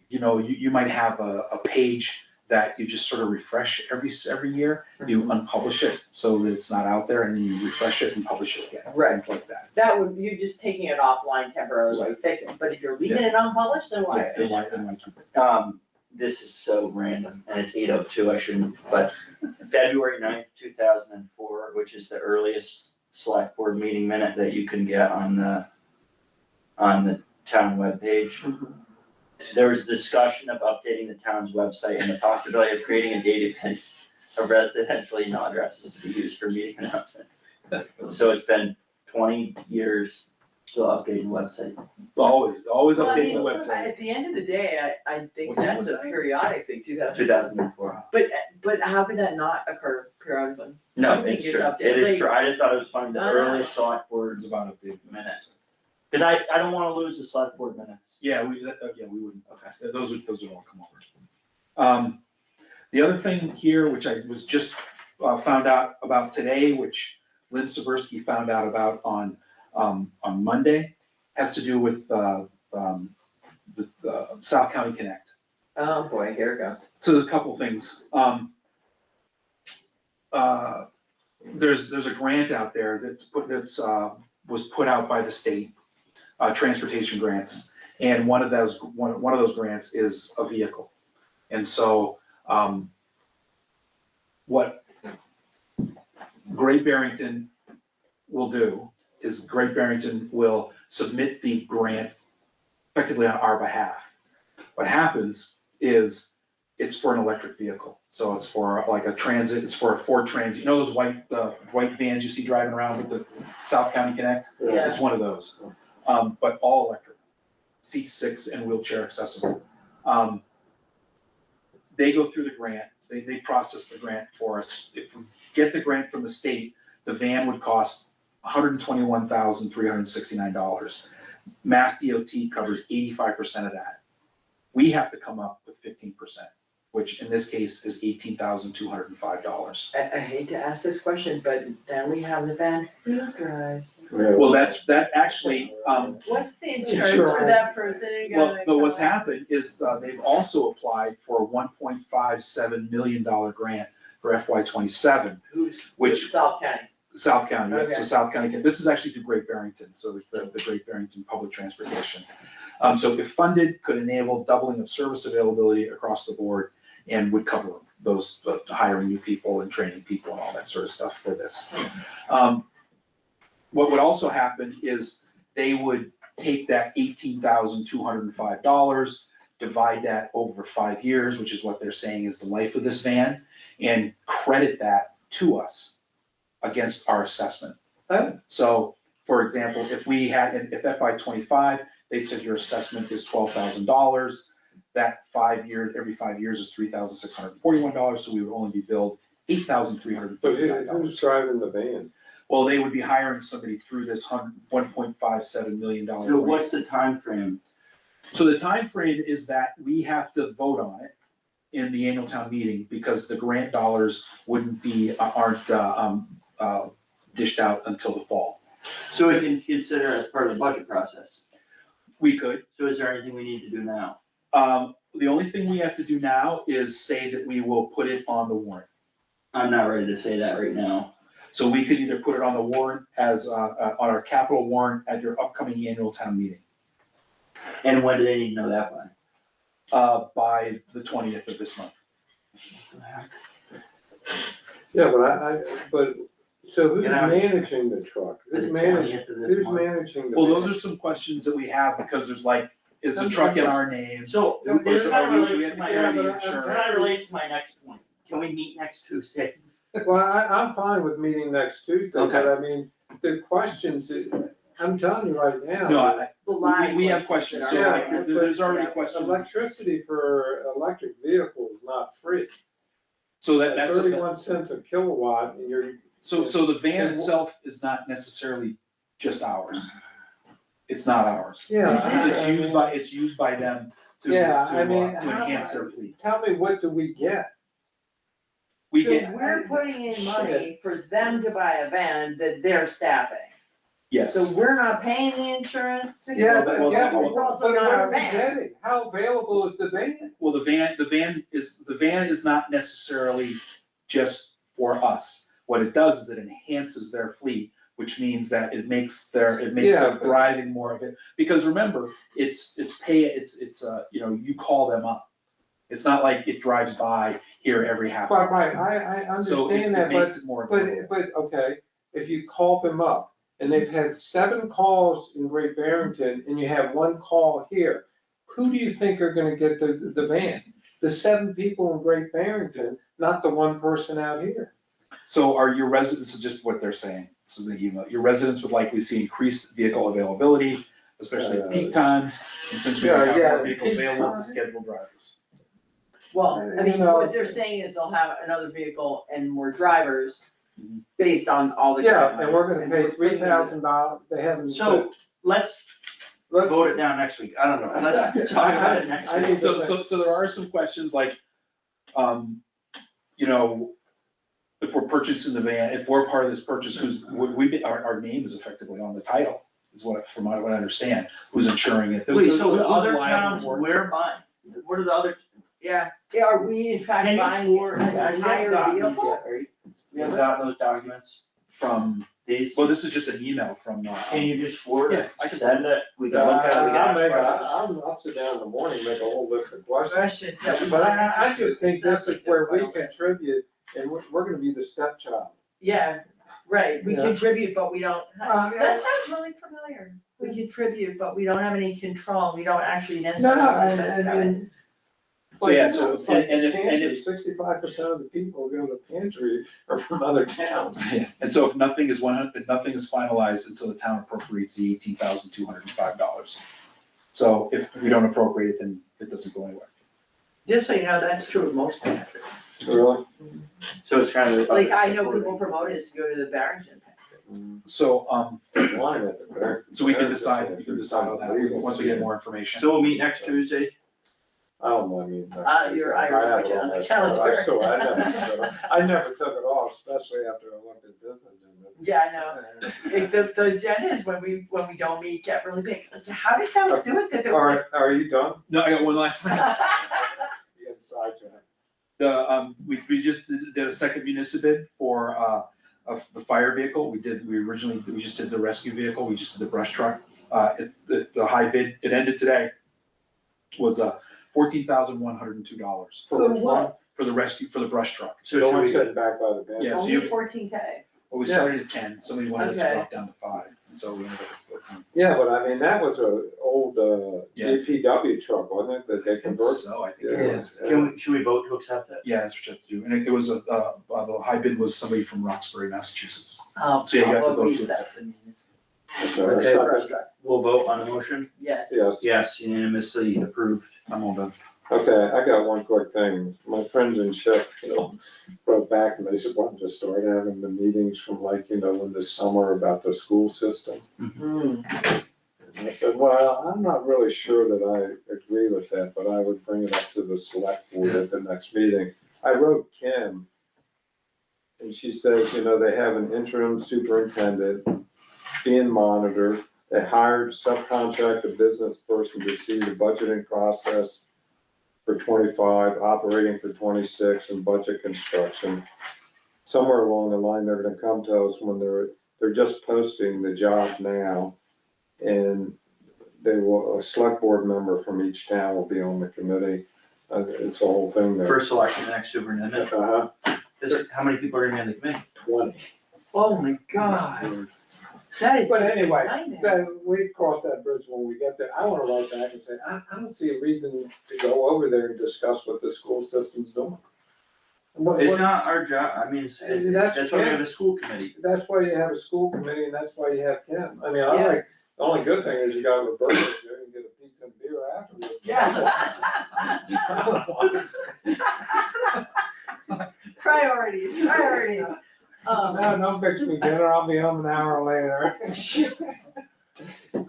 you might have a page that you just sort of refresh every year. You unpublish it so that it's not out there and then you refresh it and publish it again. Right. Things like that. That would, you're just taking it offline temporarily while you fix it, but if you're leaving it unpublished, then why? Yeah, they might keep it. This is so random, and it's 8:02, I shouldn't, but February 9th, 2004, which is the earliest select board meeting minute that you can get on the town webpage. There was discussion of updating the town's website and the possibility of creating a database of residential email addresses to be used for meeting announcements. So it's been 20 years still updating the website. Always Well, I updating the mean, website. At the end of the day, I think What year that's was a periodic thing, 2004. But how could that not occur periodically? I No, think it's it's true, updated. it is Like- true, I just thought it was funny, the No, no. earliest select board It's about updating minutes. Cause I don't wanna lose the select board minutes. Yeah, we wouldn't, okay, those would all come over. The other thing here, which I was just found out about today, which Lynn Seversky found out about on Monday, has to do with the South County Connect. Oh, boy, here it goes. So there's a couple things. There's a grant out there was put out by the state, transportation grants, and one of those grants is a vehicle. And so, what Great Barrington will do is Great Barrington will submit the grant effectively on our behalf. What happens is it's for an electric vehicle, so it's for like a transit, it's for a Ford Transit, you know those white vans you see driving around with the South County Connect? Yeah. It's one of those, but all electric, seat 6 and wheelchair accessible. They go through the grant, they process the grant for us. If we get the grant from the state, the van would cost $121,369. Mass DOT covers 85% of that. We have to come up with 15%, which in this case is $18,205. I hate to ask this question, but then we have the van, who drives? Well, that actually, What's the insurance for that person? but what's happened is they've also applied for a $1.57 million grant for FY '27, which South County. South County, yeah, so Okay. South County, this is actually through Great Barrington, so the Great Barrington Public Transportation. So if funded, could enable doubling of service availability across the board and would cover those, hiring new people and training people and all that sort of stuff for this. What would also happen is they would take that $18,205, divide that over 5 years, which is what they're saying is the life of this van, and credit that to us against our assessment. Oh. So, for example, if FY '25, they said your assessment is $12,000, that every 5 years is $3,641, so we would only be billed So $8,339. who's driving the van? Well, they would be hiring somebody through this $1.57 million. So what's the time frame? So the time frame is that we have to vote on it in the annual town meeting because the grant dollars aren't dished out until the fall. So we can consider it as part of the budget process. We could. So is there anything we need to do now? The only thing we have to do now is say that we will put it on the warrant. I'm not ready to say that right now. So we could either put it on the warrant as, on our capital warrant at your upcoming annual town meeting, And when do they need to know that by? by the 20th of this month. Yeah, but so who's Yeah. managing the truck? For the Who's 20th of this who's month. managing the? Well, van? those are some questions that we have because there's like, is the truck in our name? So Who- this are kind we- of we relates have to to my carry the next, insurance? kind of relates to my next point. Can we meet next Tuesday? Well, I'm fine with meeting next Tuesday, but Okay. I mean, the questions, I'm telling you right now. No, A lot of we have questions, so Yeah, like, there's already questions. Electricity for electric vehicles is not free. So that's. 31 cents a kilowatt and you're. So the van And- itself is not necessarily just ours. It's not ours. Yeah. It's used by them to enhance their fleet. Tell me, what do we get? We So get, we're putting in money for them to buy a van that they're staffing. yes. So we're not paying the insurance. Yeah, but- but It's also what not are our we van. getting? How available is the van? Well, the van is not necessarily just for us. What it does is it enhances their fleet, which means that it makes their Yeah. driving more of it. Because remember, you call them up. It's not like it drives by here every half hour. Right, I So it understand that, makes it more available. but, okay, if you call them up and they've had 7 calls in Great Barrington and you have 1 call here, who do you think are gonna get the van? The 7 people in Great Barrington, not the 1 person out here. So are your residents, this is just what they're saying, this is the email, your residents would likely see increased vehicle availability, especially at peak times, and since we don't have Yeah, more vehicles peak available to time. schedule drivers. Well, I mean, You know- what they're saying is they'll have another vehicle and more drivers based on all the. Yeah, and we're gonna And pay we're putting it- $3,000, they haven't. So let's vote it down next week. I don't know. Let's talk about it next I week. need So there are some questions like, if we're purchasing the van, if we're part of this purchase, our name is effectively on the title, is from what I understand, who's insuring it. Wait, so the Who's other liable towns, for it? we're buying, what are the other? Yeah, are we in fact Can you buying forward, an we haven't entire gotten these vehicle? yet, right? We haven't gotten those documents, From, these, well, this is just an email from, can you just forward Yeah, it, I can- send it, we can look at it, we can ask questions. I'll sit down in the morning, and make a whole list of questions. Question, that we But want I answers just think to. this is where we contribute, and we're gonna be the stepchild. Yeah, right, we Yeah. contribute, but we don't, Yeah. that sounds really familiar. We contribute, but we don't have any control, we don't actually No, necessarily. I mean. So, yeah, so, and if- 65% of the people who go to the pantry are from other towns. yeah, and so if nothing is finalized until the town appropriates the $18,205. So if we don't appropriate it, then it doesn't go anywhere. Just so you know, that's true of most pantries. Really? So it's kind of. Like, I know people from Otis go to the Barrington pantry. So, Line at the back. so we can decide on that, once we get more information. So we'll meet next Tuesday? I don't know, I mean. You're I Irish, have it on on the my- calendar. I never took it off, especially after I looked at this agenda. Yeah, I know. The agenda is when we don't meet, get really big. Like, how did towns do it? That they're like- Are you done? No, I got one last thing. You got sidetracked. We just did a second municipal bid for, the fire vehicle. We just did the rescue vehicle, we just did the brush truck. The high bid, it ended today, was $14,102. For which one? For the rescue, for the brush truck. So the one sitting back by the bench? Yeah, so Only you, 14K. well, we started at 10, somebody wanted us to Okay. drop down to 5, and so we ended up at 14. Yeah, but I mean, that was a old, Yes. DPW truck, wasn't it, that they converted? So I think Yeah. it was. Should we vote to accept it? Yeah, that's what you have to do, and it was the high bid was somebody from Roxbury, Massachusetts. Oh, So yeah, you have to I'll vote vote to we accept. accept the municipal. Okay, Brush truck. We'll vote on the motion? Yes. Yes. Yes, unanimously approved. I'm all done. Okay, I got one quick thing. My friends in Sheffield wrote back and they said, why don't you start having the meetings from like, in the summer about the school system? Hmm. And I said, well, I'm not really sure that I agree with that, but I would bring it up to the select board at the next meeting. I wrote Kim, and she says, they have an interim superintendent being monitored. They hired subcontract business person to see the budgeting process for 25, operating for 26, and budget construction. Somewhere along the line, they're gonna come to us when they're just posting the job now. And a select board member from each town will be on the committee. It's a whole thing there. First selection, next superintendent. How many people are gonna be on the committee? 20. Oh my God. That is But just a anyway, nightmare. then we cross that bridge when we get there. I wanna write back and say, I don't see a reason to go over there and discuss what the school system's doing. It's not our job, I mean, that's why we have a school committee. That's why you have a school committee and that's why you have Kim. I mean, Yeah. the only good thing is you got a burger there and get a pizza and beer afterwards. Priorities. No, fix me dinner, I'll be home an hour later.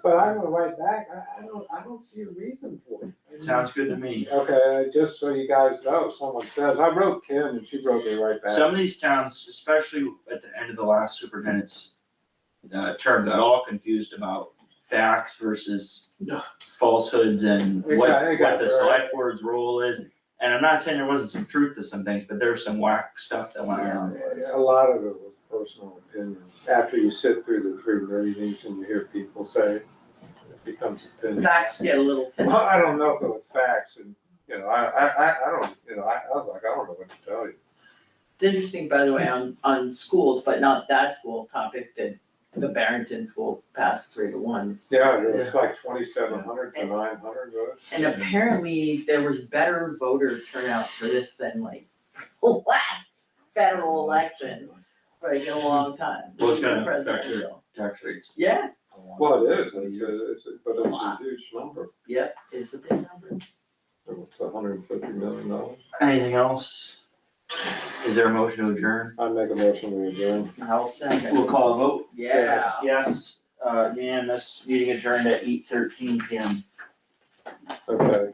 But I'm gonna write back, I don't see a reason for it. Sounds good to me. Okay, just so you guys know, someone says, I wrote Kim and she wrote me right back. Some of these towns, especially at the end of the last superintendent's term, got all confused about facts versus falsehoods and They what got the it, select board's role is. And I'm not saying there wasn't some truth to some things, but there's some whack stuff that went around. A lot of it was personal opinion. After you sit through the 3 meetings and you hear people say, it becomes opinion. Facts get a little thin. Well, I don't know if it was facts and, I don't, I was like, I don't know what to tell you. It's interesting, by the way, on schools, but not that school topic, that the Barrington School passed 3-1. Yeah, it was like 2,700 to 900 votes. And apparently there was better voter turnout for this than like the last federal election, like in a long time. Well, it's gonna affect Presidential. your tax rates. Yeah, Well, it is, but it's a huge number. yep, it's a big number. It's $150 million. Anything else? Is there a motion to adjourn? I make a motion to adjourn. I'll second. We'll call a vote. Yeah. Yes, unanimous, meeting adjourned at 8:13 PM. Okay.